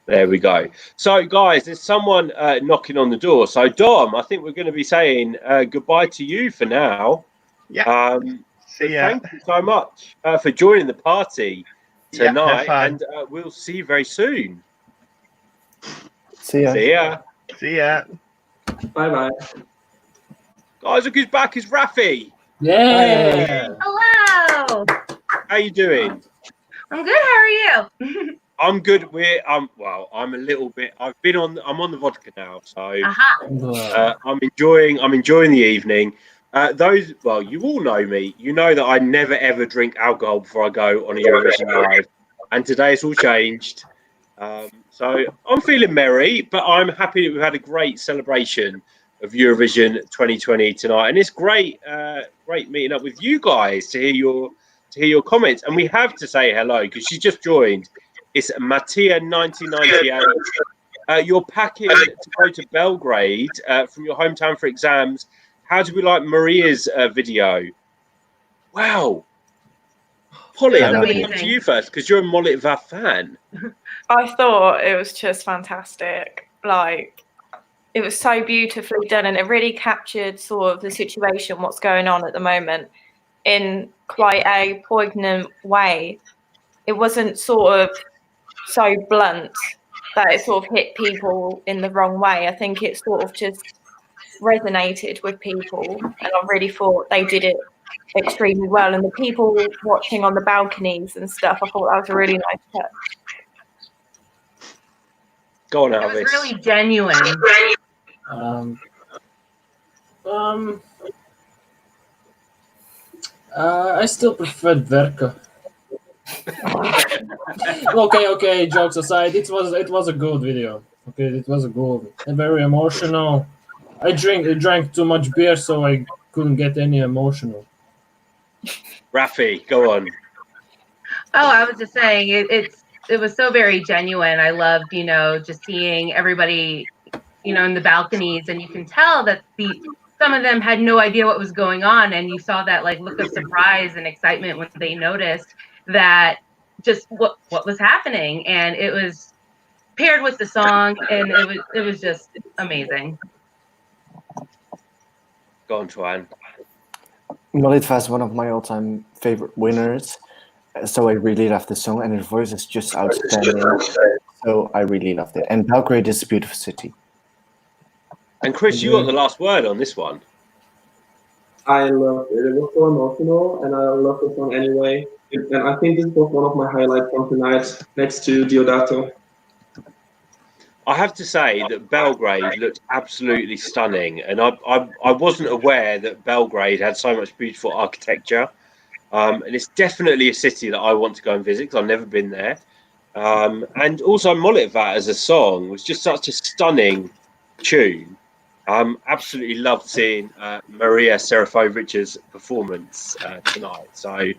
There we go. So guys, there's someone knocking on the door. So Dom, I think we're going to be saying goodbye to you for now. Yeah. See ya. Thank you so much for joining the party tonight, have fun. and we'll see you very soon. See ya. See ya. See ya. Bye bye. Guys, look who's back. It's Rafi. Yeah. Hello. How you doing? I'm good. How are you? I'm good. Well, I'm a little bit. I'm on the vodka now, so I'm enjoying the evening. You all know me. You know that I never ever drink alcohol before I go on a Eurovision live, and today it's all changed. So I'm feeling merry, but I'm happy that we've had a great celebration of Eurovision 2020 tonight, and it's great meeting up with you guys to hear your comments. And we have to say hello because she's just joined. It's Mattia 1998. You're packing to go to Belgrade from your hometown for exams. How do we like Maria's video? Wow. Polly, I'm going to come to you first because you're a Molitva fan. I thought it was just fantastic. Like, it was so beautifully done, and it really captured sort of the situation, what's going on at the moment, in quite a poignant way. It wasn't sort of so blunt that it sort of hit people in the wrong way. I think it sort of just resonated with people, and I really thought they did it extremely well. And the people watching on the balconies and stuff, I thought that was a really nice touch. Go on, Elvis. It was really genuine. I still prefer Verka. Okay. Jokes aside, it was a good video. Okay, it was a good, very emotional. I drank too much beer, so I couldn't get any emotional. Rafi, go on. Oh, I was just saying it was so very genuine. I loved, just seeing everybody, in the balconies, and you can tell that some of them had no idea what was going on, and you saw that look of surprise and excitement when they noticed that just what was happening, and it was paired with the song, and it was just amazing. Go on, Twan. Molitva is one of my all-time favorite winners, so I really love the song, and her voice is just outstanding. So I really loved it. And Belgrade is a beautiful city. And Chris, you got the last word on this one. I loved it. It was so emotional, and I love the song anyway. And I think this was one of my highlights from tonight, next to Diodato. I have to say that Belgrade looked absolutely stunning, and I wasn't aware that Belgrade had so much beautiful architecture. And it's definitely a city that I want to go and visit because I've never been there. And also Molitva as a song was just such a stunning tune. Absolutely loved seeing Maria Serafovic's performance tonight. So,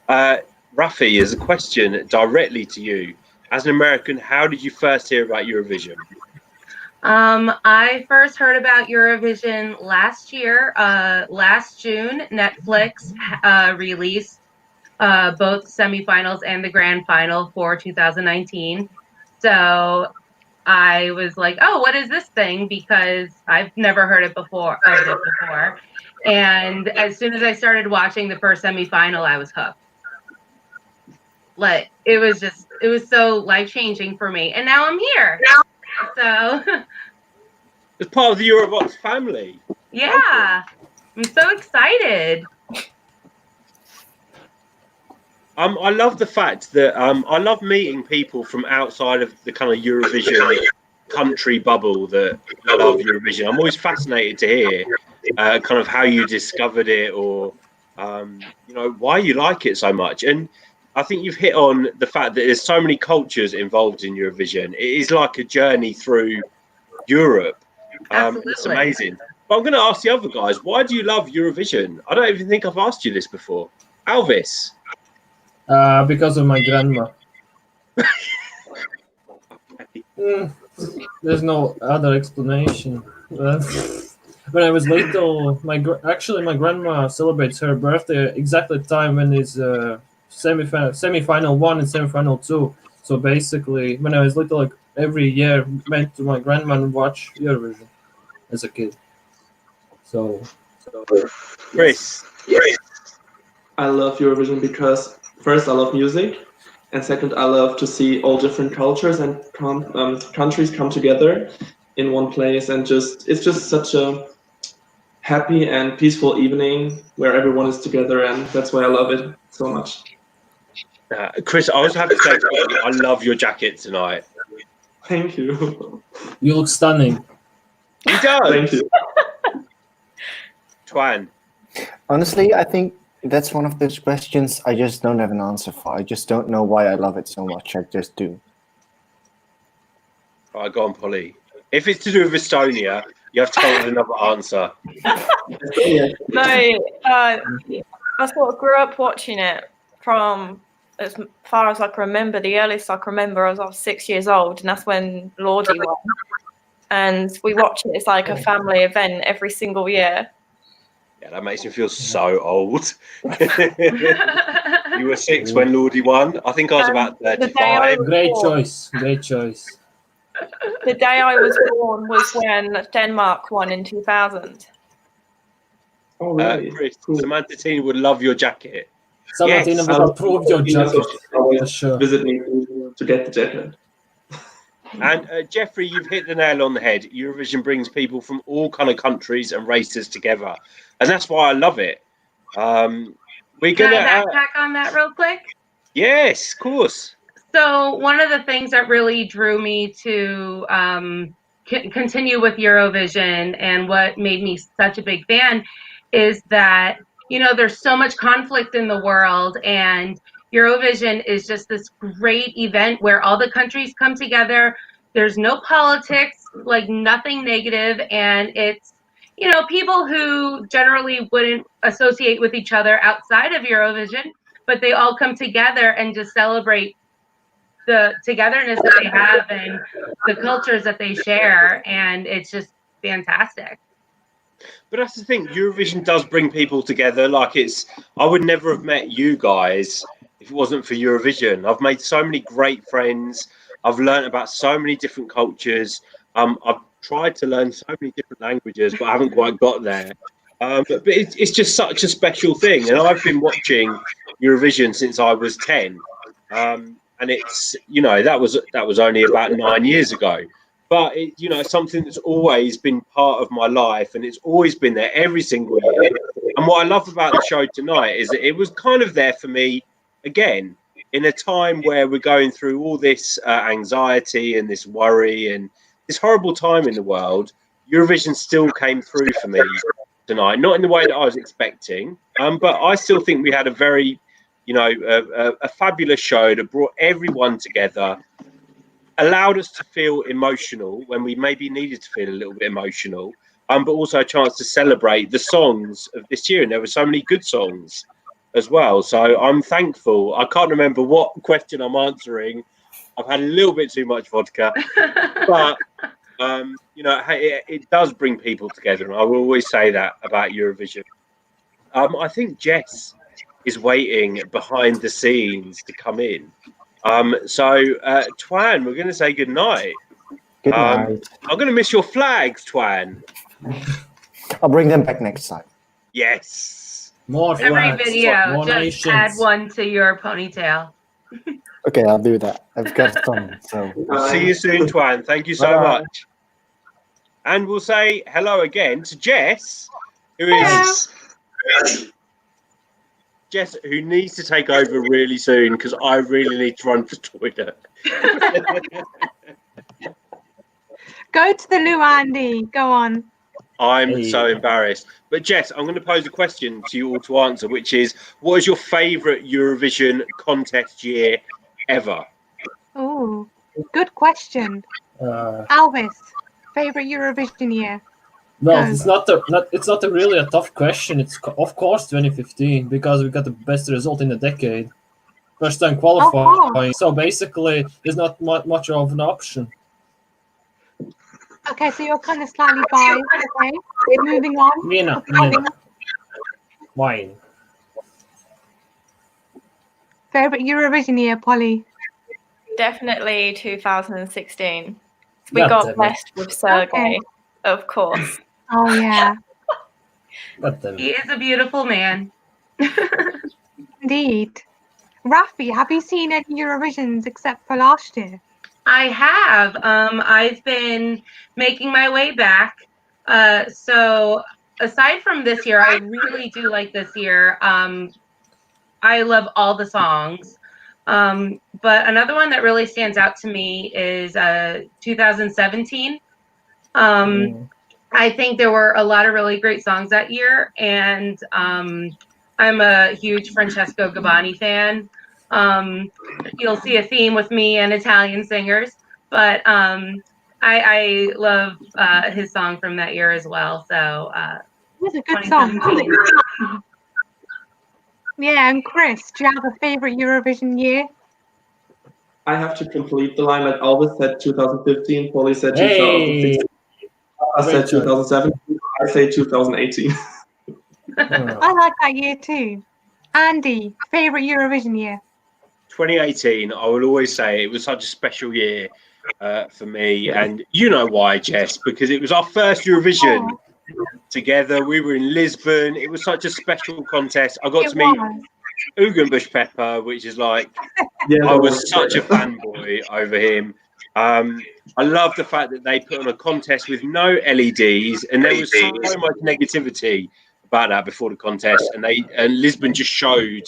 Rafi, as a question directly to you, as an American, how did you first hear about Eurovision? I first heard about Eurovision last year. Last June, Netflix released both semifinals and the grand final for 2019. So I was like, "Oh, what is this thing?" Because I've never heard it before. And as soon as I started watching the first semifinal, I was hooked. Like it was so life-changing for me. And now I'm here. So it's part of the Eurovoxx family. Yeah. I'm so excited. I love the fact that I love meeting people from outside of the kind of Eurovision country bubble that love Eurovision. I'm always fascinated to hear kind of how you discovered it, or why you like it so much. And I think you've hit on the fact that there's so many cultures involved in Eurovision. It is like a journey through Europe. It's amazing. But I'm going to ask the other guys, why do you love Eurovision? I don't even think I've asked you this before. Alvis? Because of my grandma. There's no other explanation. When I was little, my grandma celebrates her birthday exactly the time when it's semi-final 1 and semi-final 2. So basically, when I was little, like every year, went to my grandma and watch Eurovision as a kid. So Chris. I love Eurovision because first I love music, and second I love to see all different cultures and countries come together in one place, and it's just such a happy and peaceful evening where everyone is together, and that's why I love it so much. Chris, I also have to say, I love your jacket tonight. Thank you. You look stunning. He does. Thank you. Twan. Honestly, I think that's one of those questions I just don't have an answer for. I just don't know why I love it so much. I just do. All right, go on, Polly. If it's to do with Estonia, you have to come with another answer. No, I sort of grew up watching it from as far as I can remember. The earliest I can remember was I was 6 years old, and that's when Lordi won. And we watch it as like a family event every single year. Yeah, that makes me feel so old. You were 6 when Lordi won. I think I was about 35. Great choice. The day I was born was when Denmark won in 2000. Oh, really? Chris, Samantha Tina would love your jacket. Samantha Tina would approve your jacket. Always Sure. visit me to get the jacket. And Jeffrey, you've hit the nail on the head. Eurovision brings people from all kind of countries and races together, and that's why I love it. We're Can gonna I backtrack on that real quick? Yes, of course. So one of the things that really drew me to continue with Eurovision and what made me such a big fan is that, there's so much conflict in the world, and Eurovision is just this great event where all the countries come together. There's no politics, like nothing negative, and it's, people who generally wouldn't associate with each other outside of Eurovision, but they all come together and just celebrate the togetherness that they have and the cultures that they share, and it's just fantastic. But that's the thing, Eurovision does bring people together. Like I would never have met you guys if it wasn't for Eurovision. I've made so many great friends. I've learned about so many different cultures. I've tried to learn so many different languages, but I haven't quite got there. But it's just such a special thing. And I've been watching Eurovision since I was 10. And it's, that was only about 9 years ago. But it's something that's always been part of my life, and it's always been there every single year. And what I love about the show tonight is that it was kind of there for me again in a time where we're going through all this anxiety and this worry and this horrible time in the world. Eurovision still came through for me tonight, not in the way that I was expecting, but I still think we had a very, a fabulous show that brought everyone together. Allowed us to feel emotional when we maybe needed to feel a little bit emotional, but also a chance to celebrate the songs of this year. And there were so many good songs as well. So I'm thankful. I can't remember what question I'm answering. I've had a little bit too much vodka, but it does bring people together, and I will always say that about Eurovision. I think Jess is waiting behind the scenes to come in. Twan, we're going to say good night. Good night. I'm going to miss your flags, Twan. I'll bring them back next time. Yes. More Every flags, video, more just nations. add one to your ponytail. Okay, I'll do that. I've got some. So See you soon, Twan. Thank you so Bye-bye. much. And we'll say hello again to Jess, who is Jess, who needs to take over really soon because I really need to run for toilet. Go to the loo, Andy. Go on. I'm so embarrassed. But Jess, I'm going to pose a question to you all to answer, which is, what is your favourite Eurovision contest year ever? Oh, good question. Alvis, favorite Eurovision year? Well, Go. it's not really a tough question. It's of course 2015 because we got the best result in a decade, first time qualifying. So basically, there's not much of an option. Okay, so you're kind of slightly biased. Okay, moving on. Mina. Wine. Favorite Eurovision year, Polly? Definitely 2016. We God got damn it. blessed with Sergei, Okay. of course. Oh yeah, He is a beautiful man. indeed. Rafi, have you seen any Eurovisions except for last year? I have. I've been making my way back. So aside from this year, I really do like this year. I love all the songs. But another one that really stands out to me is 2017. I think there were a lot of really great songs that year, and I'm a huge Francesco Gabbani fan. You'll see a theme with me and Italian singers, but I love his song from that year as well. So It was a good song. 2017. Yeah, and Chris, do you have a favorite Eurovision year? I have to complete the line. Like Alvis said 2015, Polly said Hey. 2016. I said 2017. I say 2018. I like that year too. Andy, favorite Eurovision year? 2018, I will always say it was such a special year for me. And you know why, Jess, because it was our first Eurovision together. We were in Lisbon. It was such a special contest. I got to meet Ugenbush Pepper, which is like, I was such a fanboy over him. I love the fact that they put on a contest with no LEDs, and there was so much negativity about that before the contest, and Lisbon just showed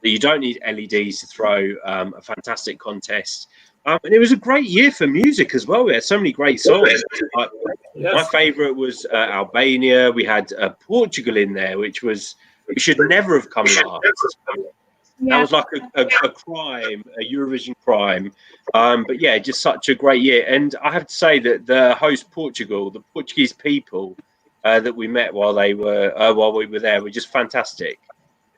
that you don't need LEDs to throw a fantastic contest. And it was a great year for music as well. We had so many great songs. My favourite was Albania. We had Portugal in there, which should never have come last. That was like a crime, a Eurovision crime. But yeah, just such a great year. And I have to say that the host Portugal, the Portuguese people that we met while we were there, were just fantastic.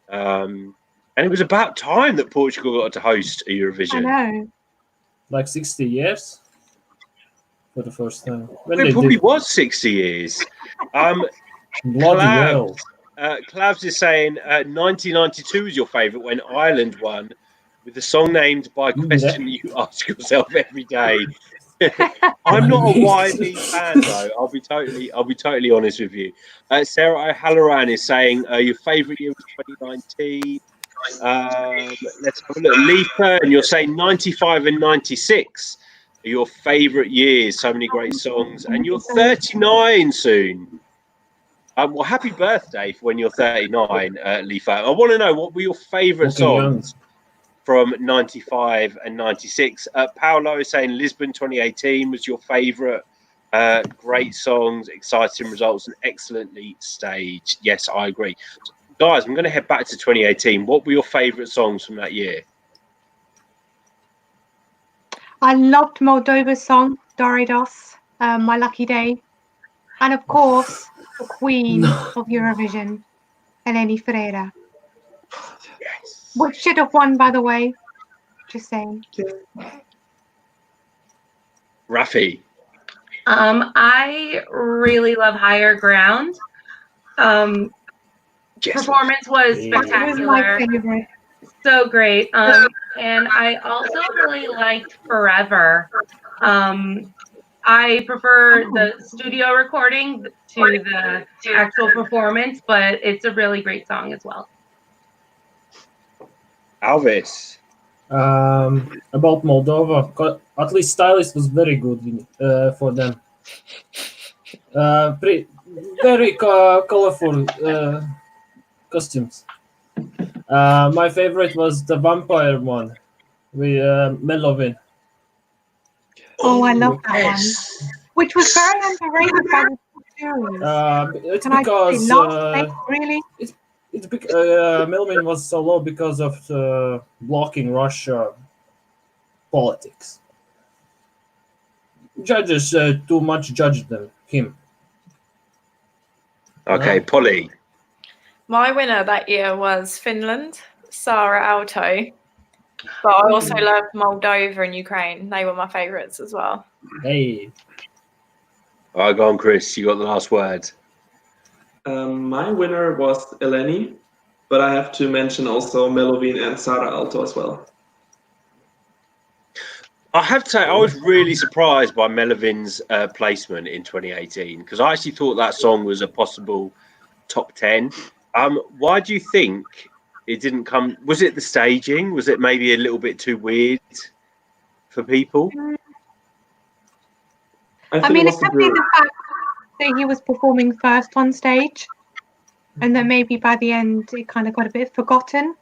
And it was about time that Portugal got to host a Eurovision. I know. Like 60 years for the first time. It probably was 60 years. Bloody hell. Clavs is saying 1992 is your favourite when Ireland won, with the song named by a question you ask yourself every day. I'm not a Wiley fan though. I'll be totally honest with you. Sarah O'Halloran is saying your favourite year was 2019. Let's have a look. Lisa, and you're saying 95 and 96 are your favourite years. So many great songs, and you're 39 soon. Well, happy birthday for when you're 39, Lisa. I want to know, what were your favourite songs from 95 and 96? Paolo is saying Lisbon 2018 was your favourite. Great songs, exciting results, and excellently staged. Yes, I agree. Guys, I'm going to head back to 2018. What were your favourite songs from that year? I loved Moldova's song, Doridos, My Lucky Day. And of course, the queen of Eurovision, Eleni Ferreira. Yes. Which should have won, by the way. Just saying. Rafi. I really love Higher Ground. Performance was It was my spectacular. favorite. So great. And I also really liked Forever. I prefer the studio recording to the actual performance, but it's a really great song as well. Alvis. About Moldova, at least Stylist was very good for them. Very colorful costumes. My favorite was the vampire one with Melovin. Oh, I love that one. Which was very underrated by the series. It's Can I because say last place, really? Melovin was so low because of blocking Russia politics. Judges too much judged him. Okay, Polly. My winner that year was Finland, Sara Alto. But I also loved Moldova and Ukraine. They were my favourites as well. Hey. All right, go on, Chris. You got the last word. My winner was Eleni, but I have to mention also Melovin and Sara Alto as well. I have to say, I was really surprised by Melovin's placement in 2018 because I actually thought that song was a possible top 10. Why do you think it didn't come? Was it the staging? Was it maybe a little bit too weird for people? I mean, it could be the fact that he was performing first on stage and that maybe by the end it kind of got a bit forgotten.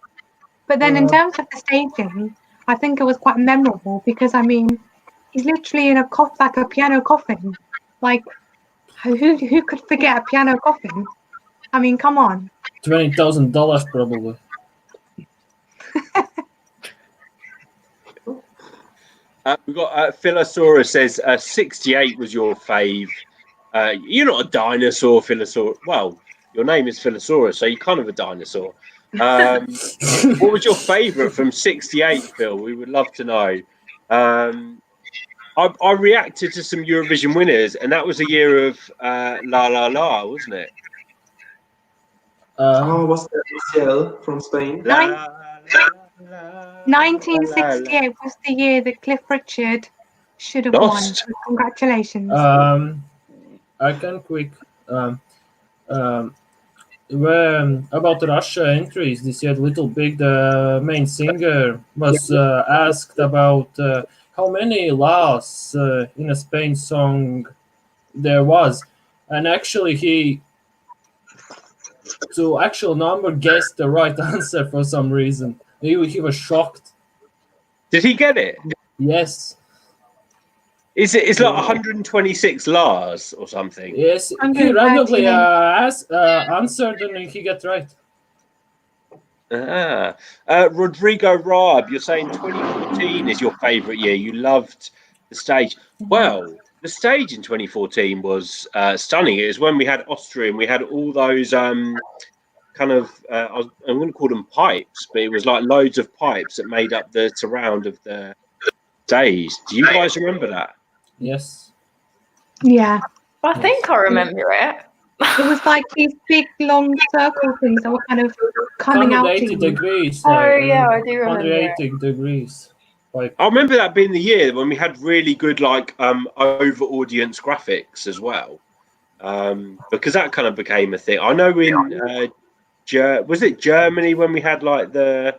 But then in terms of the staging, I think it was quite memorable because, I mean, he's literally in a like a piano coffin. Like, who could forget a piano coffin? I mean, come on. $20,000 probably. We've got Philosaurus says 68 was your fave. You're not a dinosaur, Philosaurus. Well, your name is Philosaurus, so you're kind of a dinosaur. What was your favourite from 68, Phil? We would love to know. I reacted to some Eurovision winners, and that was a year of La La La, wasn't it? Was that Michelle from Spain? 1968 was the year that Cliff Richard should have won. So congratulations. I can quick. About Russia entries this year, Little Big, the main singer, was asked about how many la's in a Spain song there was, and actually he, to actual number, guessed the right answer for some reason. He was shocked. Did he get it? Yes. It's like 126 Lars or something. Yes, he randomly answered and he got right. Rodrigo Raab, you're saying 2014 is your favourite year. You loved the stage. Well, the stage in 2014 was stunning. It was when we had Austria and we had all those kind of, I'm going to call them pipes, but it was like loads of pipes that made up the surround of the stage. Do you guys remember that? Yes. Yeah. I think I remember it. It was like these big, long circle things that were kind of coming out. 180 degrees. Oh, yeah, I do remember. 180 degrees. Like, I remember that being the year when we had really good, like, over audience graphics as well, because that kind of became a thing. I know in was it Germany when we had like the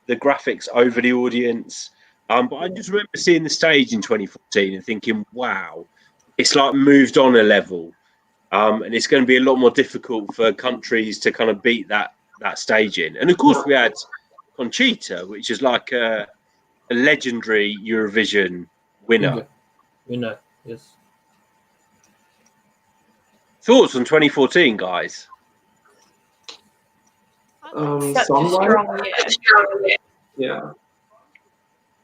graphics over the audience. But I just remember seeing the stage in 2014 and thinking, wow, it's like moved on a level. And it's going to be a lot more difficult for countries to kind of beat that staging. And of course, we had Conchita, which is like a legendary Eurovision winner. Winner, yes. Thoughts on 2014, guys? Such a strong year. Yeah.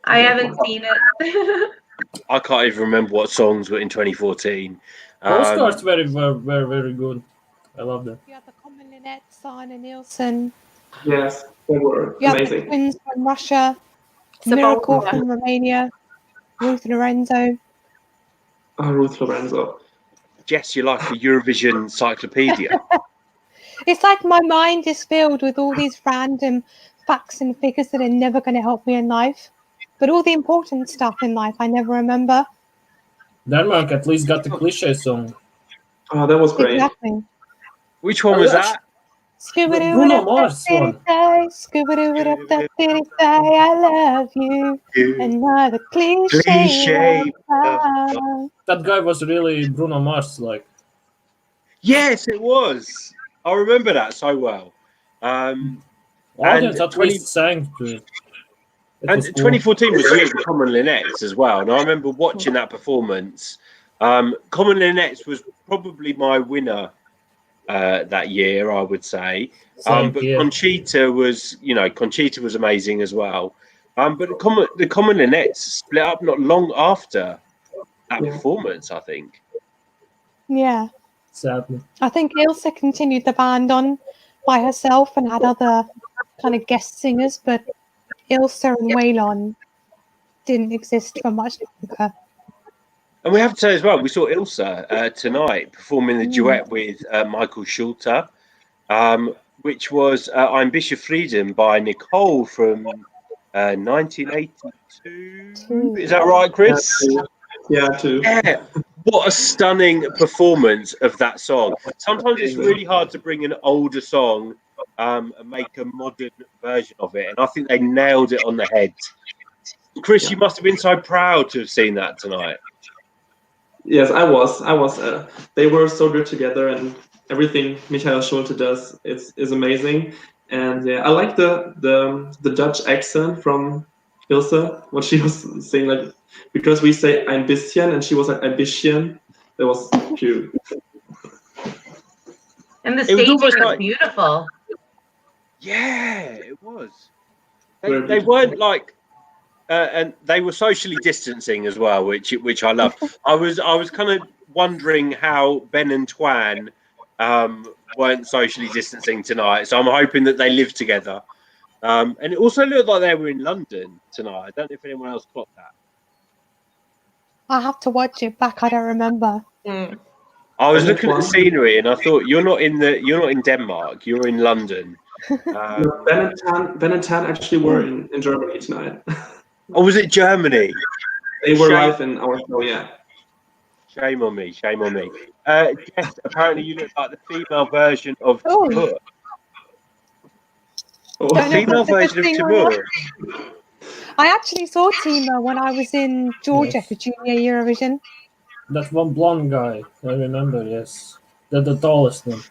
I haven't seen it. I can't even remember what songs were in 2014. Postcards very good. I love them. You had the Common Linette, Sana Nielsen. Yes, they were You had amazing. the twins from Russia, Miracle from Romania, Ruth Lorenzo. Ruth Lorenzo. Jess, you're like a Eurovision encyclopedia. It's like my mind is filled with all these random facts and figures that are never going to help me in life. But all the important stuff in life, I never remember. Denmark at least got the cliche song. Oh, that was great. Exactly. Which one was that? Bruno Mars one. I love you. Another cliche. That guy was really Bruno Mars like. Yes, it was. I remember that so well. Audience at least sang to it. And 2014 was the year of Common Linnets as well. And I remember watching that performance. Common Linnets was probably my winner that year, I would say. But Conchita was, Conchita was amazing as well. But the Common Linnets split up not long after that performance, I think. Yeah. Sadly. I think Ilse continued the band on by herself and had other kind of guest singers, but Ilse and Waylon didn't exist for much longer. And we have to say as well, we saw Ilse tonight performing the duet with Michael Schulte, which was Ein bisschen Frieden by Nicole from 1982. Is that right, Chris? Yeah, too. Yeah. What a stunning performance of that song. Sometimes it's really hard to bring an older song and make a modern version of it. And I think they nailed it on the head. Chris, you must have been so proud to have seen that tonight. Yes, I was. They were so good together, and everything Michael Schulte does is amazing. And yeah, I like the Dutch accent from Ilse, what she was saying, like, because we say ein bisschen and she was like ein bisschen. That was cute. And the stage was beautiful. Yeah, it was. They weren't like, and they were socially distancing as well, which I love. I was kind of wondering how Ben and Twan weren't socially distancing tonight, so I'm hoping that they live together. And it also looked like they were in London tonight. I don't know if anyone else clocked that. I have to watch it back. I don't remember. I was looking at the scenery and I thought you're not in Denmark. You're in London. Ben and Tan actually were in Germany tonight. Oh, was it Germany? They were live in our show. Yeah. Shame on me. Jess, apparently you look like the female version of Timur. The female version of Timur. I actually saw Timur when I was in Georgia for Junior Eurovision. That one blonde guy, I remember, yes. The tallest one.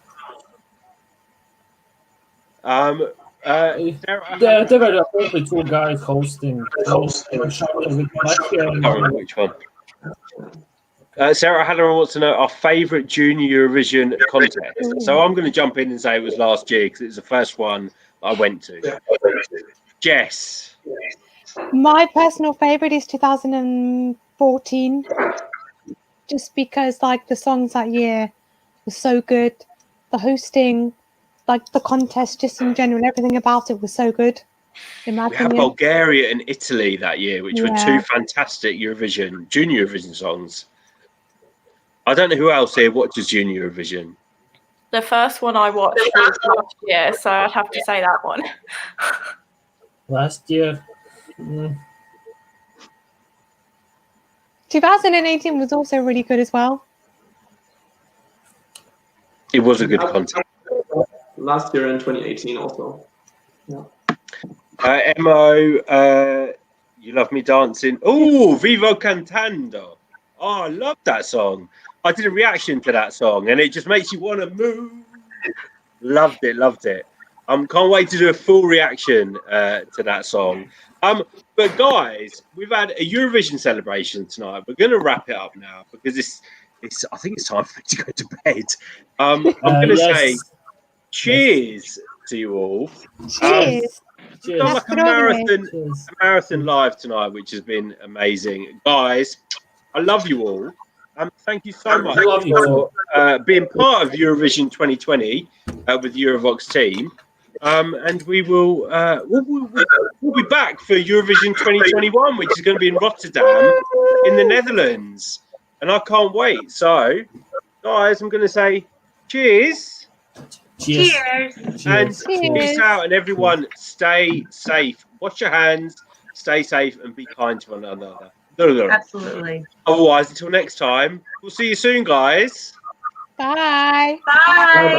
There were only two guys hosting. Which one? Sarah Halloran wants to know our favourite Junior Eurovision contest. So I'm going to jump in and say it was last year because it was the first one I went to. Jess. My personal favourite is 2014, just because like the songs that year were so good, the hosting, like the contest, just in general, everything about it was so good. In my opinion. Had Bulgaria and Italy that year, which were two fantastic Junior Eurovision songs. I don't know who else here watches Junior Eurovision. The first one I watched was last year, so I'd have to say that one. Last year. 2018 was also really good as well. It was a good contest. Last year in 2018 also. Yeah. Emo, You Love Me Dancing. Oh, Vivo Cantando. Oh, I love that song. I did a reaction to that song and it just makes you want to move. Loved it. Can't wait to do a full reaction to that song. But guys, we've had a Eurovision celebration tonight. We're going to wrap it up now because I think it's time for me to go to bed. I'm going to say cheers to you all. Cheers. We've done like a marathon live tonight, which has been amazing. Guys, I love you all. Thank you so much for being part of Eurovision 2020 with the Eurovoxx team. And we will we'll be back for Eurovision 2021, which is going to be in Rotterdam in the Netherlands. and I can't wait. So, guys, I'm going to say cheers. Cheers. And Cheers. peace out, and everyone stay safe. Wash your hands, stay safe, and be kind to one another. Absolutely. Otherwise, until next time, we'll see you soon, guys. Bye. Bye.